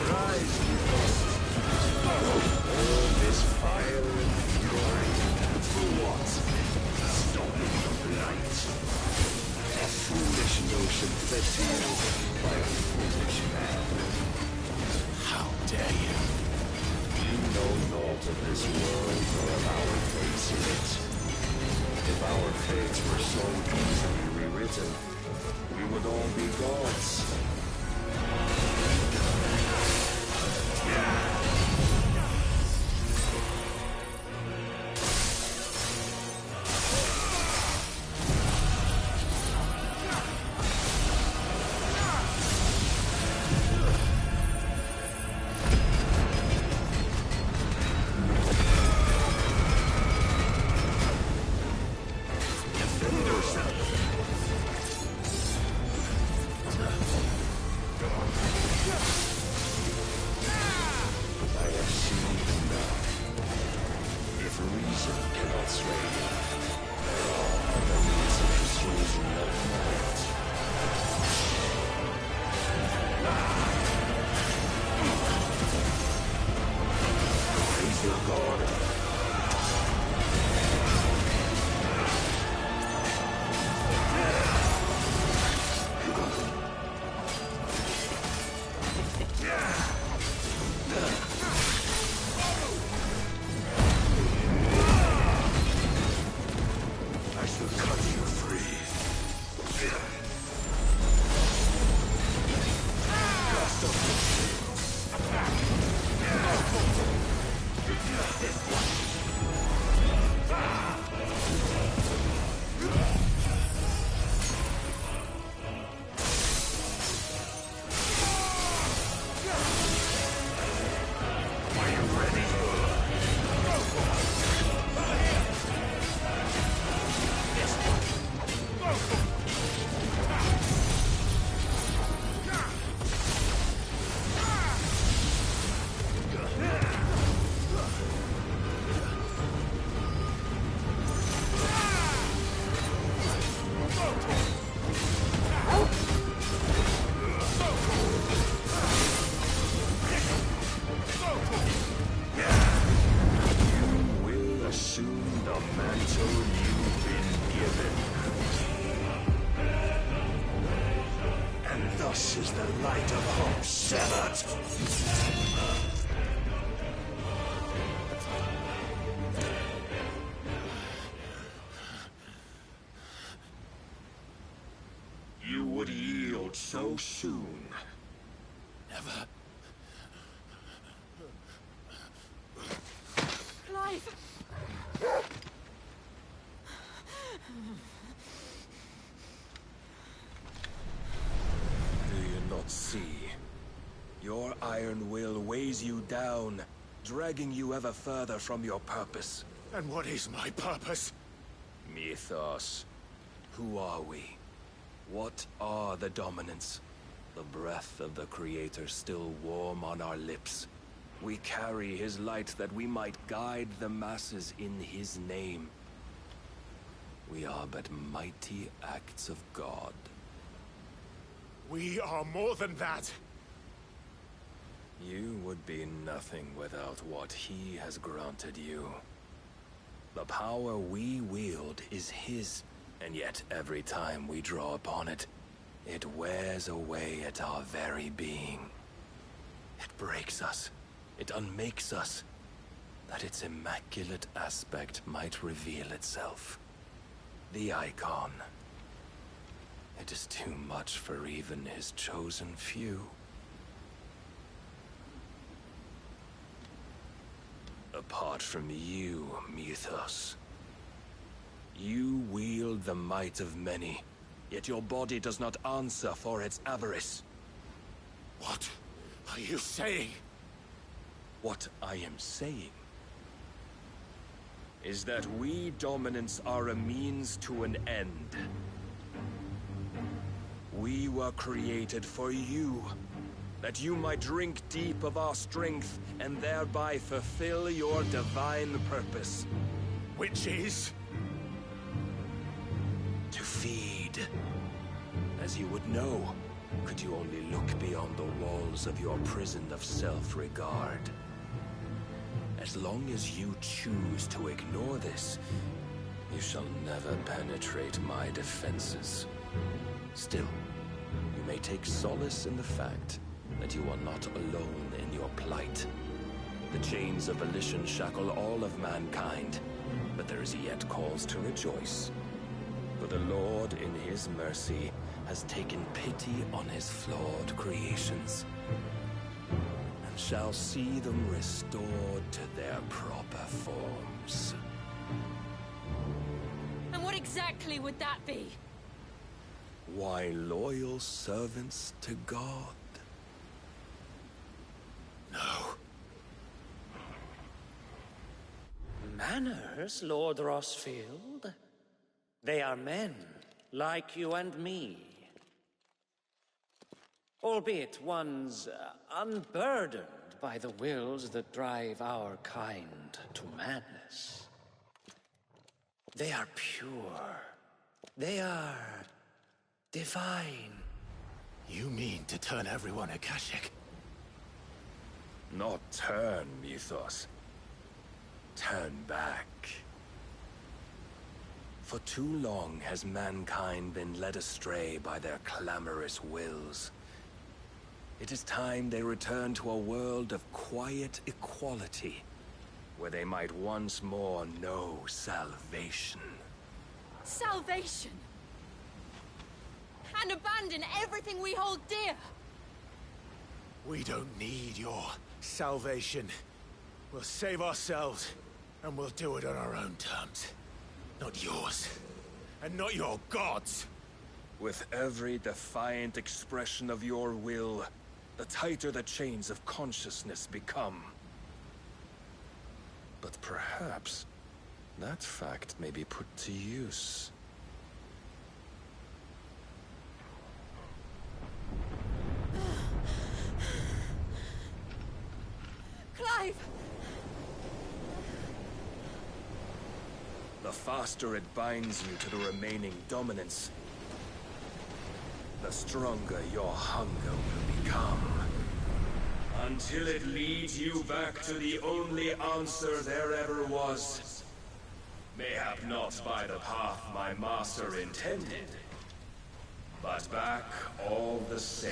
Rise, Mythos. All this fire and fury. For what? Stopping the blight. A foolish notion fed to you by a foolish man. How dare you? You know naught of this world or of our fates in it. If our fates were so easily rewritten, we would all be gods. So soon. Never. Clive! Do you not see? Your iron will weighs you down, dragging you ever further from your purpose. And what is my purpose? Mythos. Who are we? What are the dominants? The breath of the Creator still warm on our lips. We carry his light that we might guide the masses in his name. We are but mighty acts of God. We are more than that. You would be nothing without what he has granted you. The power we wield is his. And yet, every time we draw upon it, it wears away at our very being. It breaks us. It unmakes us. That its immaculate aspect might reveal itself. The icon. It is too much for even his chosen few. Apart from you, Mythos. You wield the might of many, yet your body does not answer for its avarice. What are you saying? What I am saying is that we dominants are a means to an end. We were created for you, that you might drink deep of our strength and thereby fulfill your divine purpose. Which is? To feed. As you would know, could you only look beyond the walls of your prison of self-regard. As long as you choose to ignore this, you shall never penetrate my defenses. Still, you may take solace in the fact that you are not alone in your plight. The chains of volition shackle all of mankind, but there is yet cause to rejoice. For the Lord, in his mercy, has taken pity on his flawed creations, and shall see them restored to their proper forms. And what exactly would that be? Why, loyal servants to God. No. Manners, Lord Rossfield? They are men, like you and me. Albeit ones unburdened by the wills that drive our kind to madness. They are pure. They are divine. You mean to turn everyone Akashic? Not turn, Mythos. Turn back. For too long has mankind been led astray by their clamorous wills. It is time they return to a world of quiet equality, where they might once more know salvation. Salvation? And abandon everything we hold dear? We don't need your salvation. We'll save ourselves, and we'll do it on our own terms. Not yours. And not your gods. With every defiant expression of your will, the tighter the chains of consciousness become. But perhaps that fact may be put to use. Clive! The faster it binds you to the remaining dominance, the stronger your hunger will become. Until it leads you back to the only answer there ever was. Mayhap not by the path my master intended, but back all the same.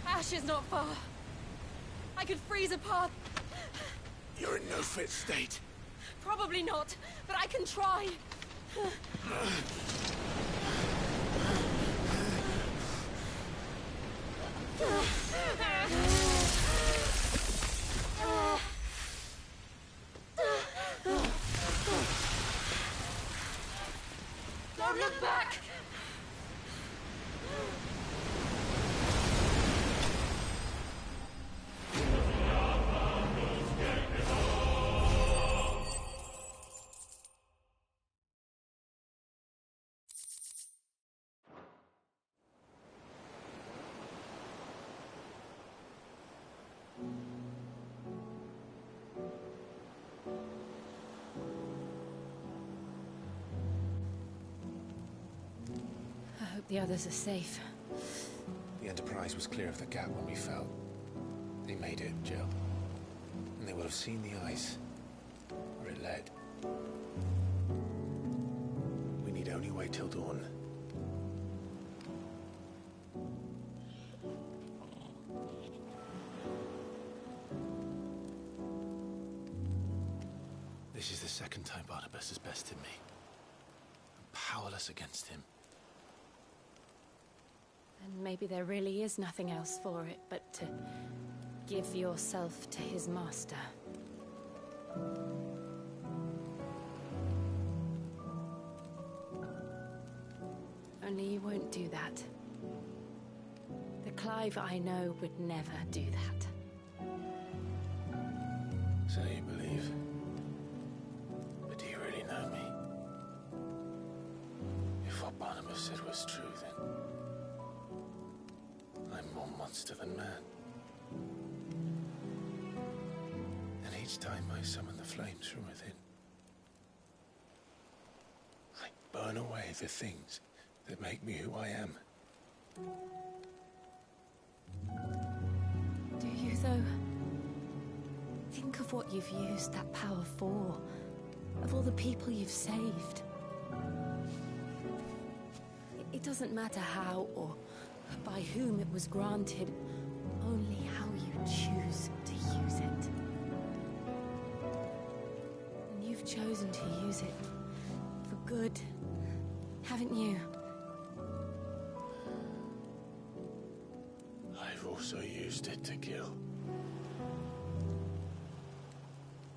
Ash is not far. I could freeze a path. You're in no fit state. Probably not, but I can try. Don't look back! The others are safe. The Enterprise was clear of the gap when we fell. They made it, Jill. And they will have seen the ice, where it led. We need only wait till dawn. This is the second time Barnabas has bested me. I'm powerless against him. And maybe there really is nothing else for it but to give yourself to his master. Only you won't do that. The Clive I know would never do that. So you believe? But do you really know me? said was true, then I'm more monster than man. And each time I summon the flames from within, I burn away the things that make me who I am. Do you, though? Think of what you've used that power for, of all the people you've saved. It doesn't matter how or by whom it was granted, only how you choose to use it. And you've chosen to use it for good, haven't you? I've also used it to kill.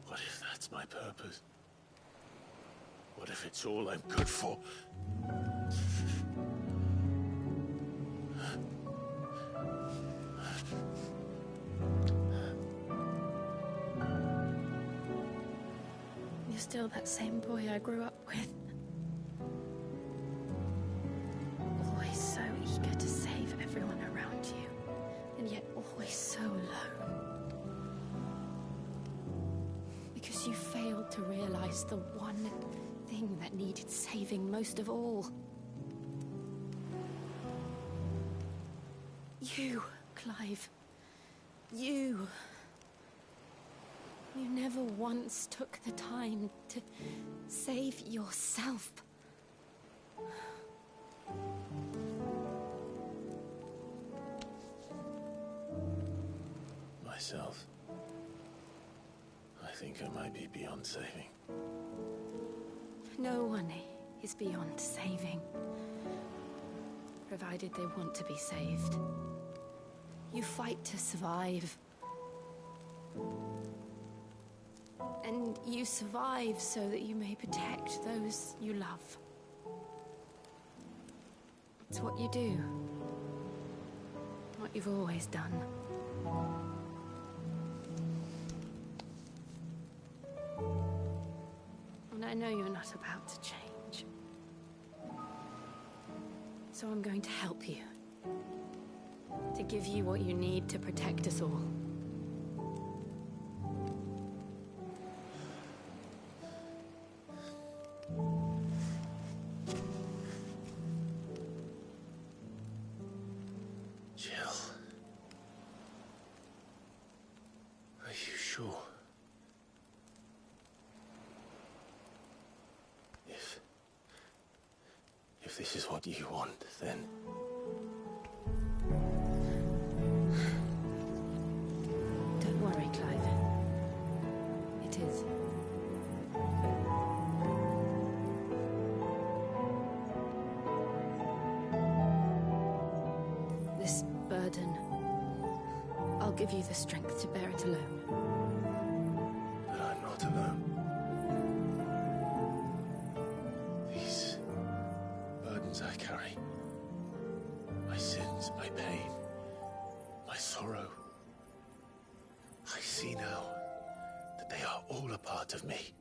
What if that's my purpose? What if it's all I'm good for? You're still that same boy I grew up with. Always so eager to save everyone around you, and yet always so alone. Because you failed to realize the one thing that needed saving most of all. You, Clive. You. You never once took the time to save yourself. Myself. I think I might be beyond saving. No one is beyond saving, provided they want to be saved. You fight to survive. And you survive so that you may protect those you love. It's what you do. What you've always done. And I know you're not about to change. So I'm going to help you. To give you what you need to protect us all. Jill. Are you sure? If this is what you want, then... Don't worry, Clive. It is. This burden, I'll give you the strength to bear it alone. But I'm not alone. These burdens I carry, my sins, my pain, my sorrow, I see now that they are all a part of me.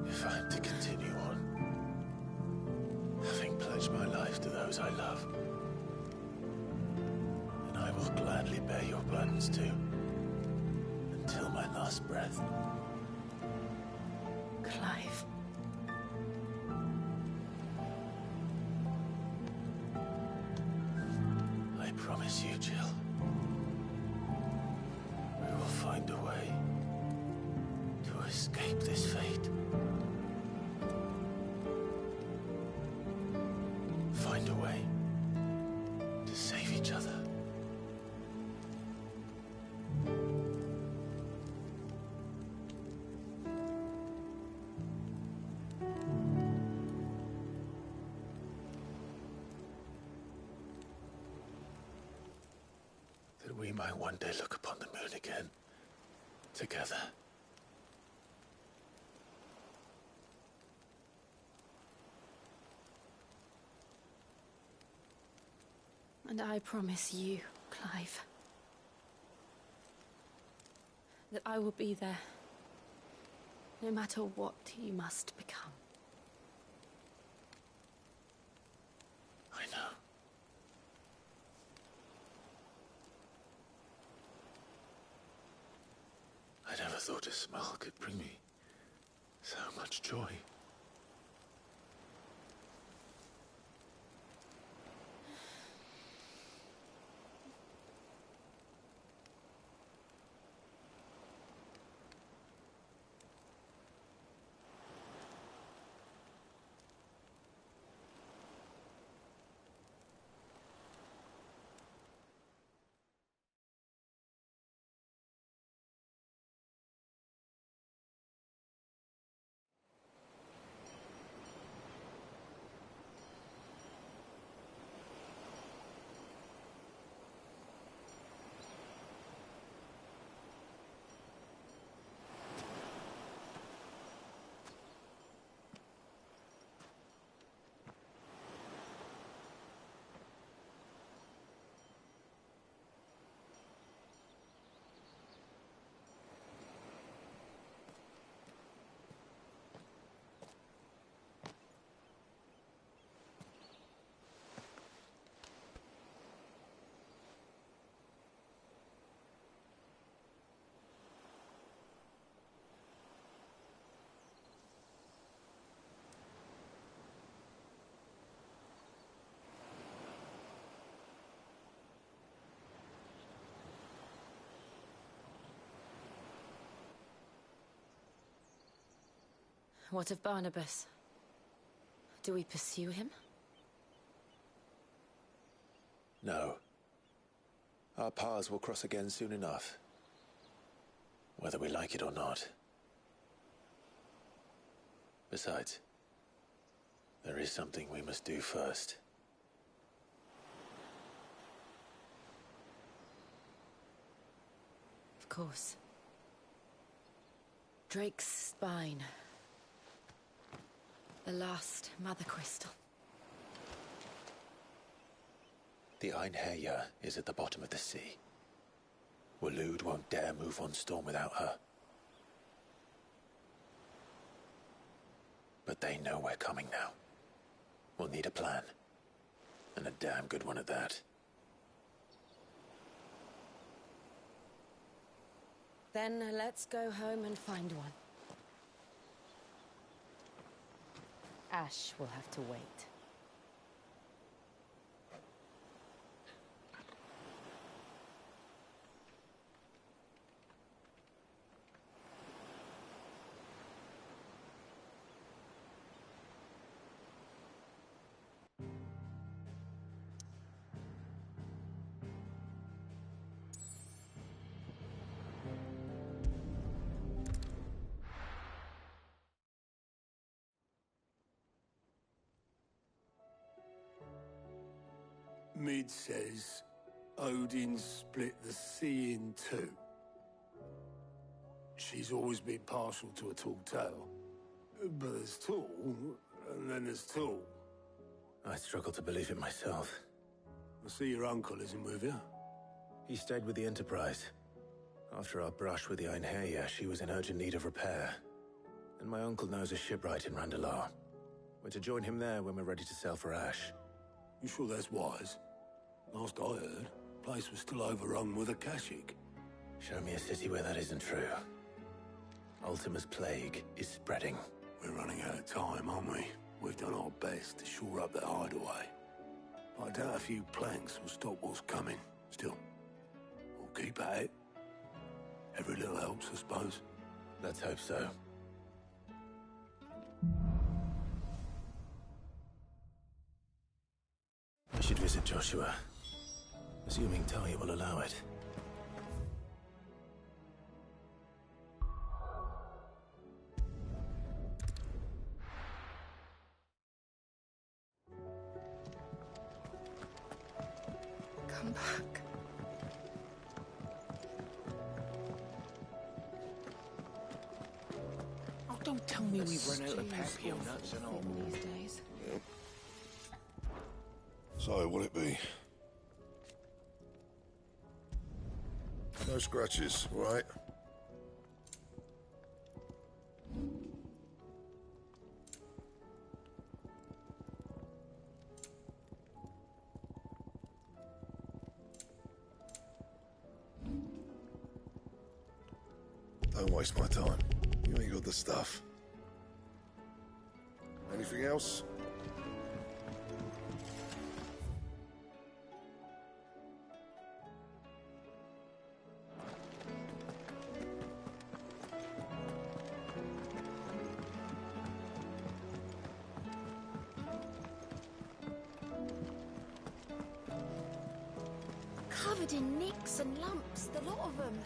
If I'm to continue on, having pledged my life to those I love, then I will gladly bear your burdens too, until my last breath. Clive. I promise you, Jill, we will find a way to escape this fate. Find a way might one day look upon the moon again, together. And I promise you, Clive, that I will be there, no matter what you must become. I know. I never thought a smile could bring me so much joy. What of Barnabas? Do we pursue him? No. Our paths will cross again soon enough. Whether we like it or not. Besides, there is something we must do first. Of course. Drake's spine. The last Mother Crystal. The Einherjar is at the bottom of the sea. Waloed won't dare move on Storm without her. But they know we're coming now. We'll need a plan. And a damn good one at that. Then let's go home and find one. Ash will have to wait. Mid says Odin split the sea in two. She's always been partial to a tall tale. But there's tall, and then there's tall. I struggle to believe it myself. I see your uncle isn't with you. He stayed with the Enterprise. After our brush with the Einherjar, she was in urgent need of repair. And my uncle knows a shipwright in Randalar. We're to join him there when we're ready to sail for Ash. You sure that's wise? Last I heard, the place was still overrun with Akashic. Show me a city where that isn't true. Ultima's plague is spreading. We're running out of time, aren't we? We've done our best to shore up that hideaway. I doubt a few planks will stop what's coming. Still, we'll keep at it. Every little helps, I suppose. Let's hope so. We should visit Joshua. Assuming Talia will allow it. Come back. Tell me we've run out of papio nuts and all. These days. Yep. So, what'll it be? No scratches, all right? Don't waste my time. You ain't got the stuff. Anything else? Covered in nicks and lumps, the lot of them.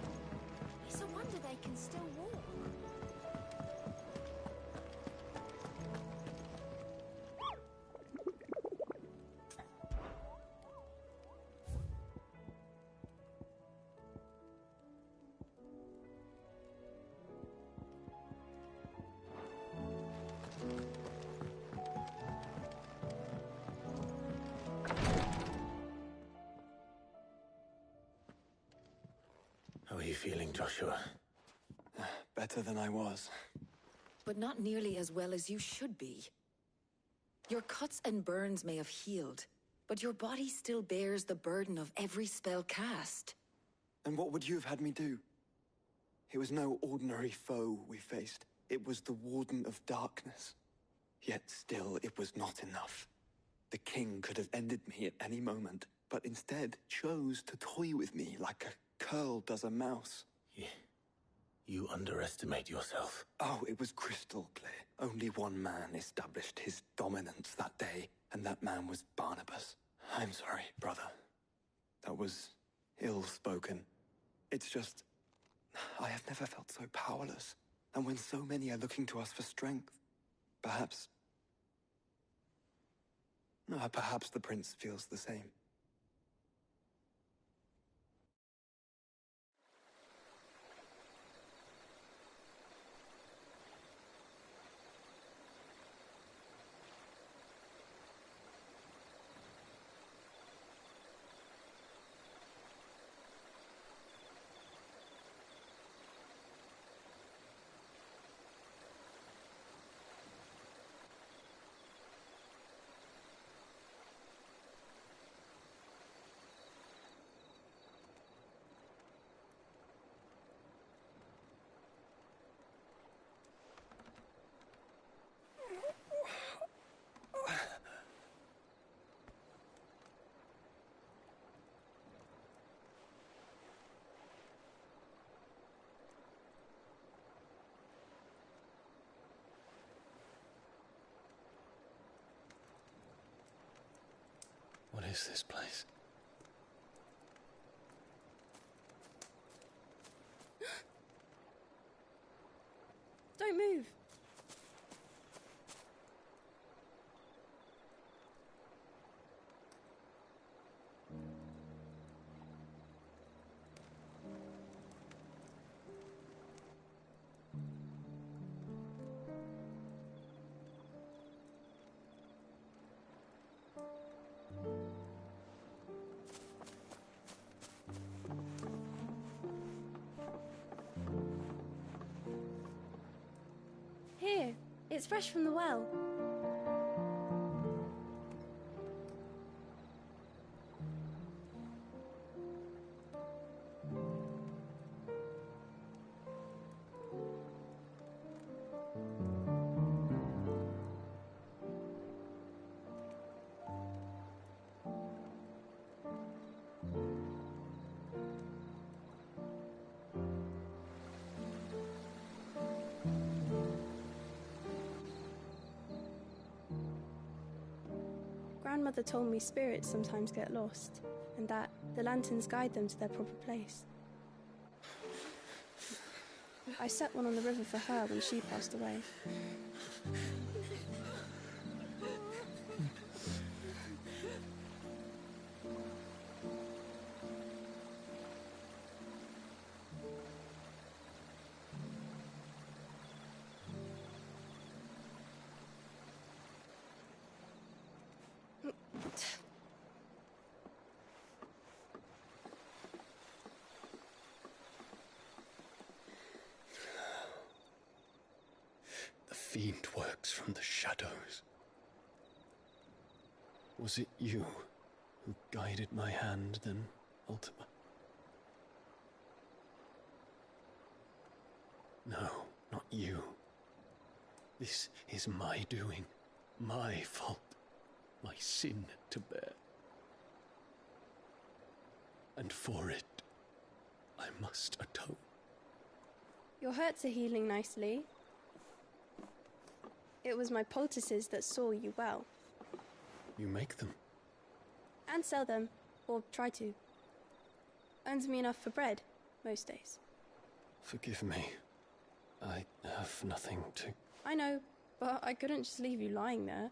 It's a wonder they can still walk. How are you feeling, Joshua? Better than I was. But not nearly as well as you should be. Your cuts and burns may have healed, but your body still bears the burden of every spell cast. And what would you have had me do? It was no ordinary foe we faced. It was the Warden of Darkness. Yet still, it was not enough. The king could have ended me at any moment, but instead chose to toy with me like a curl does a mouse. Yeah. You underestimate yourself. Oh, it was crystal clear. Only one man established his dominance that day, and that man was Barnabas. I'm sorry, brother. That was ill-spoken. It's just, I have never felt so powerless. And when so many are looking to us for strength, perhaps the prince feels the same. What is this place? Don't move. Here, it's fresh from the well. Grandmother told me spirits sometimes get lost, and that the lanterns guide them to their proper place. I set one on the river for her when she passed away. fiend works from the shadows. Was it you who guided my hand then, Ultima? No, not you. This is my doing, my fault, my sin to bear. And for it, I must atone. Your hurts are healing nicely. It was my poultices that saw you well. You make them? And sell them, or try to. Earns me enough for bread, most days. Forgive me. I have nothing to... I know, but I couldn't just leave you lying there.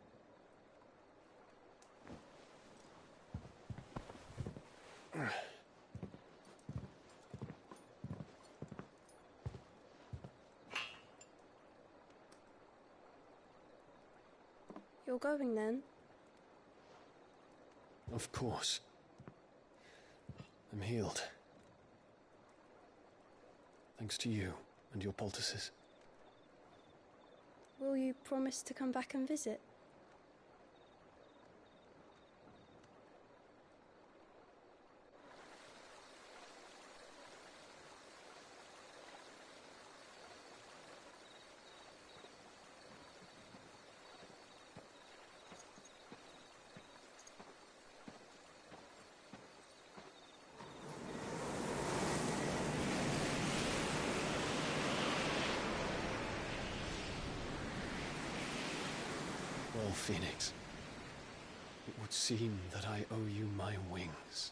You're going then? Of course. I'm healed. Thanks to you and your poultices. Will you promise to come back and visit? Well, Phoenix, it would seem that I owe you my wings.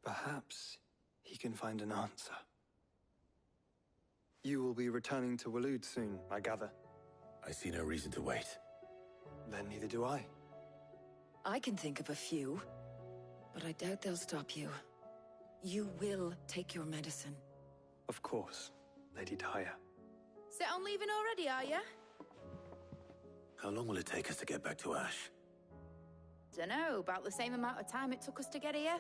Perhaps he can find an answer. You will be returning to Waloed soon, I gather. I see no reason to wait. Then neither do I. I can think of a few, but I doubt they'll stop you. You will take your medicine. Of course, Lady Daya. Set on leaving already, are ya? How long will it take us to get back to Ash? Dunno, about the same amount of time it took us to get here.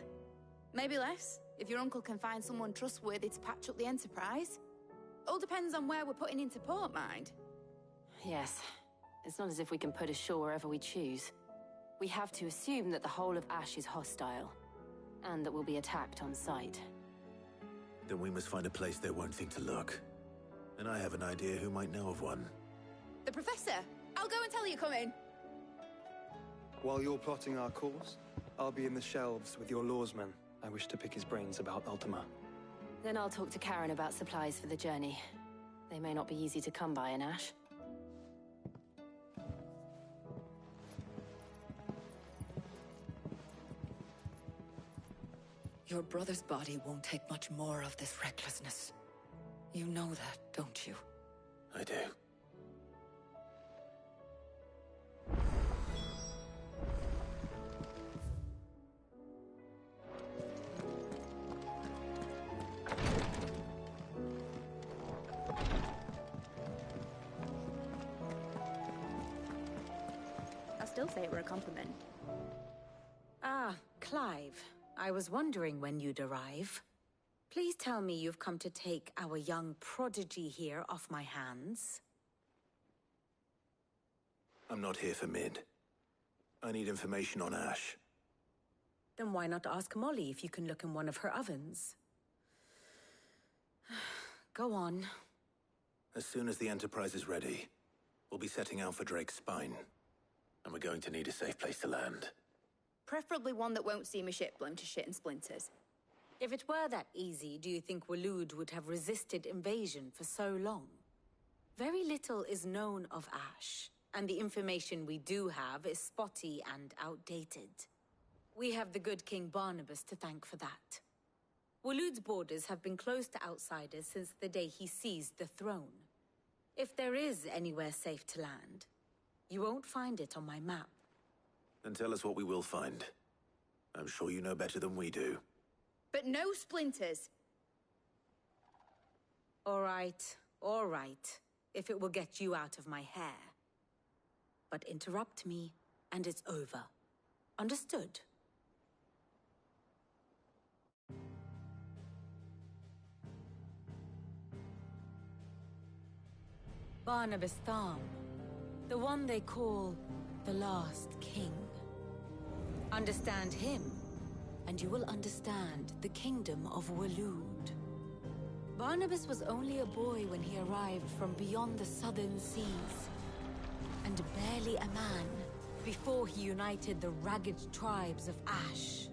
Maybe less, if your uncle can find someone trustworthy to patch up the Enterprise. All depends on where we're putting into port, mind. Yes. It's not as if we can put ashore wherever we choose. We have to assume that the whole of Ash is hostile, and that we'll be attacked on sight. Then we must find a place they won't think to look. And I have an idea who might know of one. The Professor! I'll go and tell you coming! While you're plotting our course, I'll be in the shelves with your lawsman. I wish to pick his brains about Ultima. Then I'll talk to Karen about supplies for the journey. They may not be easy to come by in Ash. Your brother's body won't take much more of this recklessness. You know that, don't you? I do. I still say it were a compliment. Ah, Clive. I was wondering when you'd arrive. Please tell me you've come to take our young prodigy here off my hands. I'm not here for Mid. I need information on Ash. Then why not ask Molly if you can look in one of her ovens? Go on. As soon as the Enterprise is ready, we'll be setting out for Drake's Spine. And we're going to need a safe place to land. Preferably one that won't see my ship blown to shit and splinters. If it were that easy, do you think Waloed would have resisted invasion for so long? Very little is known of Ash, and the information we do have is spotty and outdated. We have the good King Barnabas to thank for that. Waloed's borders have been closed to outsiders since the day he seized the throne. If there is anywhere safe to land, you won't find it on my map. Then tell us what we will find. I'm sure you know better than we do. But no splinters! All right. If it will get you out of my hair. But interrupt me and it's over. Understood? Barnabas Tharm, the one they call the Last King. Understand him, and you will understand the kingdom of Waloed. Barnabas was only a boy when he arrived from beyond the southern seas, and barely a man before he united the ragged tribes of Ash.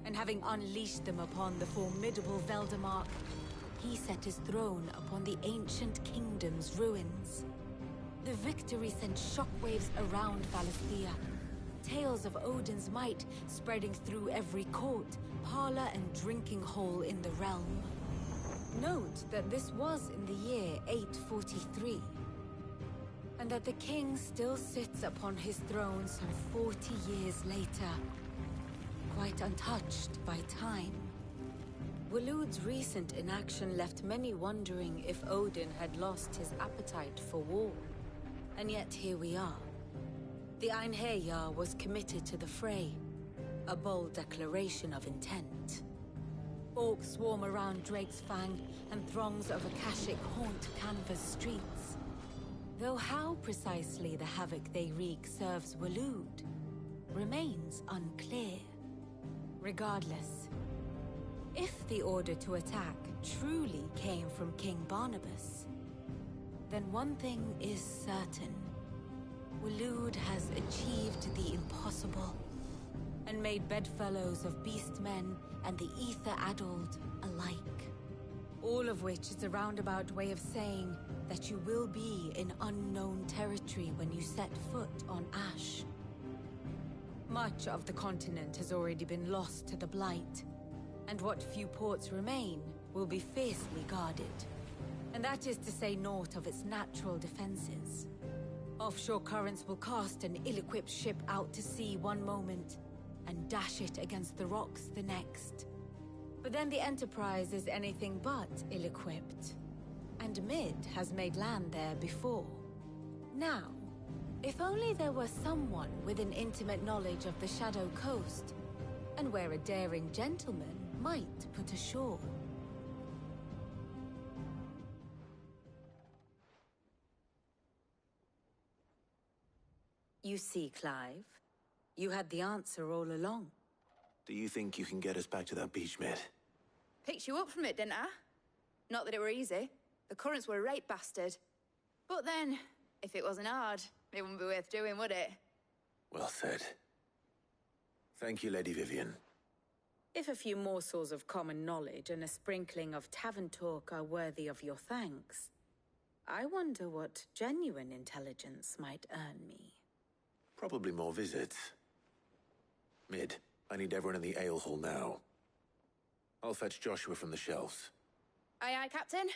And having unleashed them upon the formidable Veldamark, he set his throne upon the ancient kingdom's ruins. The victory sent shockwaves around Valisthea, tales of Odin's might spreading through every court, parlor, and drinking hole in the realm. Note that this was in the year 843, and that the king still sits upon his throne some 40 years later, quite untouched by time. Waloed's recent inaction left many wondering if Odin had lost his appetite for war. And yet here we are. The Einherjar was committed to the fray, a bold declaration of intent. Orcs swarm around Drake's Fang, and throngs of Akashic haunt Canva's streets. Though how precisely the havoc they wreak serves Waloed remains unclear. Regardless, if the order to attack truly came from King Barnabas, then one thing is certain. Waloed has achieved the impossible, and made bedfellows of beastmen and the ether-addled alike. All of which is a roundabout way of saying that you will be in unknown territory when you set foot on Ash. Much of the continent has already been lost to the Blight, and what few ports remain will be fiercely guarded. And that is to say naught of its natural defenses. Offshore currents will cast an ill-equipped ship out to sea one moment, and dash it against the rocks the next. But then the Enterprise is anything but ill-equipped, and Mid has made land there before. Now, if only there were someone with an intimate knowledge of the Shadow Coast, and where a daring gentleman might put ashore. You see, Clive, you had the answer all along. Do you think you can get us back to that beach, Mid? Picked you up from it, didn't I? Not that it were easy. The currents were a right bastard. But then, if it wasn't hard, it wouldn't be worth doing, would it? Well said. Thank you, Lady Vivian. If a few morsels of common knowledge and a sprinkling of tavern talk are worthy of your thanks, I wonder what genuine intelligence might earn me. Probably more visits. Mid, I need everyone in the ale hall now. I'll fetch Joshua from the shelves. Aye, aye, Captain.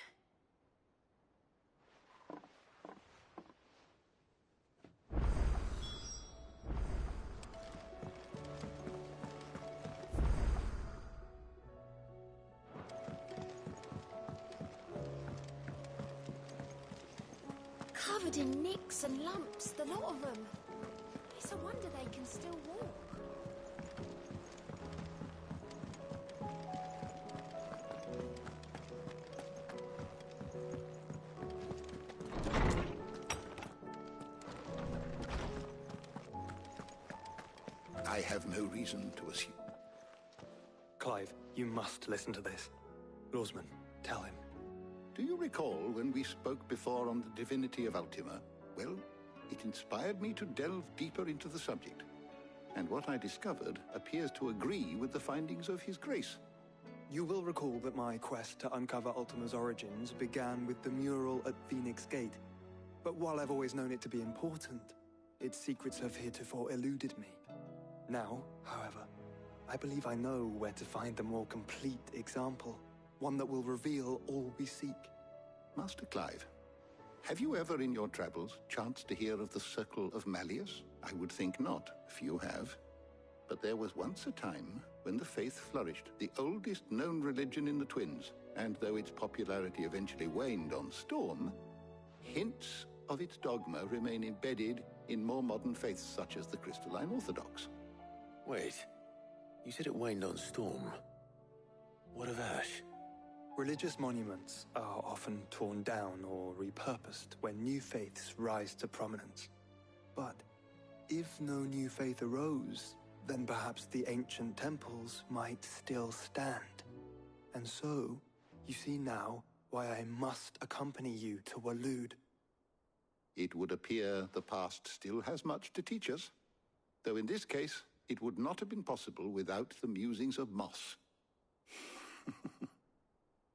Covered in nicks and lumps, the lot of them. It's a wonder they can still walk. I have no reason to assume. Clive, you must listen to this. Lawsman, tell him. Do you recall when we spoke before on the divinity of Ultima? Well, it inspired me to delve deeper into the subject. And what I discovered appears to agree with the findings of His Grace. You will recall that my quest to uncover Ultima's origins began with the mural at Phoenix Gate. But while I've always known it to be important, its secrets have heretofore eluded me. Now, however, I believe I know where to find the more complete example. One that will reveal all we seek. Master Clive, have you ever in your travels chanced to hear of the Circle of Malleus? I would think not, if you have. But there was once a time when the faith flourished, the oldest known religion in the Twins, and though its popularity eventually waned on Storm, hints of its dogma remain embedded in more modern faiths such as the Crystalline Orthodox. Wait, you said it waned on Storm. What of Ash? Religious monuments are often torn down or repurposed when new faiths rise to prominence. But if no new faith arose, then perhaps the ancient temples might still stand. And so, you see now why I must accompany you to Waloed. It would appear the past still has much to teach us, though in this case, it would not have been possible without the musings of Moss.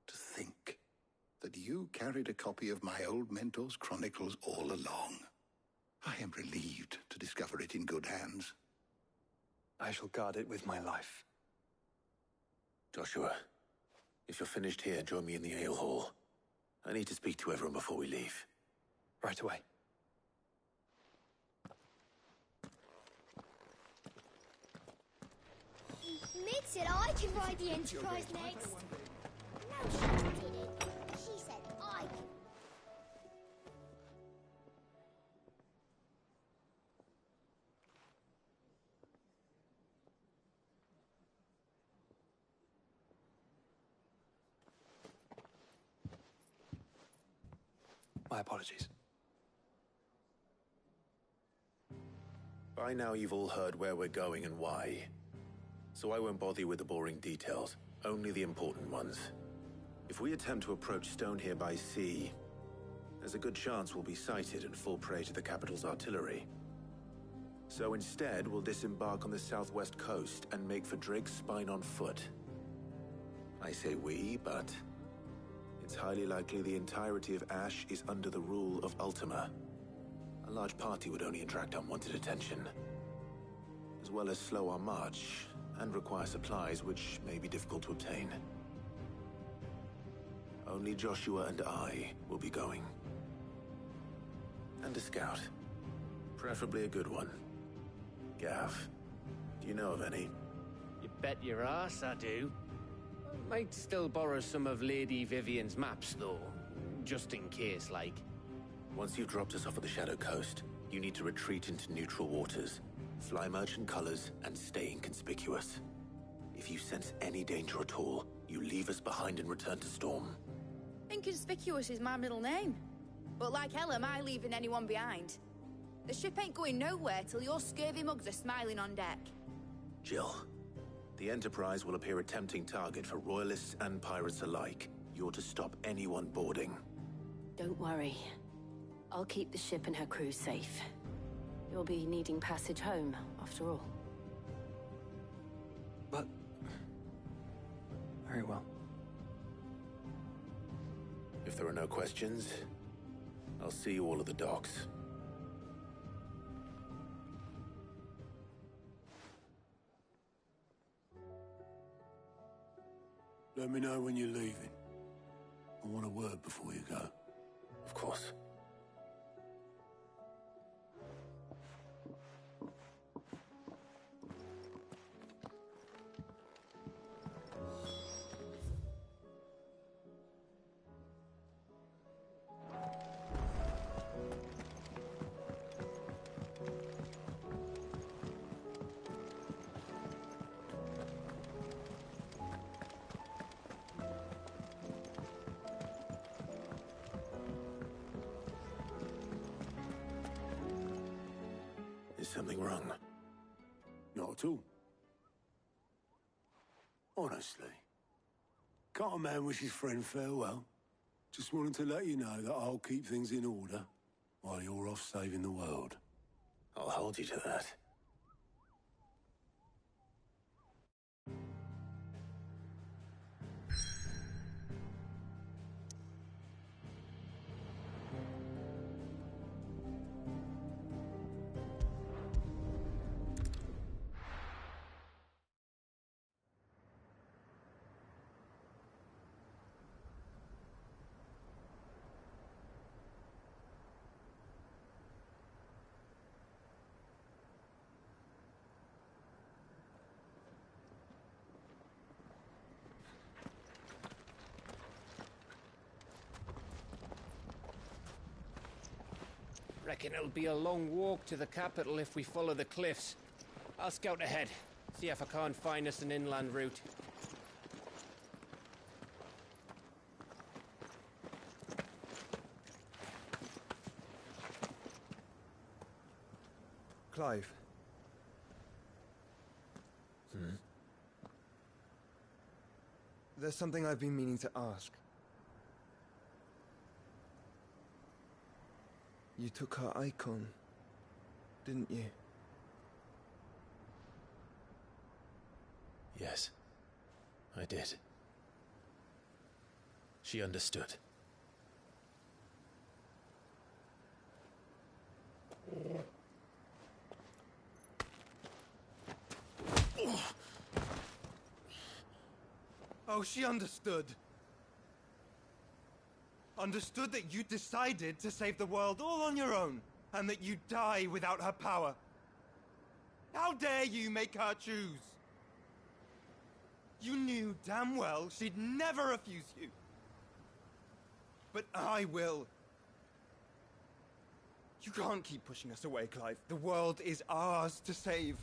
To think that you carried a copy of my old mentor's chronicles all along. I am relieved to discover it in good hands. I shall guard it with my life. Joshua, if you're finished here, join me in the ale hall. I need to speak to everyone before we leave. Right away. Mid said I can ride the Enterprise next. No, she didn't. She said I can. My apologies. By now you've all heard where we're going and why. So I won't bother you with the boring details, only the important ones. If we attempt to approach Stonehere by sea, there's a good chance we'll be sighted and fall prey to the capital's artillery. So instead, we'll disembark on the southwest coast and make for Drake's Spine on foot. I say we, but it's highly likely the entirety of Ash is under the rule of Ultima. A large party would only attract unwanted attention, as well as slow our march and require supplies which may be difficult to obtain. Only Joshua and I will be going. And a scout. Preferably a good one. Gav, do you know of any? You bet your ass I do. Might still borrow some of Lady Vivian's maps, though. Just in case, like. Once you've dropped us off at the Shadow Coast, you need to retreat into neutral waters, fly merchant colors, and stay inconspicuous. If you sense any danger at all, you leave us behind and return to Storm. Inconspicuous is my middle name. But like hell am I leaving anyone behind. The ship ain't going nowhere till your scurvy mugs are smiling on deck. Jill, the Enterprise will appear a tempting target for royalists and pirates alike. You're to stop anyone boarding. Don't worry. I'll keep the ship and her crew safe. You'll be needing passage home, after all. But... very well. If there are no questions, I'll see you all at the docks. Let me know when you're leaving. I want a word before you go. Of course. Is something wrong? Not at all. Honestly. Can't a man wish his friend farewell? Just wanted to let you know that I'll keep things in order while you're off saving the world. I'll hold you to that. Reckon it'll be a long walk to the capital if we follow the cliffs. I'll scout ahead, see if I can't find us an inland route. Clive. There's something I've been meaning to ask. You took her icon, didn't you? Yes, I did. She understood. Oh, she understood. Understood that you decided to save the world all on your own, and that you'd die without her power. How dare you make her choose? You knew damn well she'd never refuse you. But I will. You can't keep pushing us away, Clive. The world is ours to save,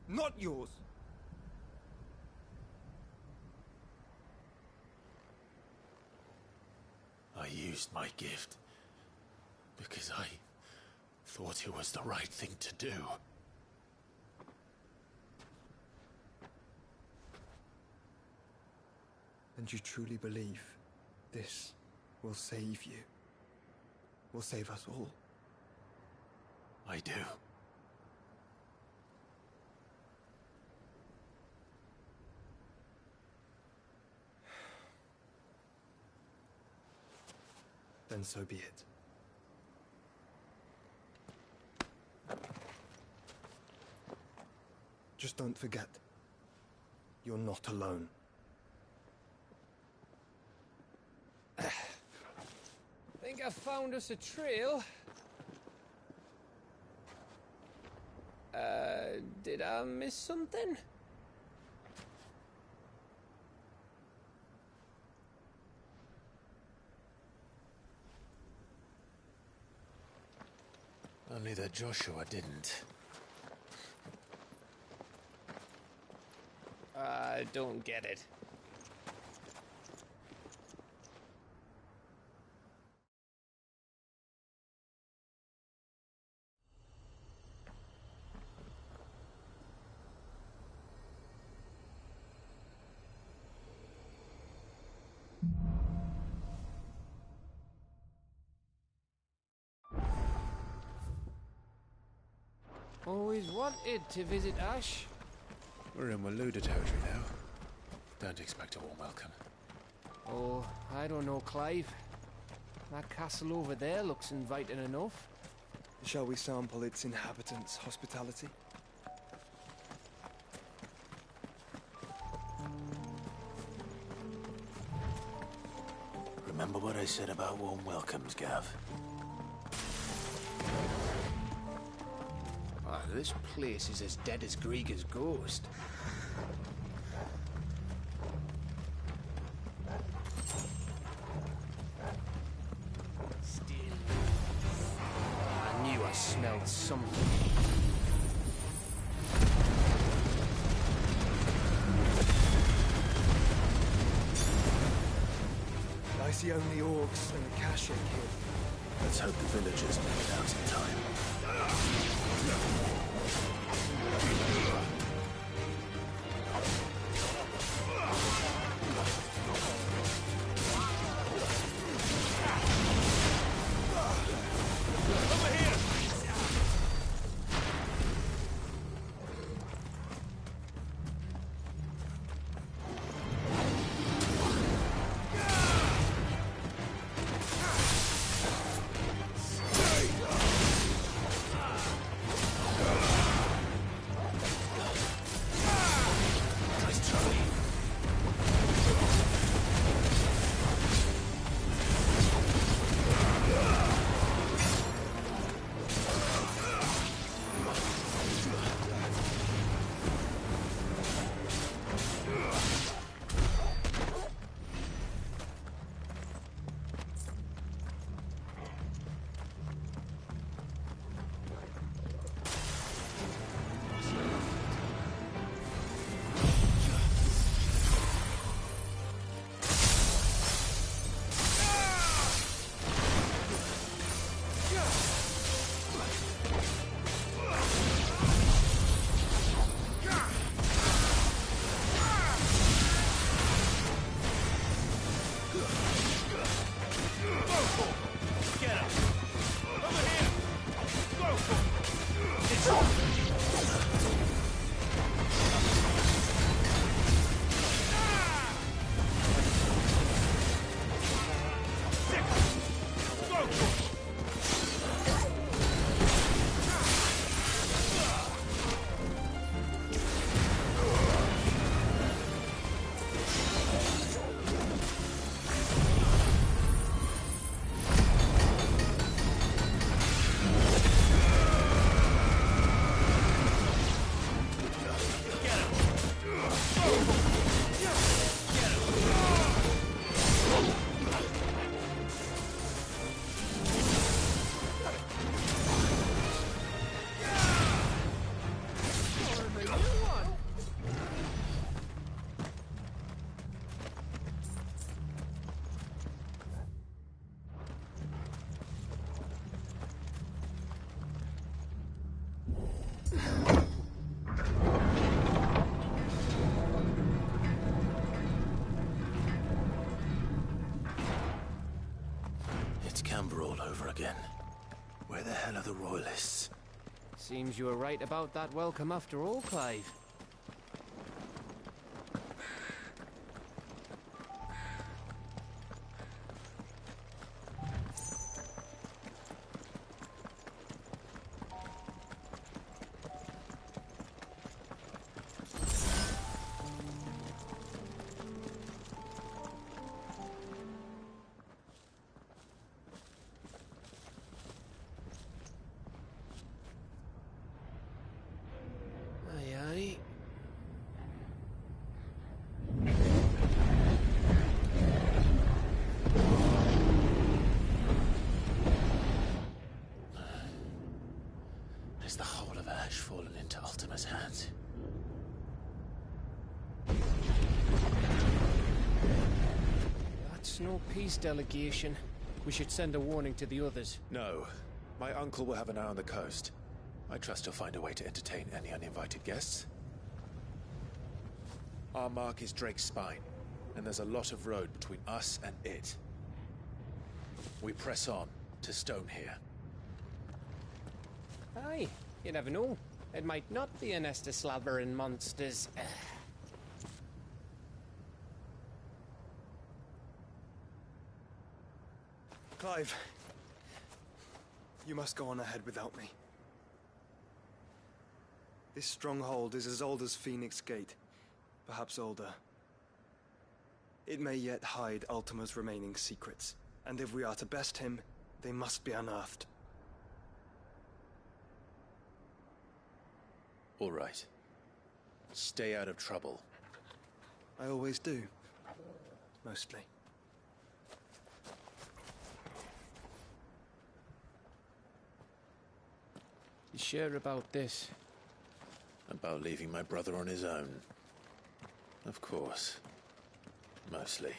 not yours. I used my gift because I thought it was the right thing to do. And you truly believe this will save you? Will save us all? I do. Then so be it. Just don't forget, you're not alone. Think I found us a trail. Did I miss something? Only that Joshua didn't. I don't get it. Always wanted to visit Ash. We're in Waloed territory now. Don't expect a warm welcome. Oh, I don't know, Clive. That castle over there looks inviting enough. Shall we sample its inhabitants' hospitality? Remember what I said about warm welcomes, Gav? Oh, this place is as dead as Greagor's ghost. Still. I knew I smelled something. I see only orcs and a Kashik here. Let's hope the villagers make it out in time. the Royalists. Seems you were right about that welcome after all, Clive. Has the whole of Ash fallen into Ultima's hands? That's no peace delegation. We should send a warning to the others. No. My uncle will have an eye on the coast. I trust he'll find a way to entertain any uninvited guests. Our mark is Drake's Spine, and there's a lot of road between us and it. We press on to Stonehere. Aye, you never know. It might not be a nest of slavering monsters. Clive, you must go on ahead without me. This stronghold is as old as Phoenix Gate, perhaps older. It may yet hide Ultima's remaining secrets, and if we are to best him, they must be unearthed. All right. Stay out of trouble. I always do. Mostly. You sure about this? About leaving my brother on his own. Of course. Mostly.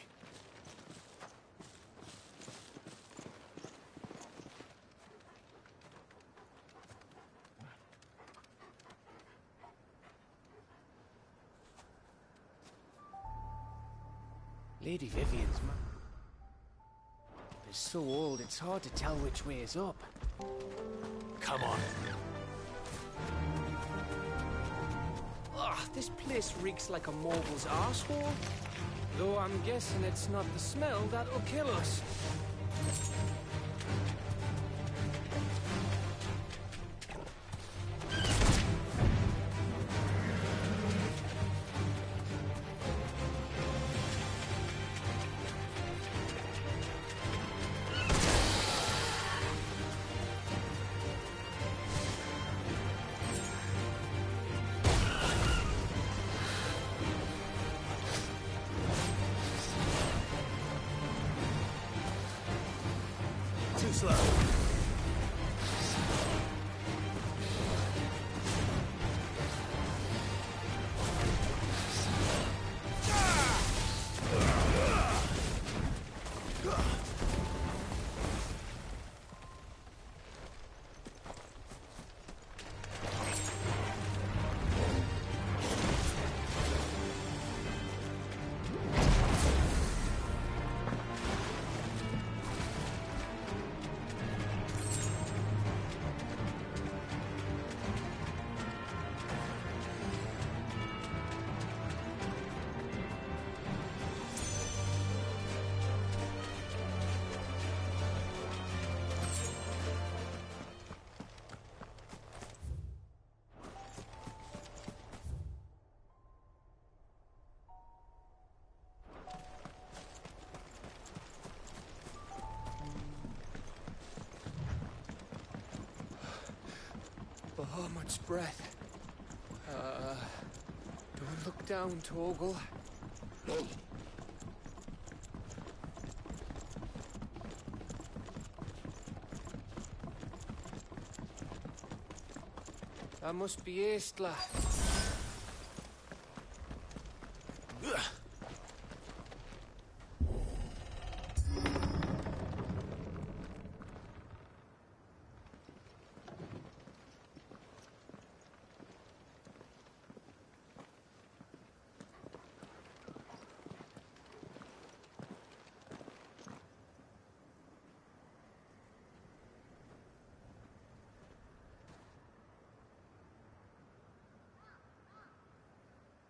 Lady Vivian's map is so old it's hard to tell which way is up. Come on. Ugh, this place reeks like a mogul's arsehole. Though I'm guessing it's not the smell that'll kill us. Too slow. Bahamut's breath. Don't look down, Torgal. That must be Aistla.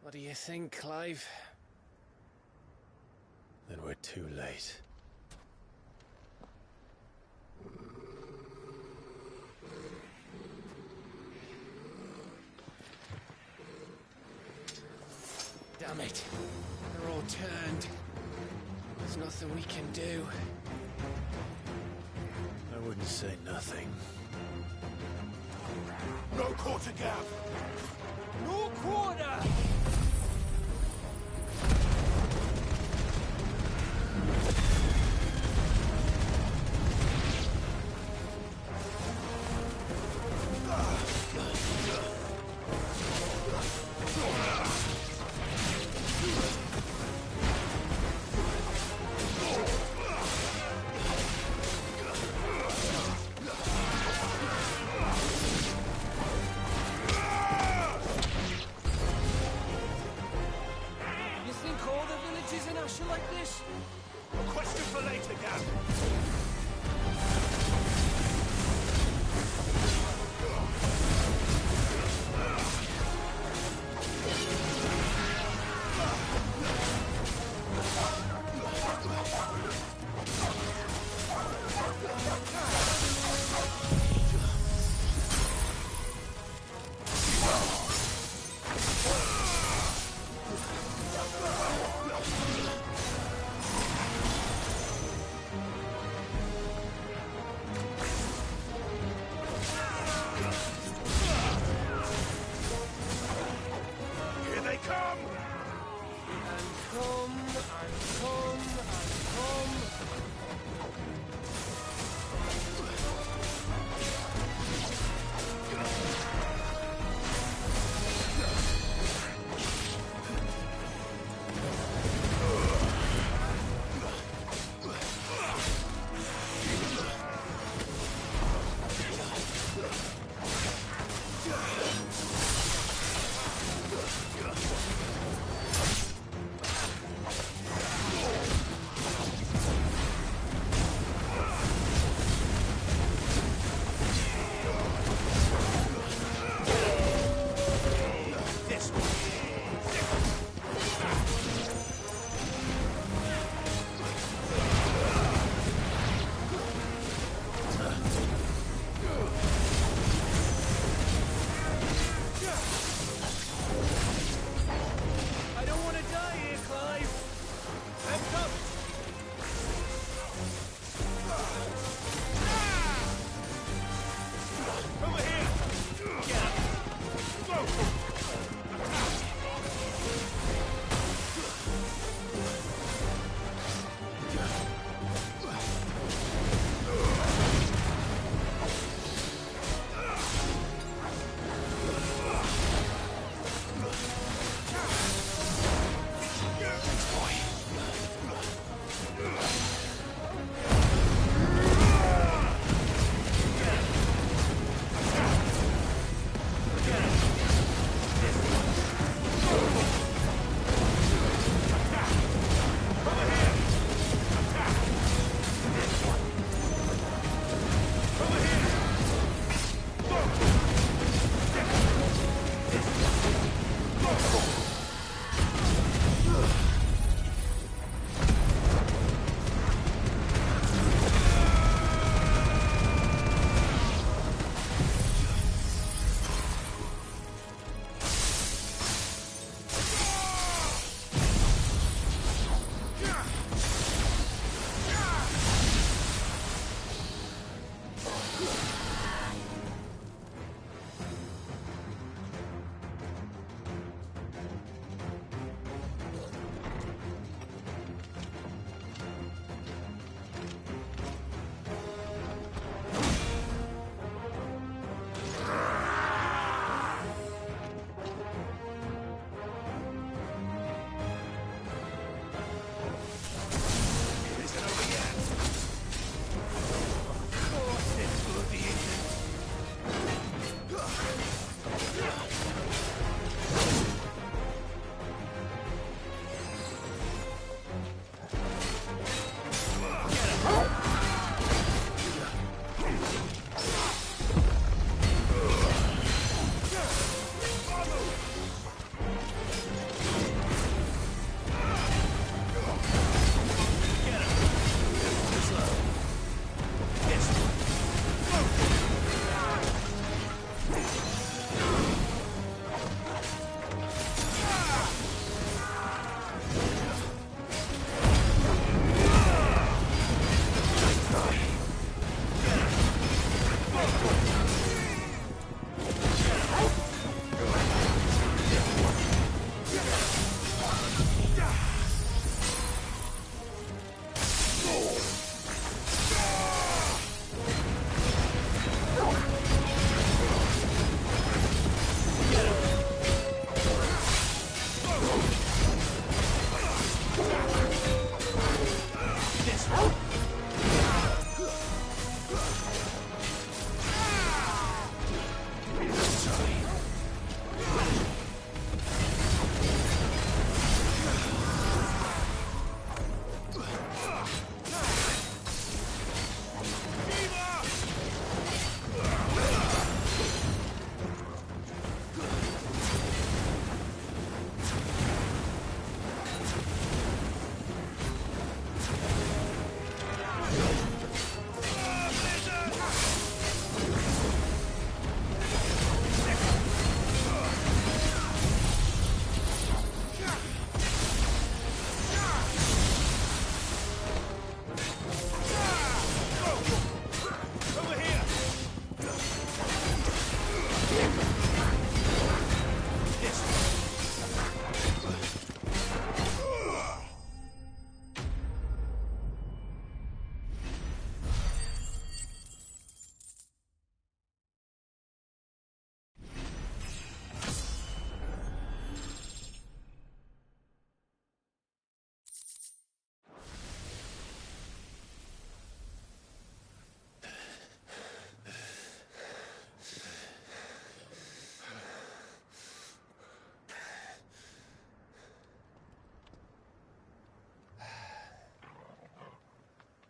What do you think, Clive? Then we're too late. Damn it. They're all turned. There's nothing we can do. I wouldn't say nothing. No quarter gap! No quarter!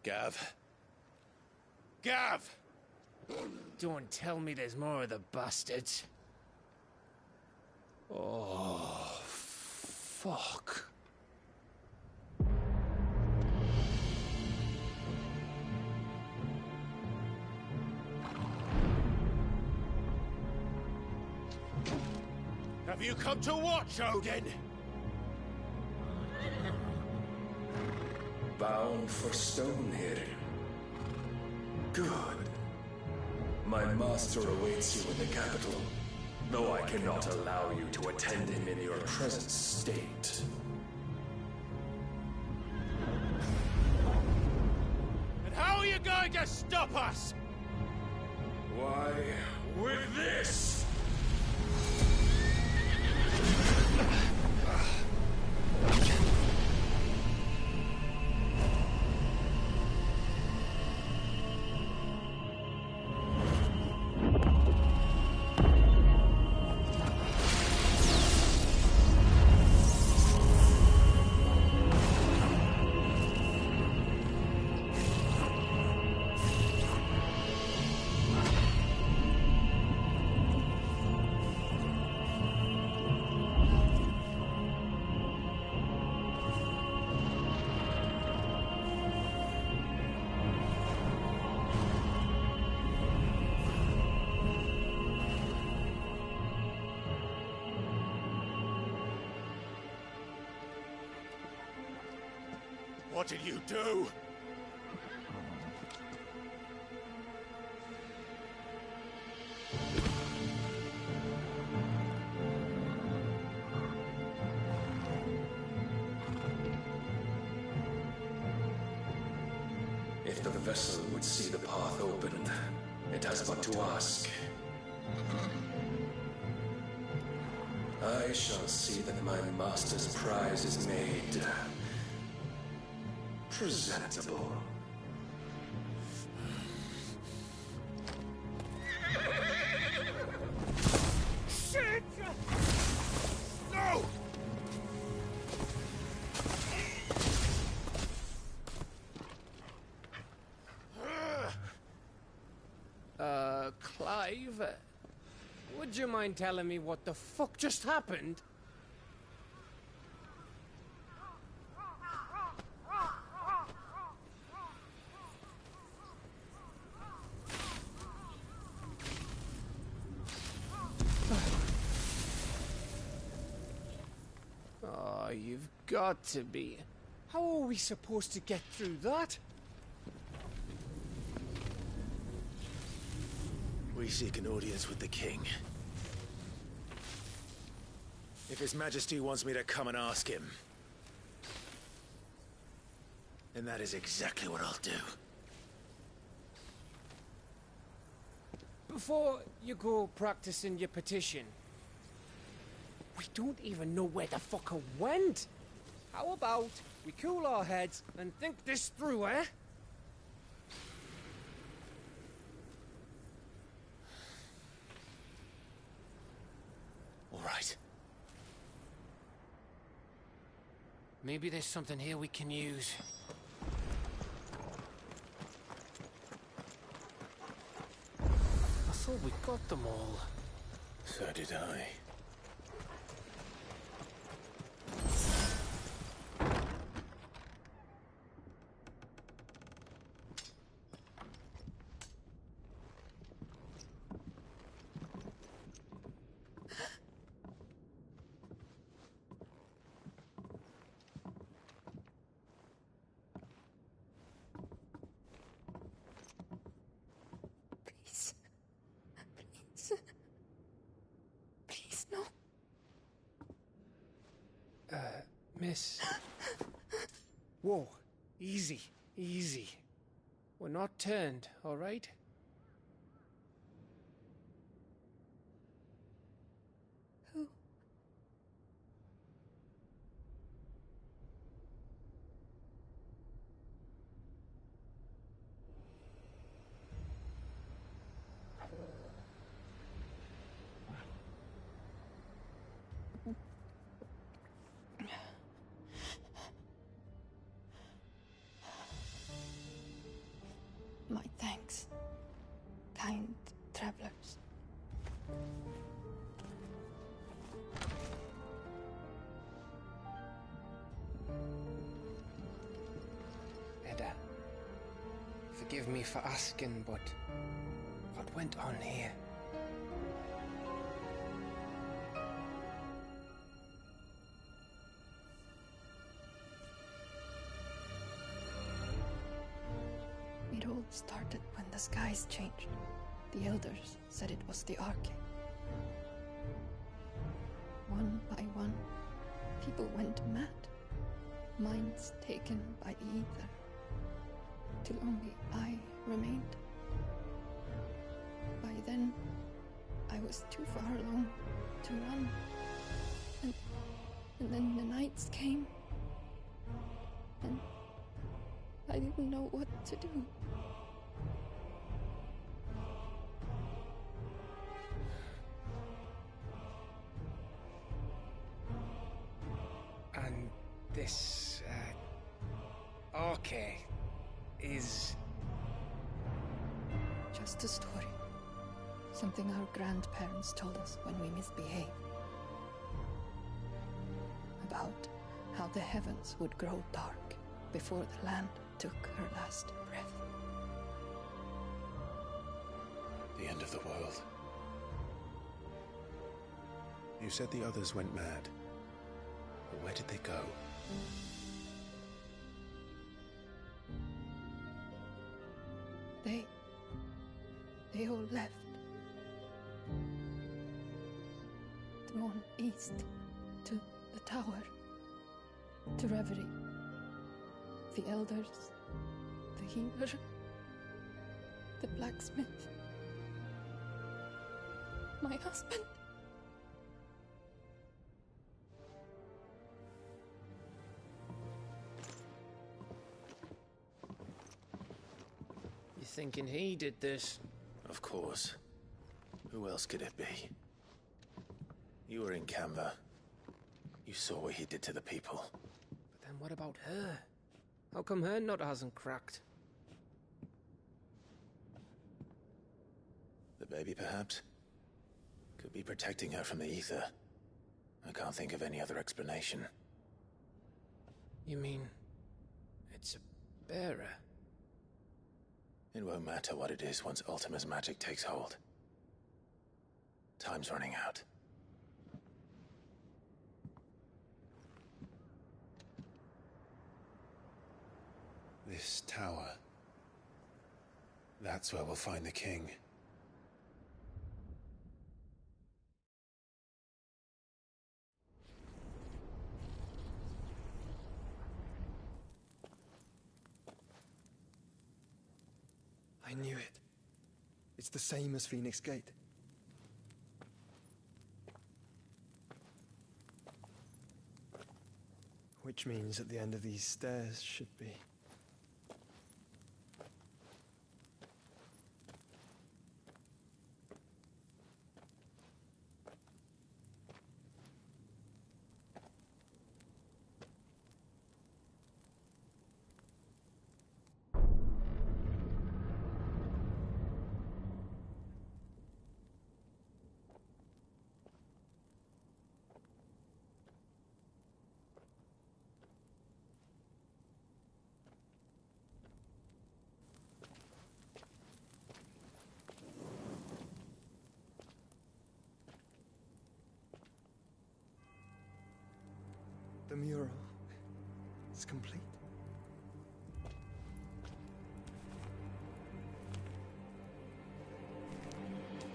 Gav? Gav! Don't tell me there's more of the bastards. Oh, fuck. Have you come to watch, Odin? Bound for Stonehill. Good. My master awaits you in the capital, though I cannot allow you to attend him in your present state. And how are you going to stop us? Why, with this! What did you do? If the vessel would see the path opened, it has but to ask. I shall see that my master's prize is made presentable. Shit! No! Clive, would you mind telling me what the fuck just happened? Oh, you've got to be. How are we supposed to get through that? We seek an audience with the king. If His Majesty wants me to come and ask him, then that is exactly what I'll do. Before you go practicing your petition, we don't even know where the fucker went. How about we cool our heads and think this through, eh? All right. Maybe there's something here we can use. I thought we got them all. So did I. Please, no. Miss. Whoa, easy, easy. We're not turned, all right? Who? Hedda. Forgive me for asking, but what went on here? It all started when the skies changed. The elders said it was the Arche. One by one, people went mad. Minds taken by the ether. Till only I remained. By then, I was too far along to run. And then the nights came. And I didn't know what to do. And this, Arche is... Just a story. Something our grandparents told us when we misbehaved. About how the heavens would grow dark before the land took her last breath. The end of the world. You said the others went mad. But where did they go? They all left. Drawn east to the tower, to Reverie. The elders, the healer, the blacksmith, my husband. You thinking he did this? Of course. Who else could it be? You were in Canva. You saw what he did to the people. But then what about her? How come her nut hasn't cracked? The baby, perhaps? Could be protecting her from the ether. I can't think of any other explanation. You mean... it's a bearer? It won't matter what it is once Ultima's magic takes hold. Time's running out. This tower. That's where we'll find the king. I knew it. It's the same as Phoenix Gate. Which means at the end of these stairs should be... The mural is complete.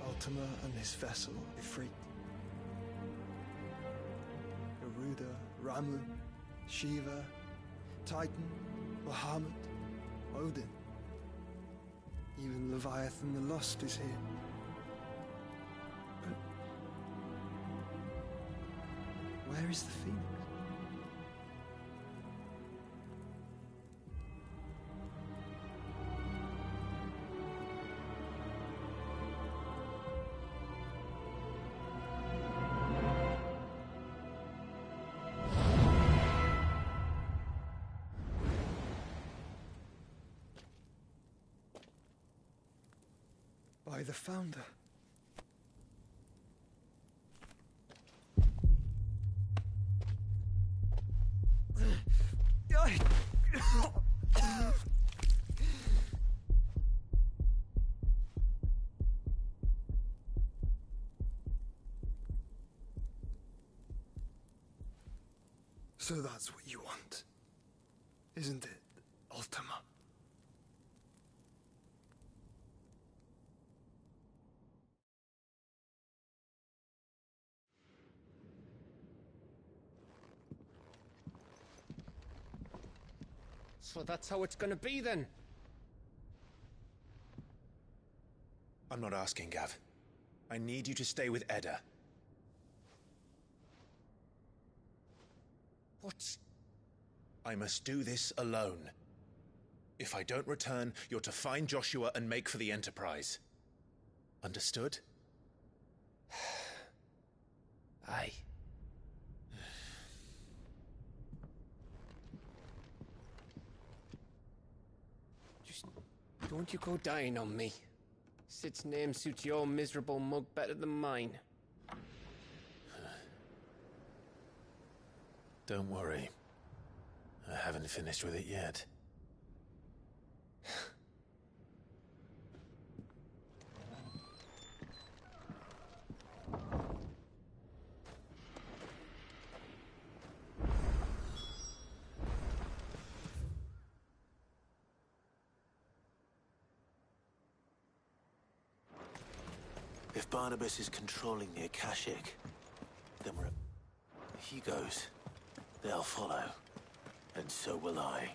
Ultima and his vessel, Ifrit. Garuda, Ramun, Shiva, Titan, Bahamut, Odin. Even Leviathan the Lost is here. But where is the Phoenix? By the Founder. So that's what you want, isn't it, Ultima? So that's how it's gonna be then? I'm not asking, Gav. I need you to stay with Edda. What's... I must do this alone. If I don't return, you're to find Joshua and make for the Enterprise. Understood? Aye. Just don't you go dying on me. Sid's name suits your miserable mug better than mine. Don't worry. I haven't finished with it yet. If Barnabas is controlling the Akashic, then we're... If he goes, they'll follow. And so will I.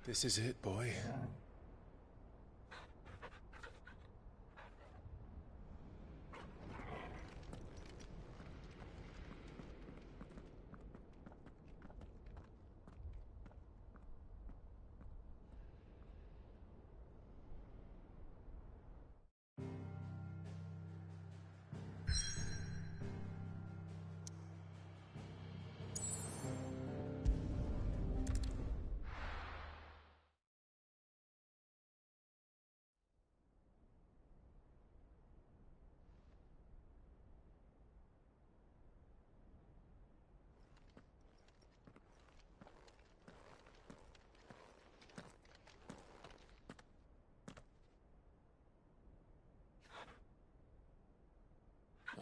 This is it, boy.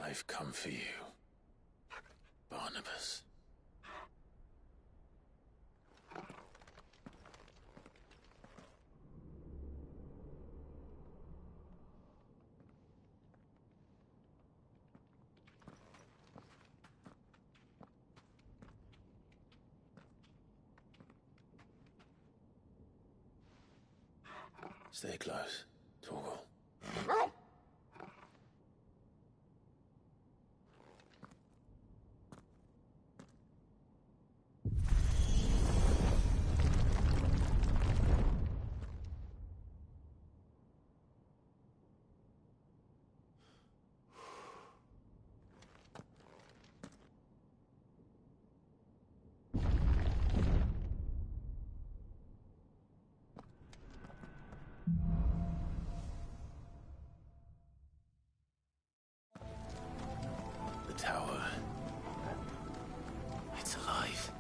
I've come for you, Barnabas. Stay close, Torgal. The tower. It's alive.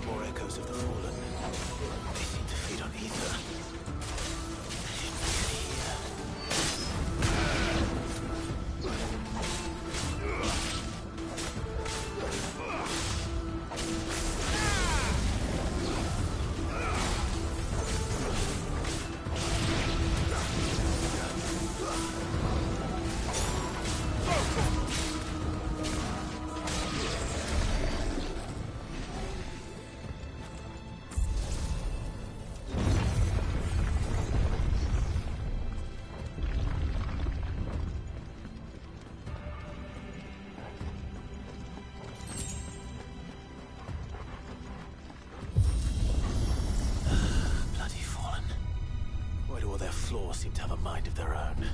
More echoes of the fallen. They seem to feed on ether. Flaws seem to have a mind of their own.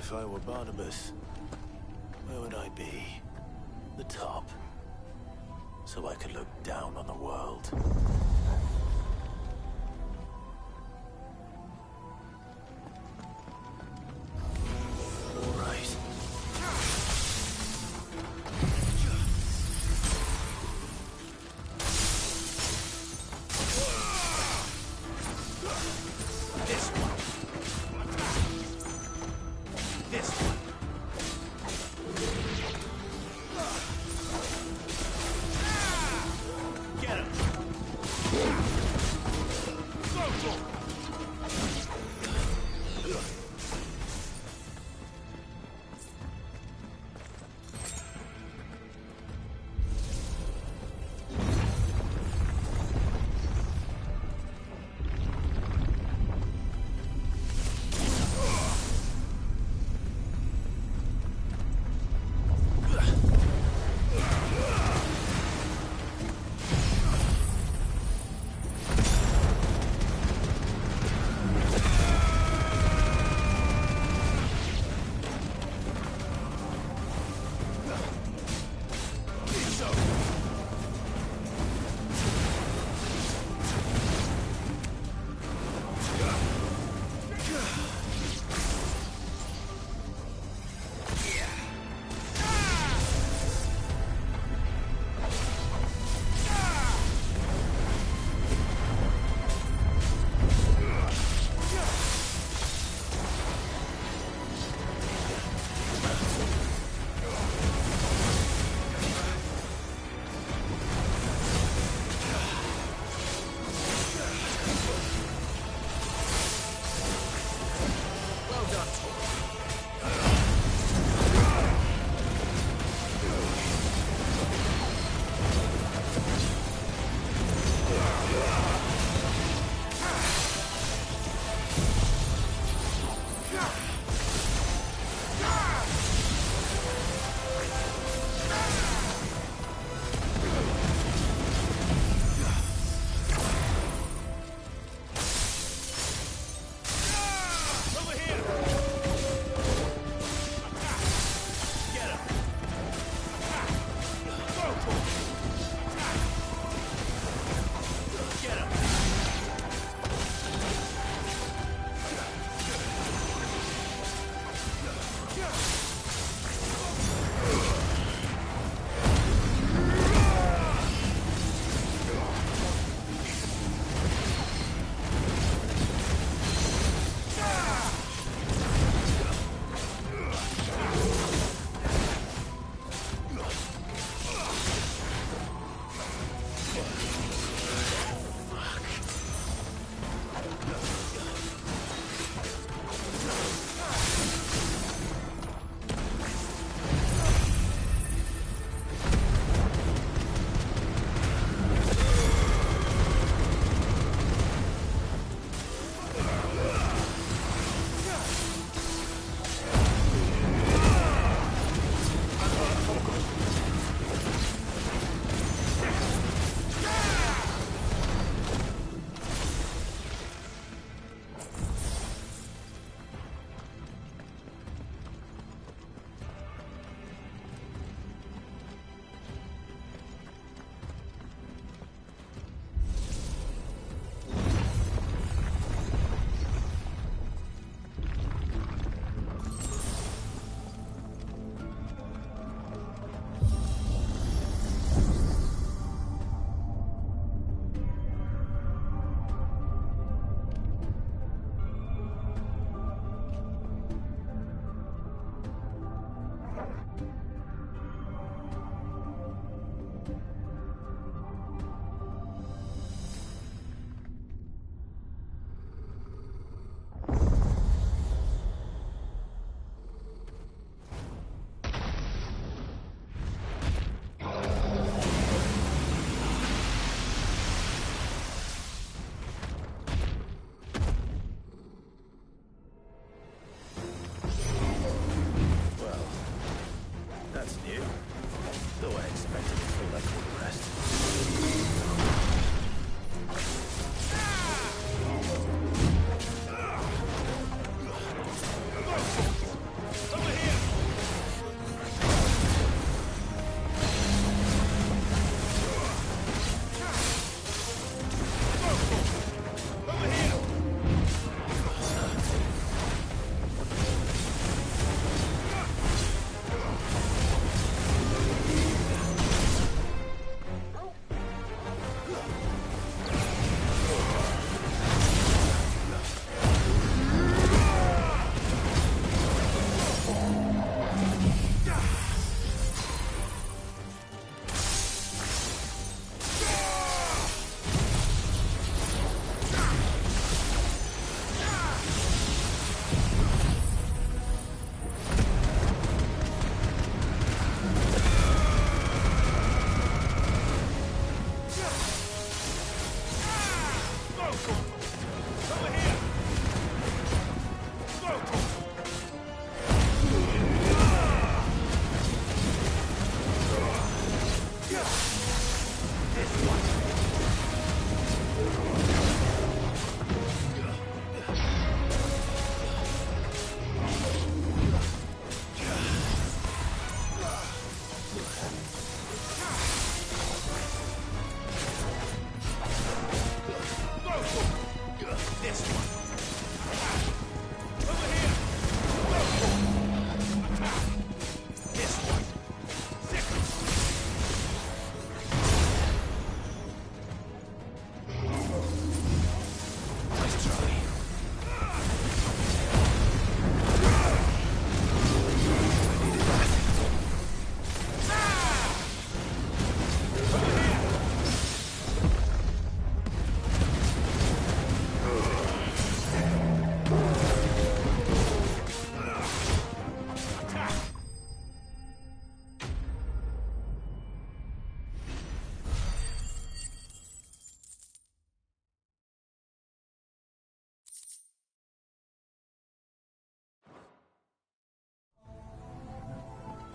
If I were Barnabas, where would I be? The top. So I could look down on the world. All right. This one. This one. Get him. Go for it. Get him!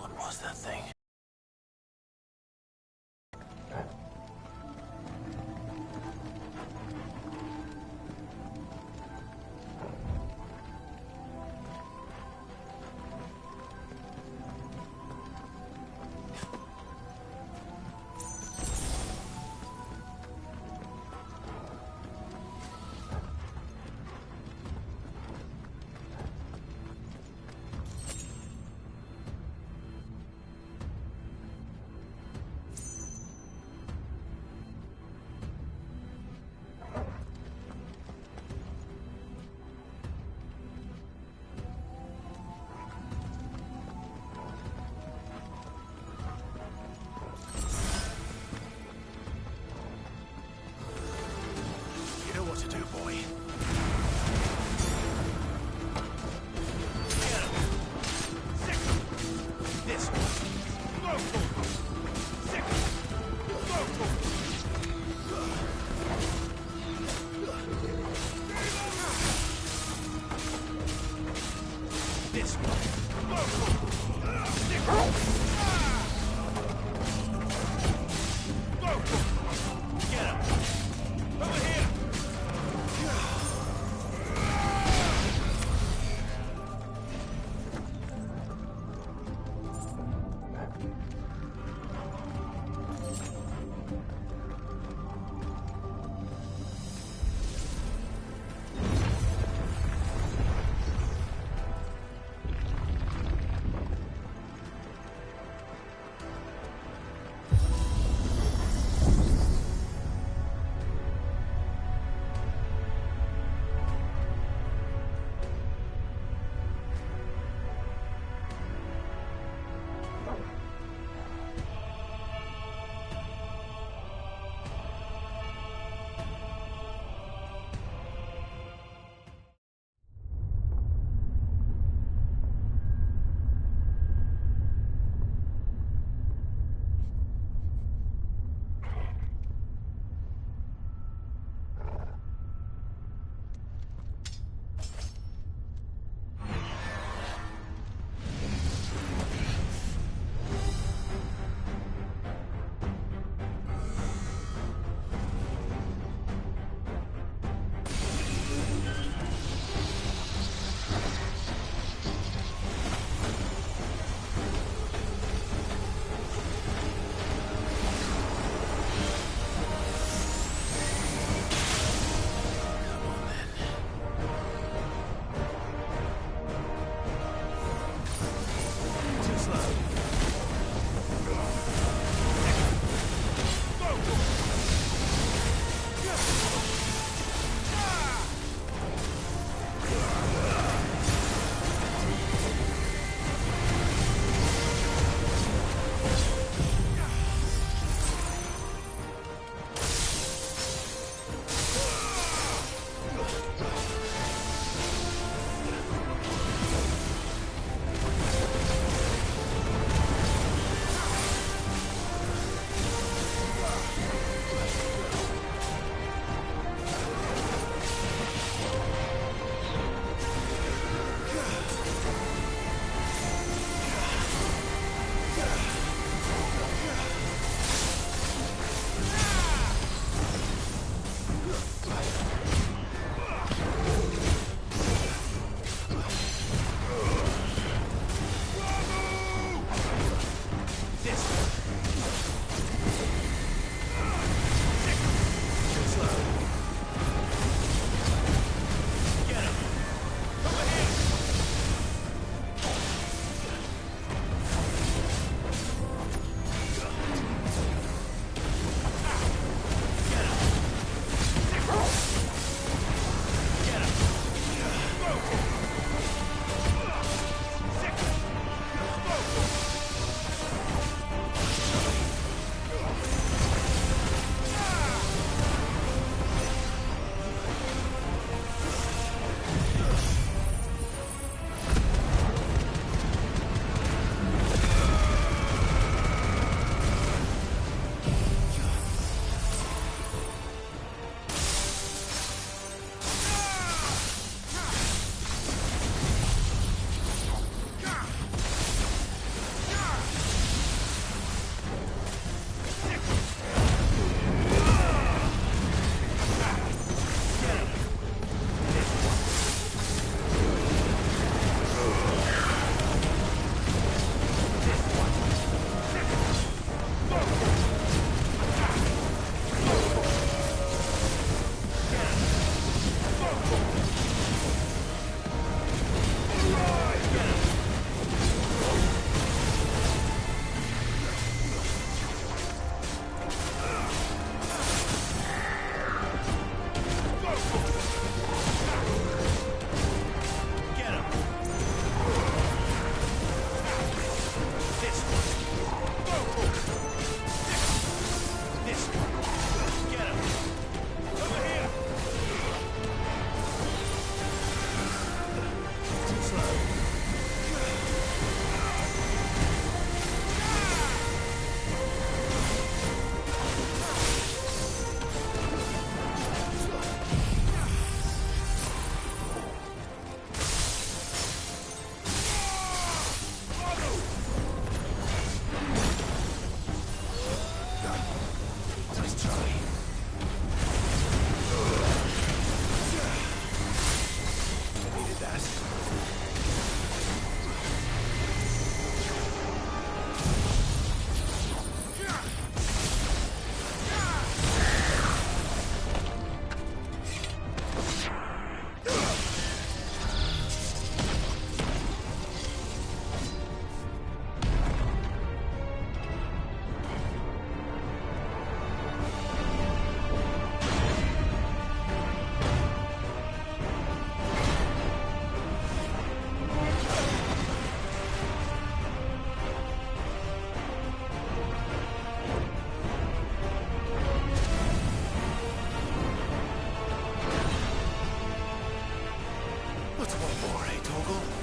What was that thing? You know what to do, boy. Get him. Sick him. This one. Go for it. Sick him. Go for it. This one. Go for it. Sick him. Go for it. Get him. Over here. What's one more, eh, Torgal?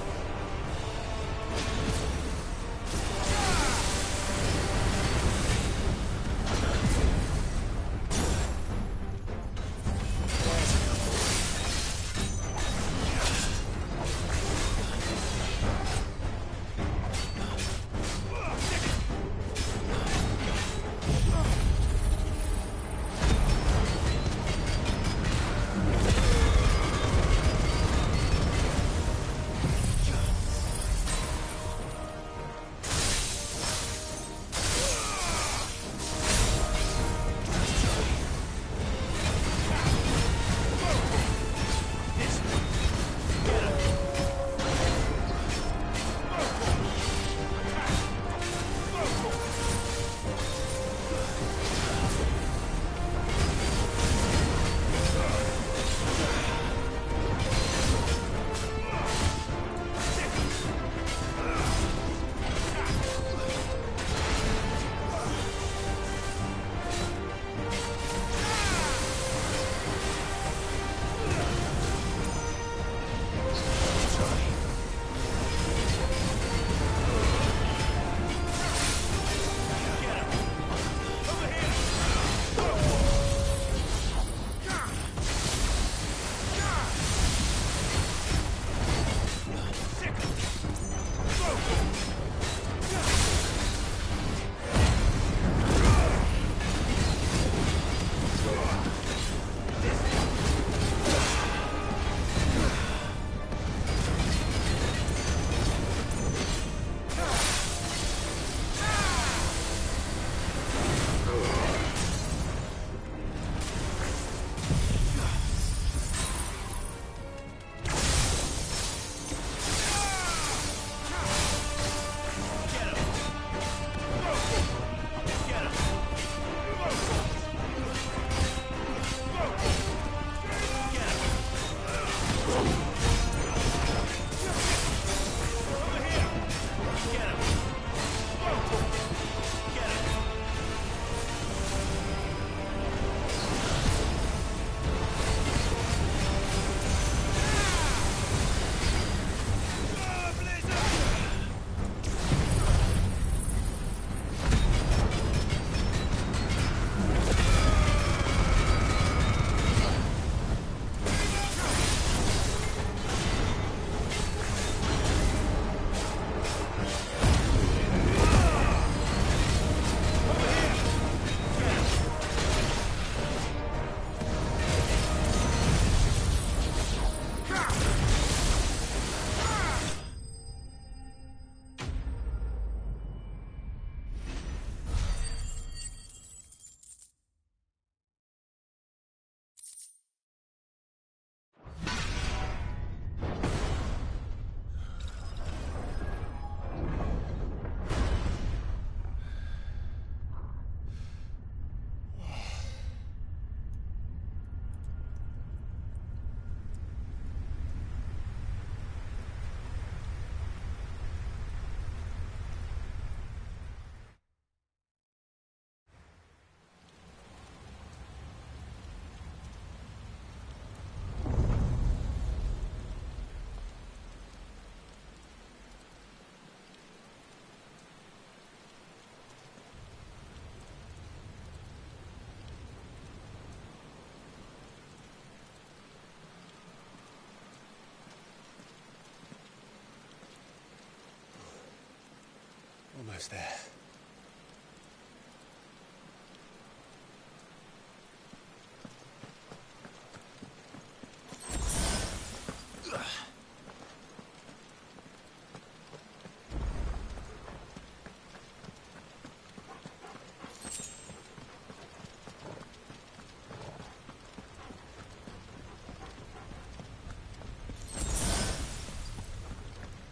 Almost there.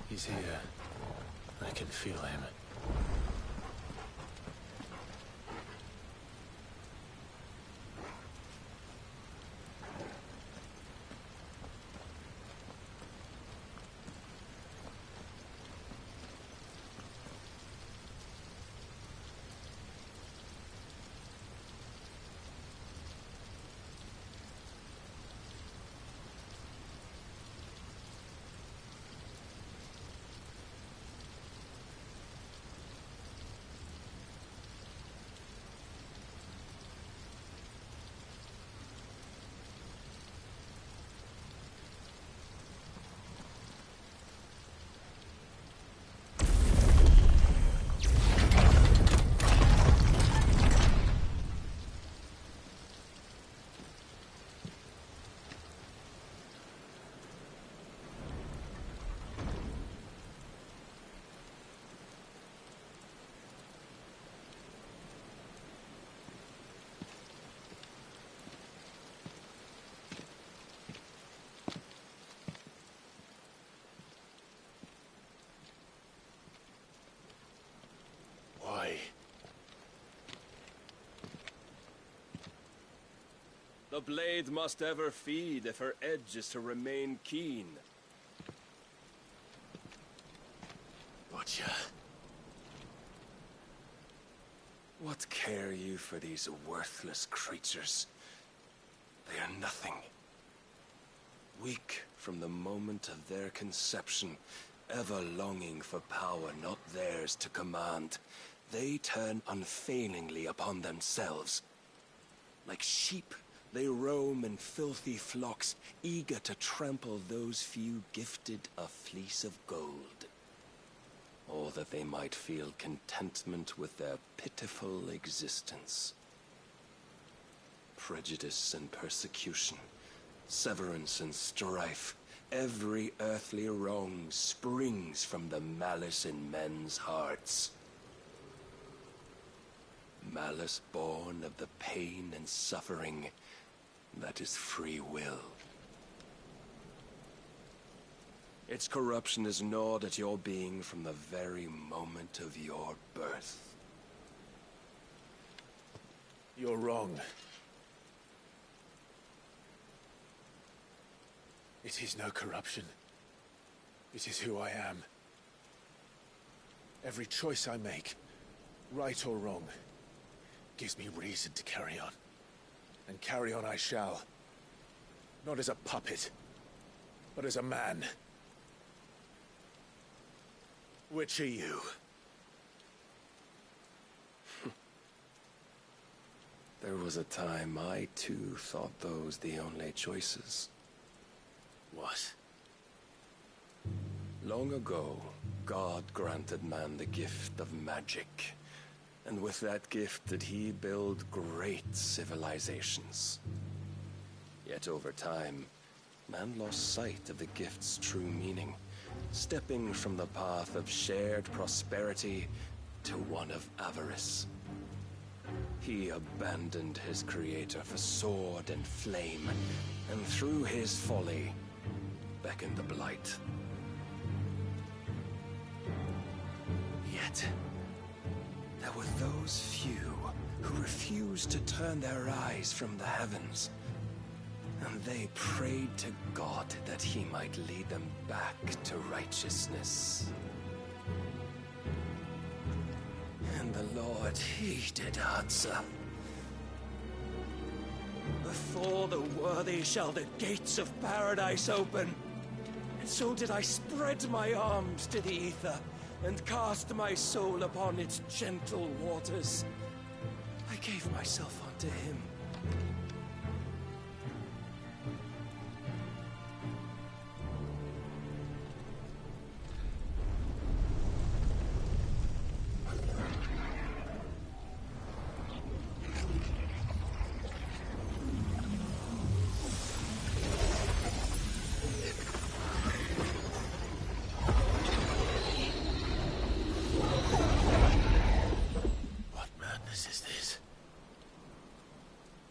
He's here. I can feel him. The blade must ever feed if her edge is to remain keen. Butcher. What care you for these worthless creatures? They are nothing. Weak from the moment of their conception, ever longing for power not theirs to command, they turn unfailingly upon themselves. Like sheep, they roam in filthy flocks, eager to trample those few gifted a fleece of gold. Or that they might feel contentment with their pitiful existence. Prejudice and persecution, severance and strife, every earthly wrong springs from the malice in men's hearts. Malice born of the pain and suffering that is free will. Its corruption is gnawed at your being from the very moment of your birth. You're wrong. It is no corruption. It is who I am. Every choice I make, right or wrong, gives me reason to carry on. And carry on I shall. Not as a puppet, but as a man. Which are you? There was a time I too thought those the only choices. What? Long ago, God granted man the gift of magic. And with that gift did he build great civilizations. Yet over time, man lost sight of the gift's true meaning, stepping from the path of shared prosperity to one of avarice. He abandoned his creator for sword and flame, and through his folly, beckoned the blight. Yet, there were those few who refused to turn their eyes from the heavens, and they prayed to God that he might lead them back to righteousness. And the Lord, he did answer. Before the worthy shall the gates of paradise open. And so did I spread my arms to the ether, and cast my soul upon its gentle waters. I gave myself unto him.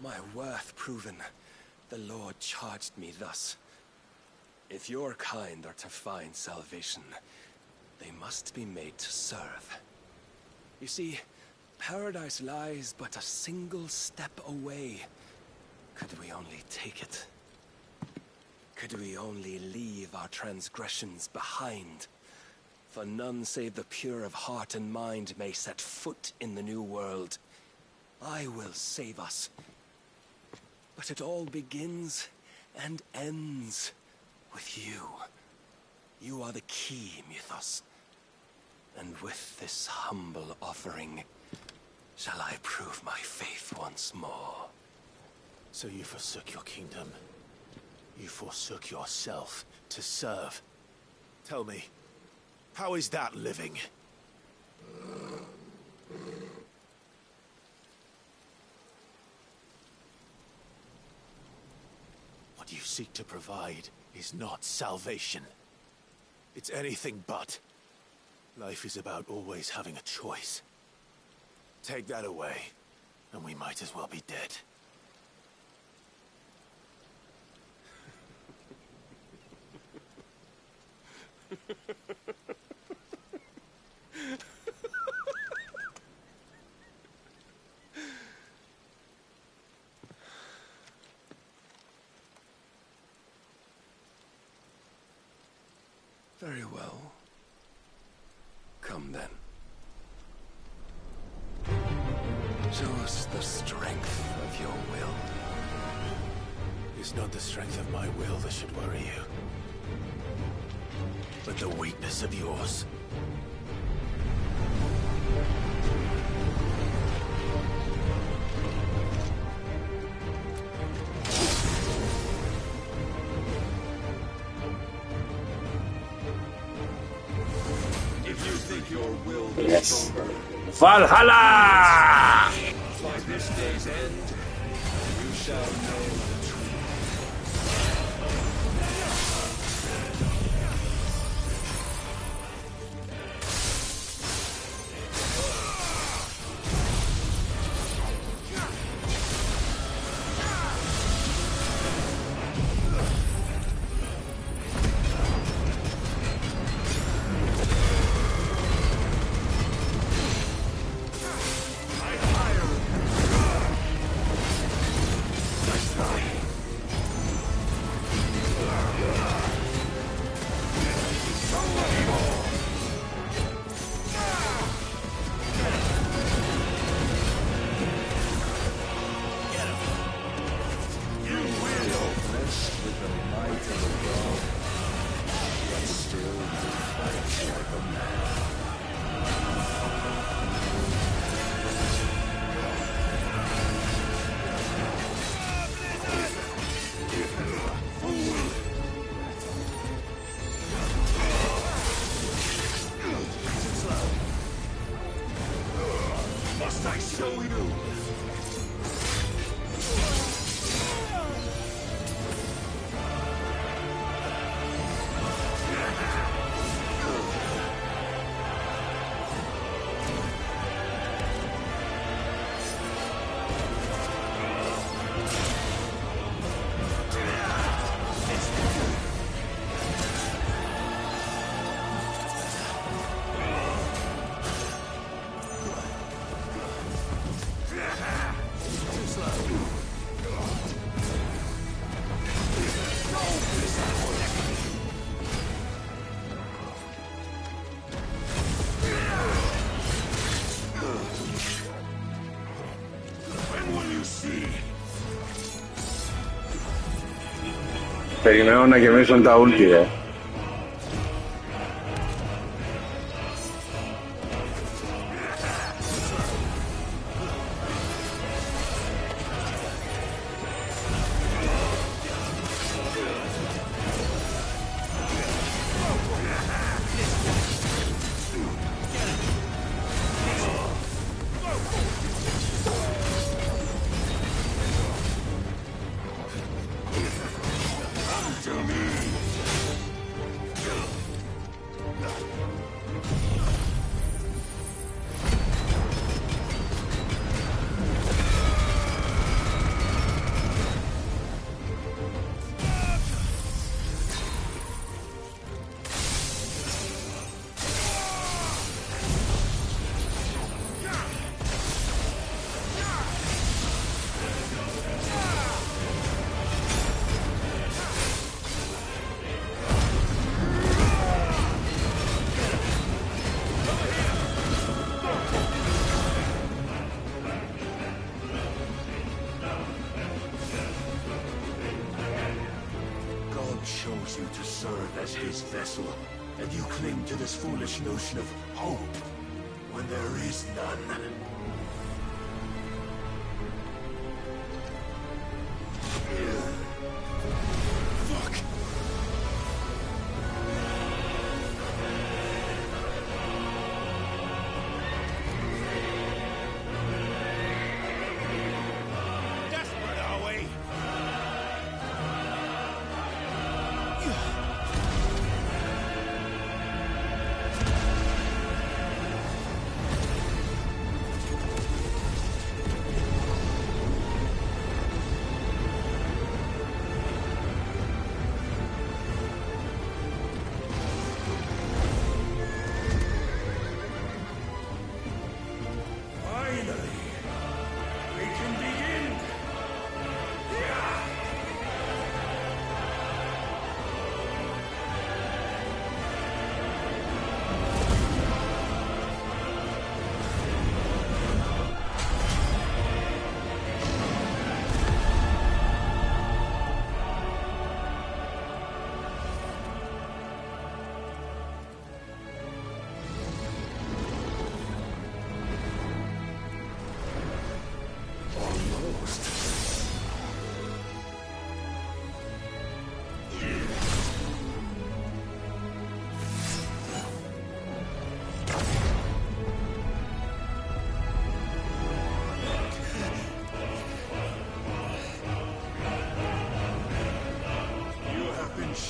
My worth proven, the Lord charged me thus. If your kind are to find salvation, they must be made to serve. You see, paradise lies but a single step away. Could we only take it? Could we only leave our transgressions behind? For none save the pure of heart and mind may set foot in the new world. I will save us. But it all begins and ends with you. You are the key, Mythos. And with this humble offering, shall I prove my faith once more. So you forsook your kingdom. You forsook yourself to serve. Tell me, how is that living? What you seek to provide is not salvation. It's anything but. Life is about always having a choice. Take that away, and we might as well be dead. Very well. Come then. Show us the strength of your will. It's not the strength of my will that should worry you, but the weakness of yours. If you think your will is Yes. stronger, Valhalla! by this day's end, you shall know the truth. Must I show you? Περιμένω να γεμίσουν τα ulti, ρε. Chose you to serve as his vessel, and you cling to this foolish notion of hope when there is none. Fuck! Desperate, are we?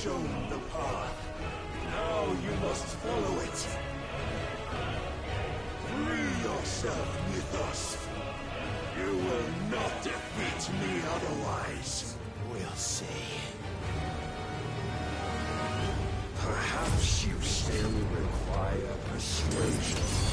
shown the path. Now you must follow it. Free yourself with us. You will not defeat me otherwise. We'll see. Perhaps you still require persuasion.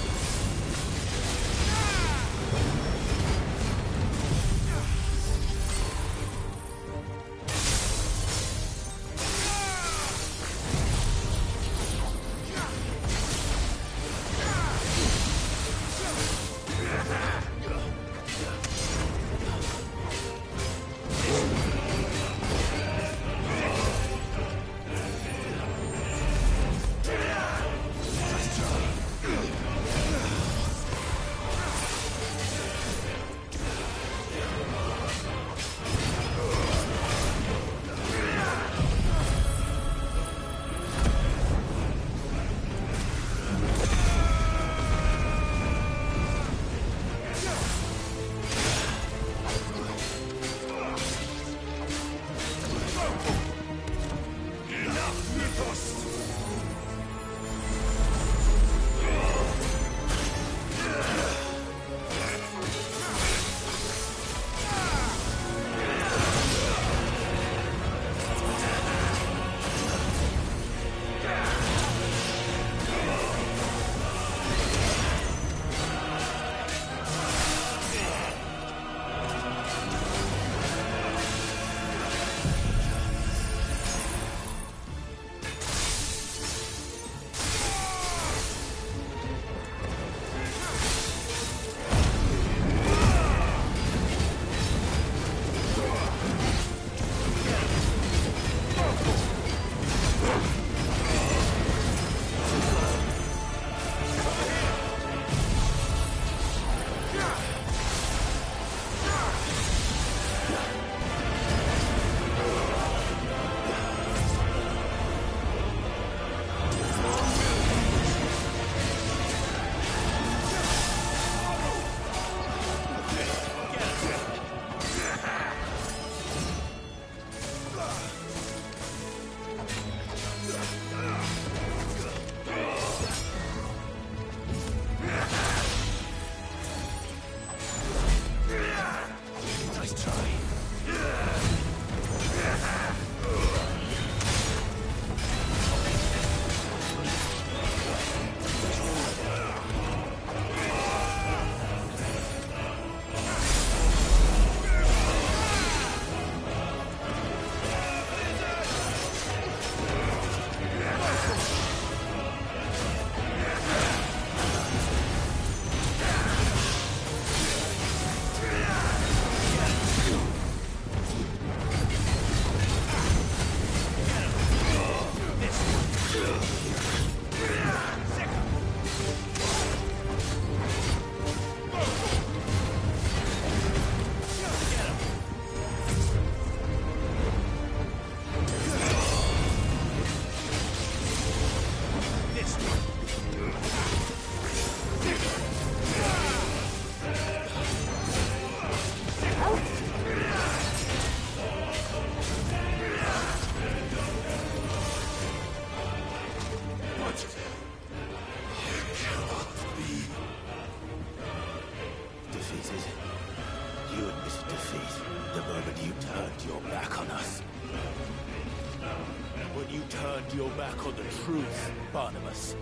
Your back on the truth, Barnabas.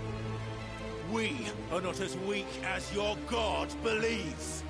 We are not as weak as your God believes.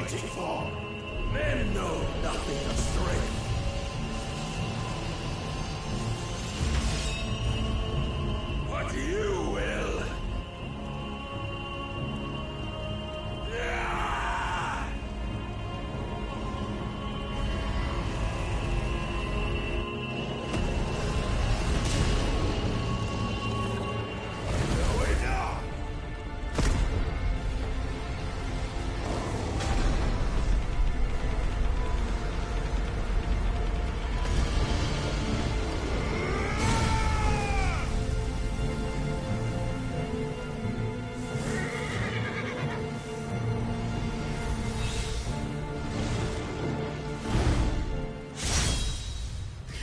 waiting for? Men know nothing of strength. But you will.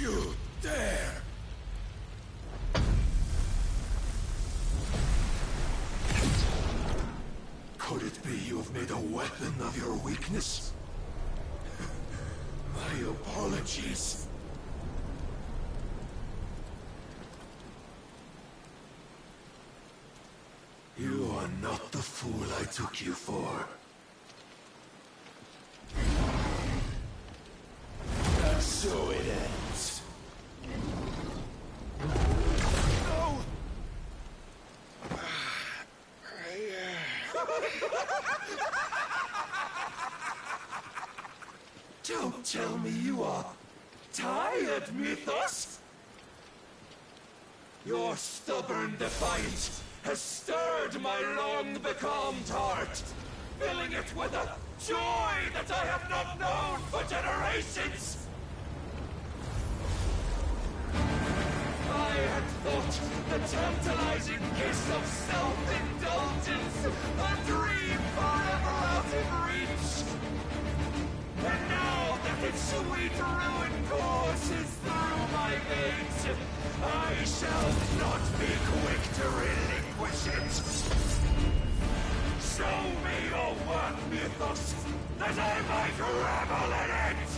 You dare! Could it be you've made a weapon of your weakness? My apologies. You are not the fool I took you for. And so it ends. No! Don't tell me you are tired, Mythos! Your stubborn defiance has stirred my long-becalmed heart, filling it with a joy that I have not known for generations! I had thought the tantalizing kiss of self-indulgence a dream forever out of reach. And now that its sweet ruin courses through my veins, I shall not be quick to relinquish it. Show me your work, Mythos, that I might revel in it!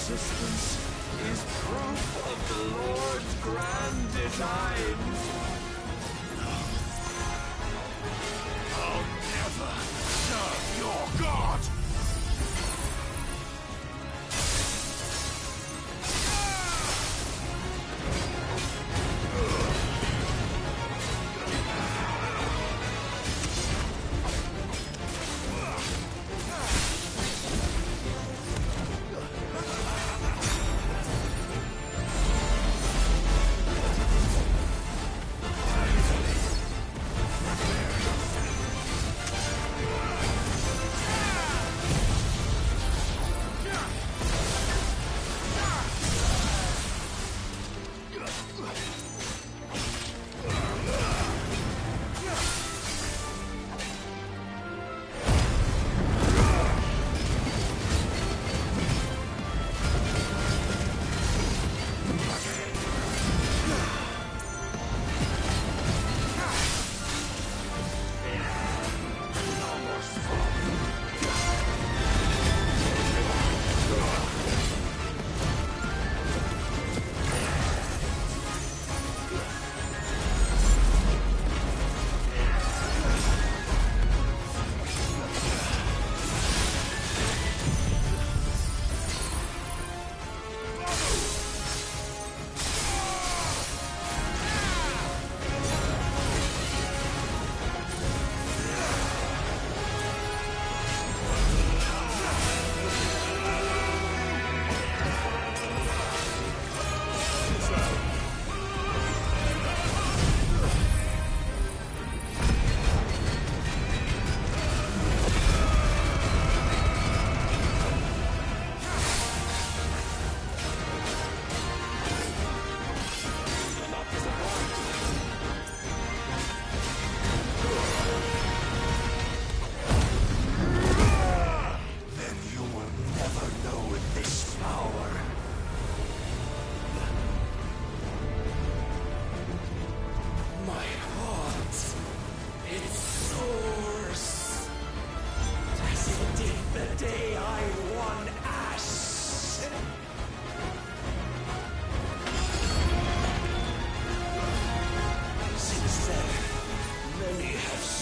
Existence is proof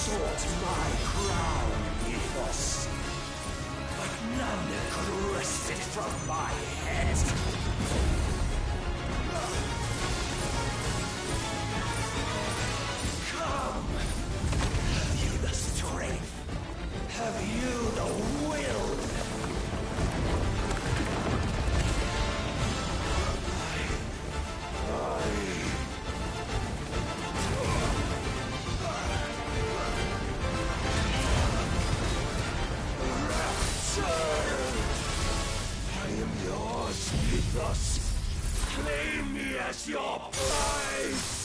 sought my crown, Ethos. But none could wrest it from my head. Come! Have you the strength? Have you the will? I am yours, Ethos. Claim me as your prize!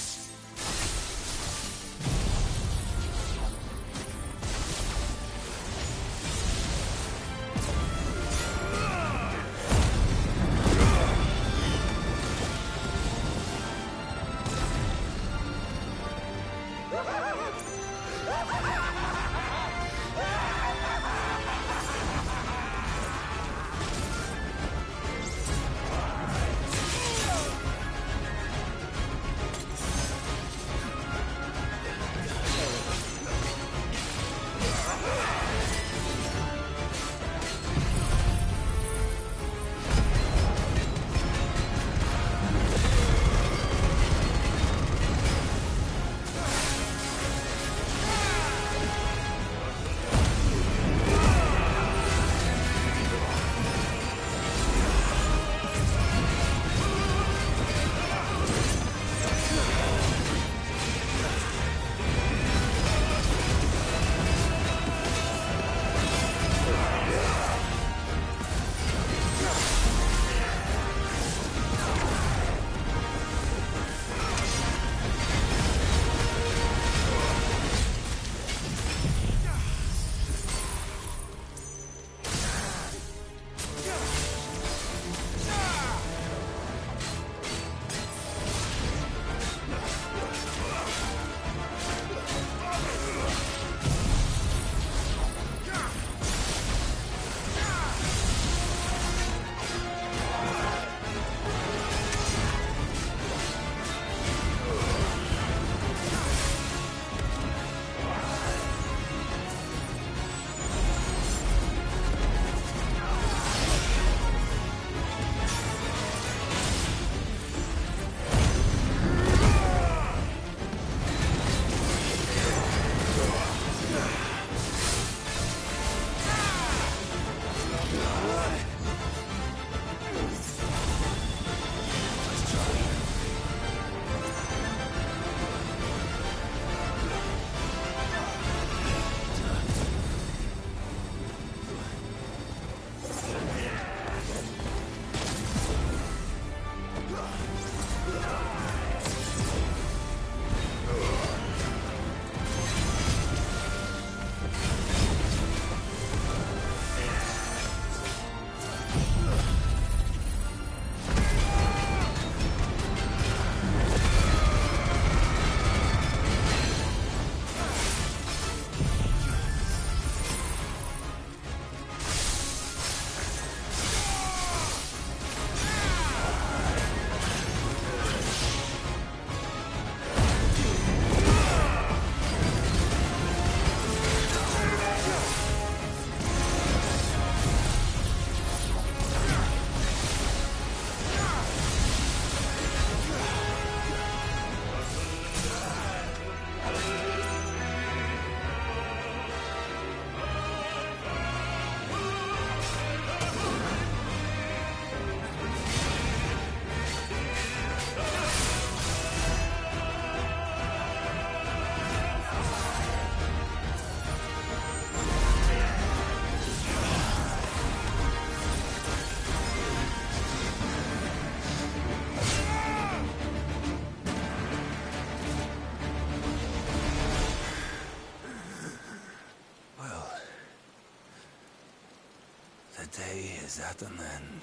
day is at an end.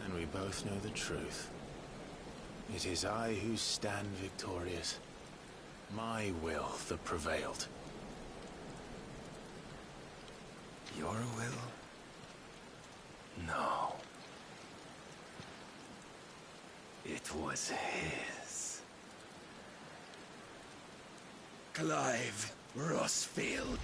And we both know the truth. It is I who stand victorious. My will that prevailed. Your will? No. It was his. Clive Rossfield.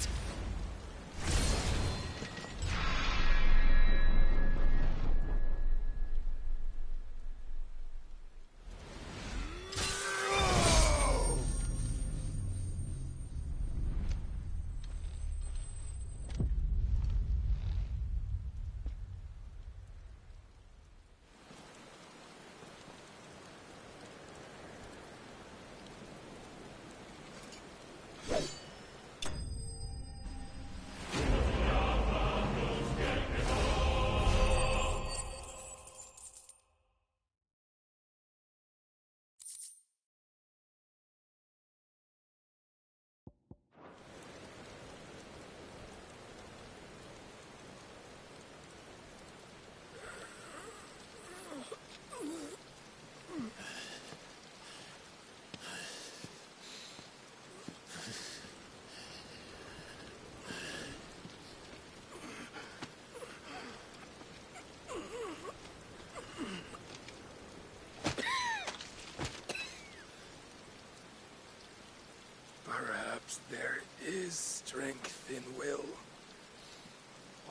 Perhaps there is strength in will.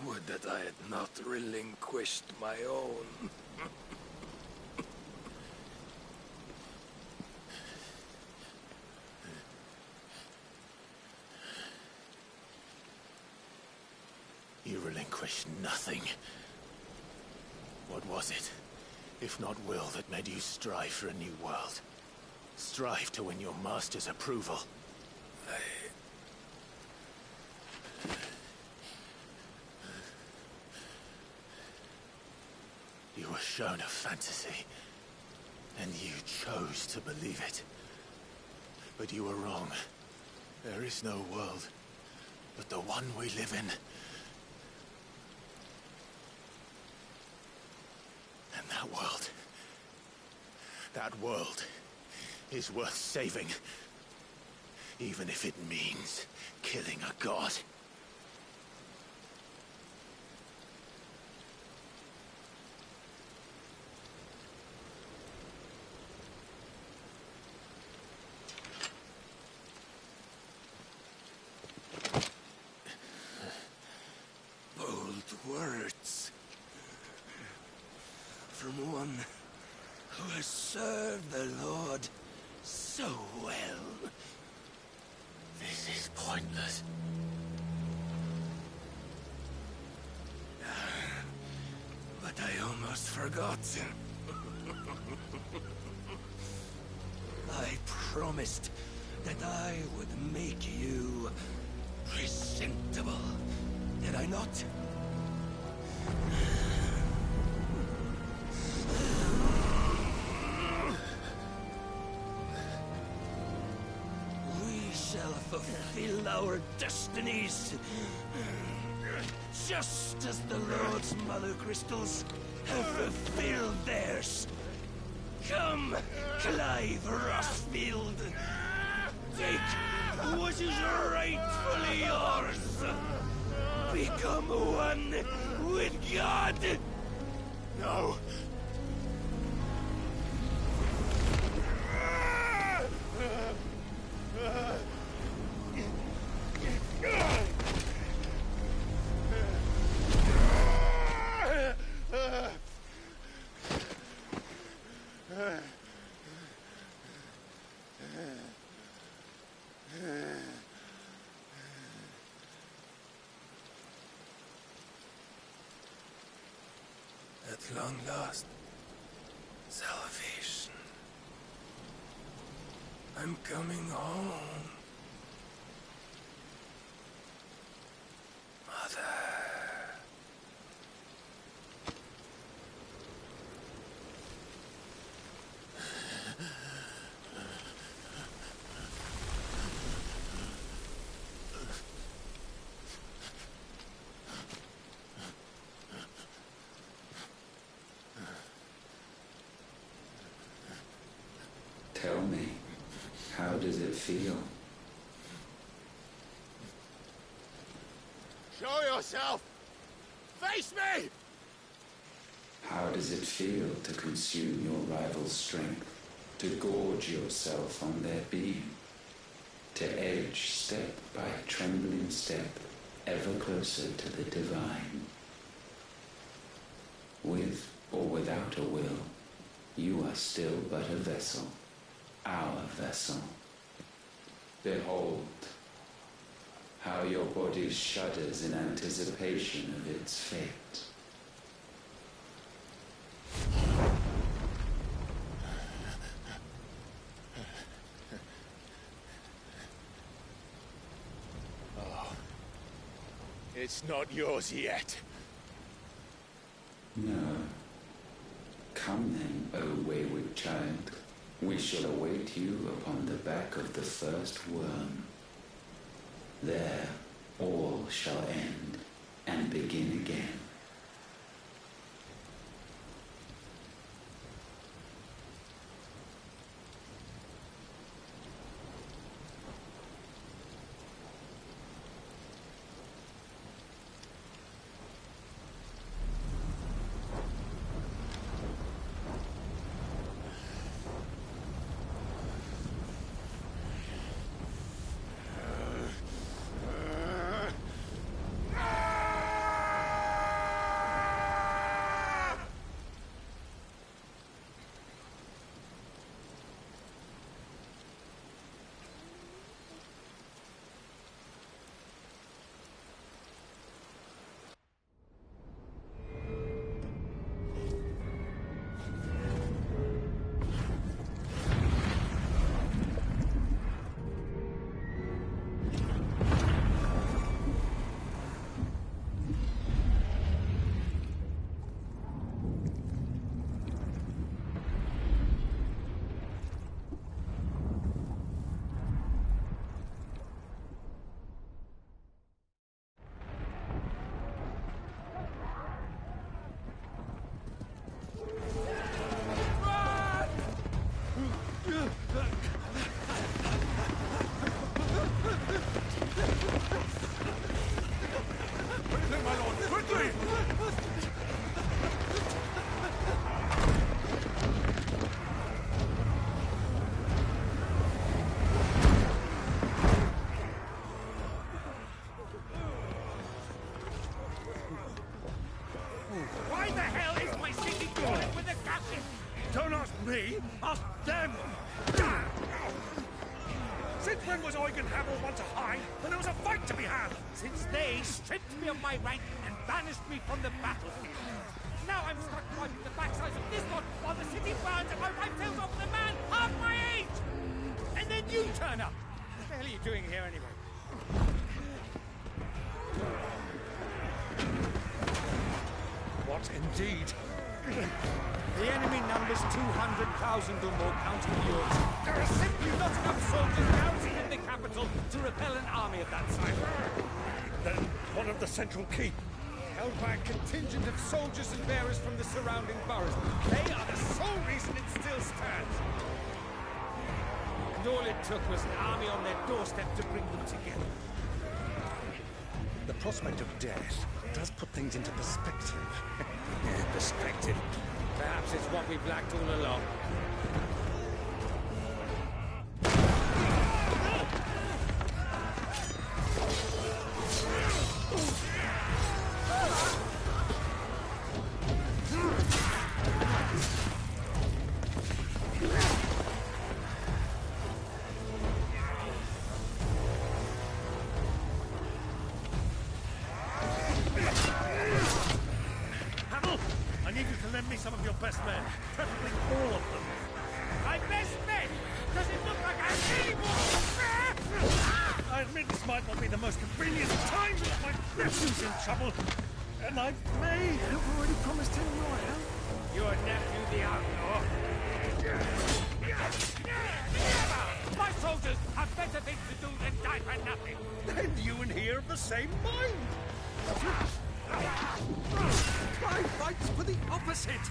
Would that I had not relinquished my own. You relinquished nothing. What was it, if not will, that made you strive for a new world? Strive to win your master's approval? You were shown a fantasy, and you chose to believe it. But you were wrong. There is no world but the one we live in. And that world is worth saving, even if it means killing a god. Words from one who has served the Lord so well. This is pointless. But I almost forgot. I promised that I would make you presentable. Did I not? We shall fulfill our destinies, just as the Lord's Mother Crystals have fulfilled theirs. Come, Clive Rossfield. Take what is rightfully yours. Become one with God! No! At long last, salvation. I'm coming home. Mother. Tell me, how does it feel? Show yourself! Face me! How does it feel to consume your rival's strength, to gorge yourself on their beam? to edge step by trembling step ever closer to the divine. With or without a will, you are still but a vessel, our vessel. Behold, how your body shudders in anticipation of its fate. Oh, it's not yours yet. No. Come then, O wayward child. We shall await you upon the back of the first worm. There, all shall end and begin again. Why the hell is my city falling with the captain? Don't ask me, ask them! Since when was Eugen Hamel one to hide when there was a fight to be had? Since they stripped me of my rank and banished me from the battlefield. Now I'm stuck fighting the backsides of this one while the city burns and my right tails off with a man half my age! And then you turn up! What the hell are you doing here anyway? What indeed? The enemy numbers 200,000 or more counting yours. There are simply not enough soldiers garrisoned in the capital to repel an army of that size. Then one of the central keep, held by a contingent of soldiers and bearers from the surrounding boroughs. They are the sole reason it still stands. And all it took was an army on their doorstep to bring them together. The prospect of death does put things into perspective. Perspective. Perhaps it's what we've lacked all along. Some of your best men, preferably all of them. My best men? Does it look like I have any more? I admit this might not be the most convenient time, but my nephew's in trouble, and I may have already promised him your help. Your nephew, the outlaw? Never! My soldiers have better things to do than die for nothing. Then you and he are of the same mind. Clive fights for the opposite.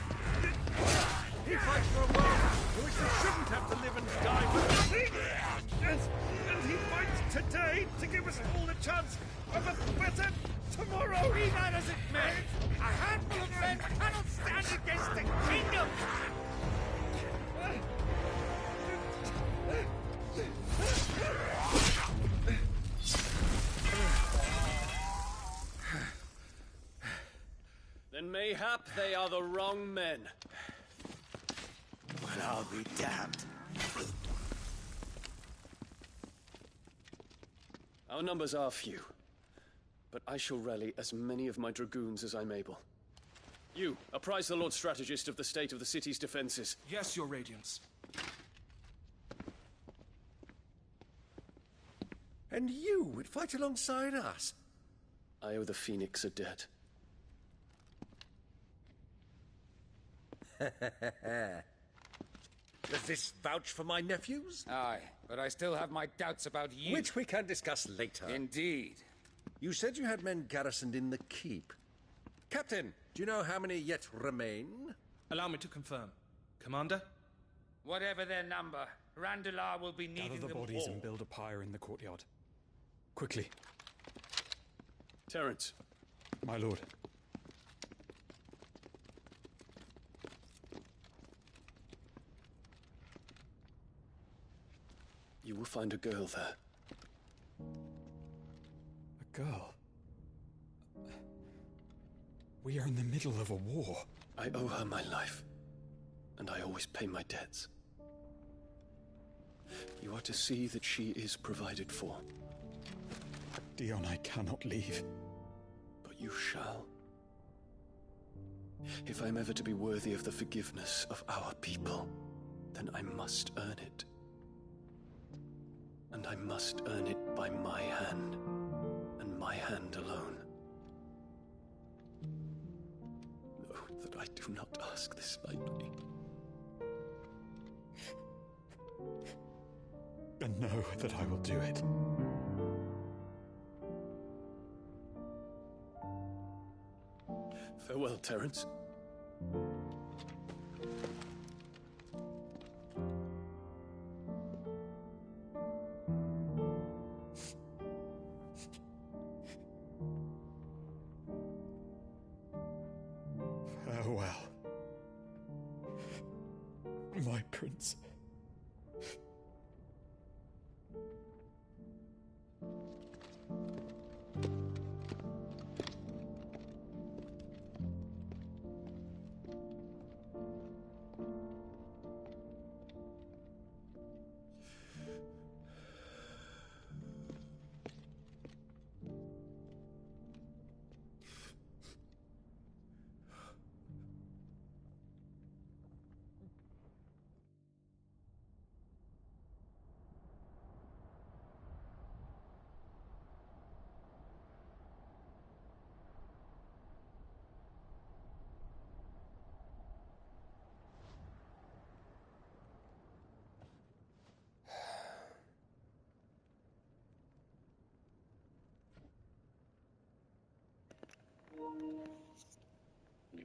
He fights for a world in which we shouldn't have to live and die for nothing. And he fights today to give us all a chance of a better tomorrow. Be that as it may, a handful of men cannot stand against the kingdom. mayhap they are the wrong men. Well, I'll be damned. Our numbers are few, but I shall rally as many of my dragoons as I'm able. You, apprise the Lord Strategist of the state of the city's defenses. Yes, Your Radiance. And you would fight alongside us? I owe the Phoenix a debt. Does this vouch for my nephews? Aye, but I still have my doubts about you. Which we can discuss later. Indeed. You said you had men garrisoned in the keep. Captain, do you know how many yet remain? Allow me to confirm. Commander? Whatever their number, Randalar will be needing Gather the them bodies all. and build a pyre in the courtyard. Quickly. Terence. My lord. You will find a girl there. A girl? We are in the middle of a war. I owe her my life, and I always pay my debts. You are to see that she is provided for. Dion, I cannot leave. But you shall. If I'm ever to be worthy of the forgiveness of our people, then I must earn it. And I must earn it by my hand, and my hand alone. Know that I do not ask this lightly. And know that I will do it. Farewell, Terence. Farewell, my prince.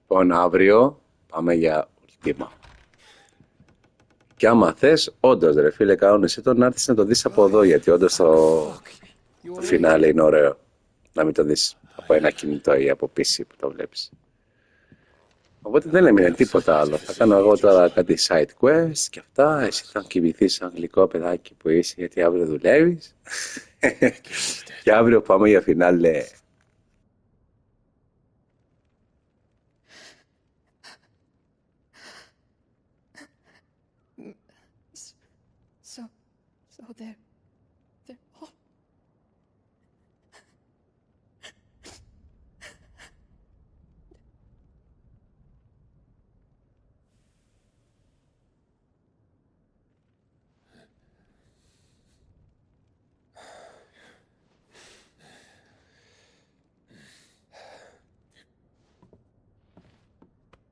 Λοιπόν, αύριο πάμε για Ultima. Και άμα θες, όντως ρε φίλε, κανόνισε το να έρθεις να το δεις από εδώ, γιατί όντως το φινάλε είναι ωραίο. Να μην το δεις από ένα κινητό ή από PC που το βλέπεις. Οπότε δεν έμεινε τίποτα άλλο. Θα κάνω εγώ τώρα κάτι side quest και αυτά. Εσύ θα κοιμηθείς σαν γλυκό παιδάκι που είσαι, γιατί αύριο δουλεύεις. Και αύριο πάμε για φινάλε. So they're all...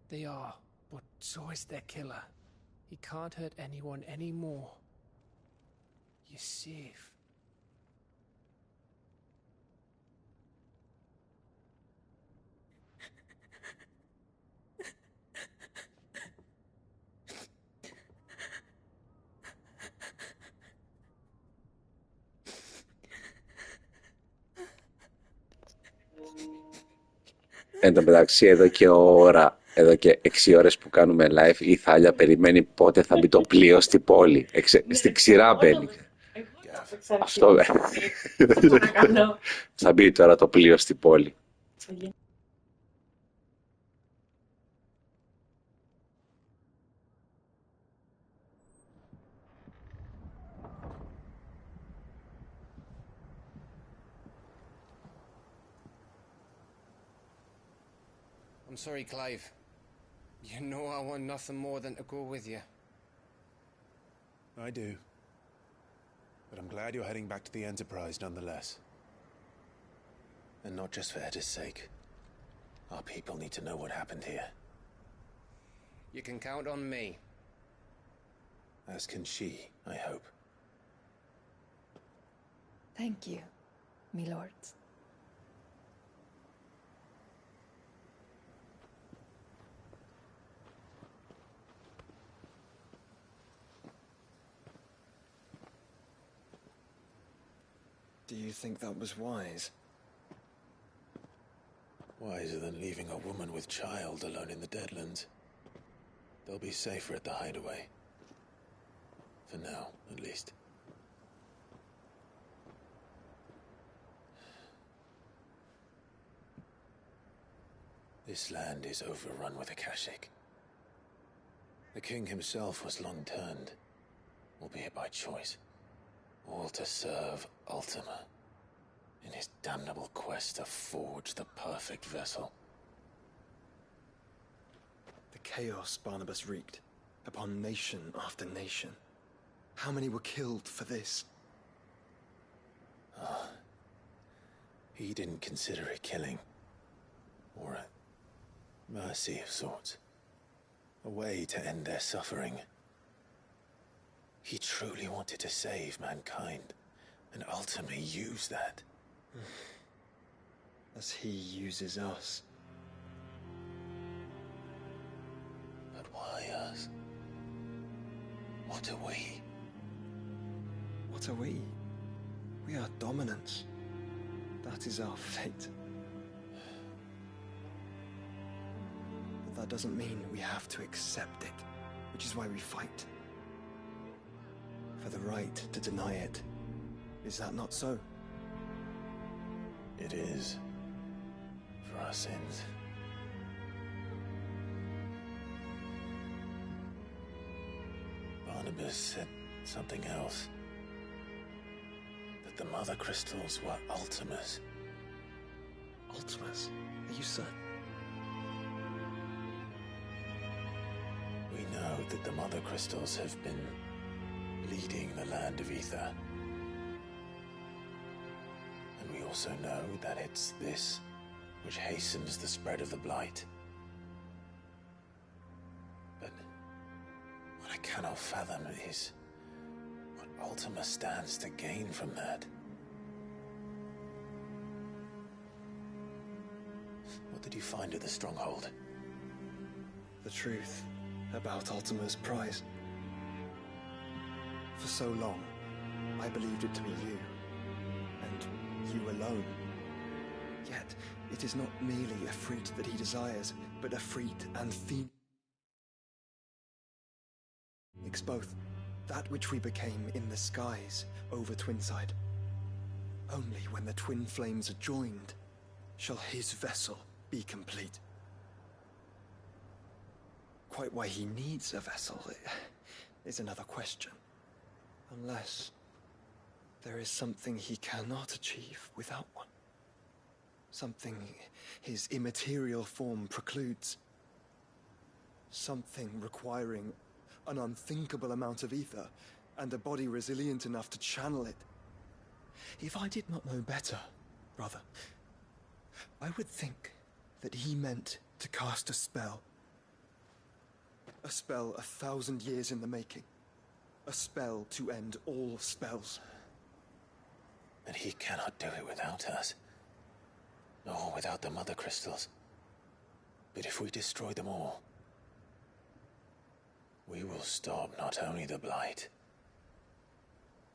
They are, but so is their killer. He can't hurt anyone anymore. You're safe. Εν τω μεταξύ, εδώ και εδώ και 6 ώρες που κάνουμε live, η Θάλια περιμένει πότε θα μπει το πλοίο στην πόλη. Στην ξηρά μπαίνει. Αυτό θα μπει τώρα το πλοίο στην πόλη. I'm sorry, Clive. You know I want nothing more than to go with you. I do. But I'm glad you're heading back to the Enterprise nonetheless. And not just for Etta's sake. Our people need to know what happened here. You can count on me. As can she, I hope. Thank you, me lords. Do you think that was wise? Wiser than leaving a woman with child alone in the Deadlands. They'll be safer at the hideaway. For now, at least. This land is overrun with Akashic. The king himself was long turned, albeit by choice, all to serve Ultima, in his damnable quest to forge the perfect vessel. The chaos Barnabas wreaked upon nation after nation. How many were killed for this? He didn't consider it killing. Or a mercy of sorts. A way to end their suffering. He truly wanted to save mankind, and ultimately use that. As he uses us. But why us? What are we? What are we? We are dominance. That is our fate. But that doesn't mean we have to accept it, which is why we fight. For the right to deny it. Is that not so? It is. For our sins. Barnabas said something else. That the Mother Crystals were Ultimas. Ultimas? Are you certain? We know that the Mother Crystals have been leading the land of Ether. And we also know that it's this which hastens the spread of the Blight. But what I cannot fathom is what Ultima stands to gain from that. What did you find at the Stronghold? The truth about Ultima's prize. For so long, I believed it to be you, and you alone. Yet, it is not merely a fruit that he desires, but a fruit and Phoenix both, that which we became in the skies over Twinside. Only when the twin flames are joined, shall his vessel be complete. Quite why he needs a vessel is another question. Unless there is something he cannot achieve without one. Something his immaterial form precludes. Something requiring an unthinkable amount of ether and a body resilient enough to channel it. If I did not know better, brother, I would think that he meant to cast a spell. A spell 1,000 years in the making. A spell to end all spells. And he cannot do it without us. Nor without the Mother Crystals. But if we destroy them all, we will stop not only the Blight,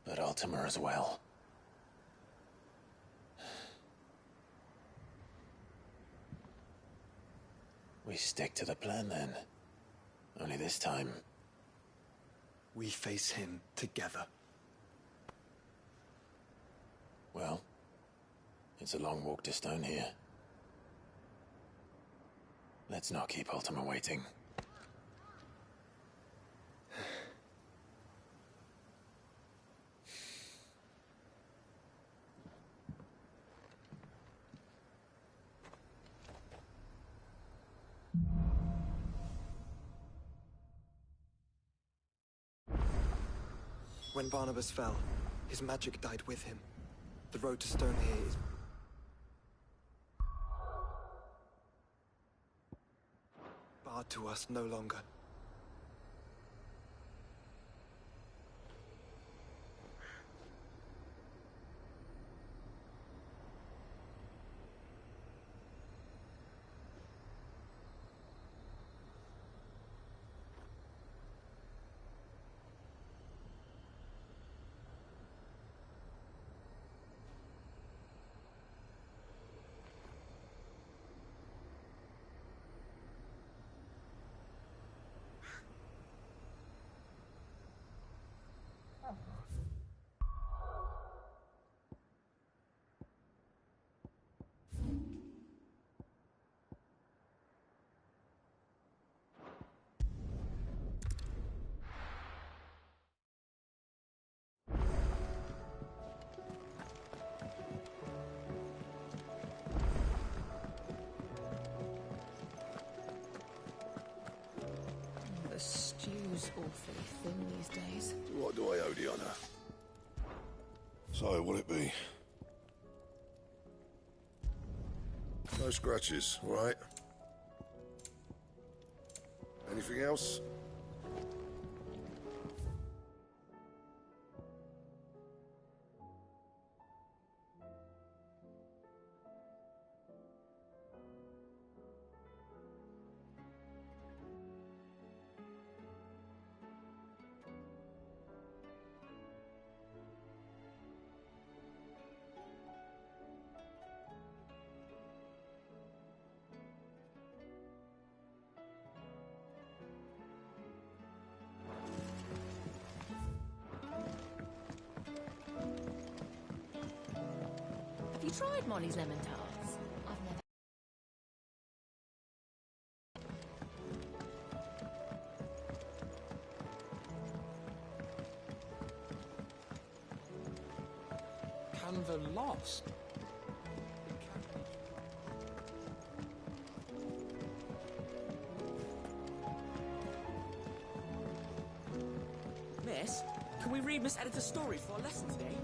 but Ultima as well. We stick to the plan then. Only this time, we face him together. Well, it's a long walk to Stone here. Let's not keep Ultima waiting. When Barnabas fell, his magic died with him. The road to Stonehere is barred to us no longer. The stew's awfully thin these days. What do I owe the honour? So, will it be? No scratches, all right? Anything else? Have you tried Molly's lemon tarts? I've never. Canva lost. Miss, can we read Miss Editor's story for our lesson today?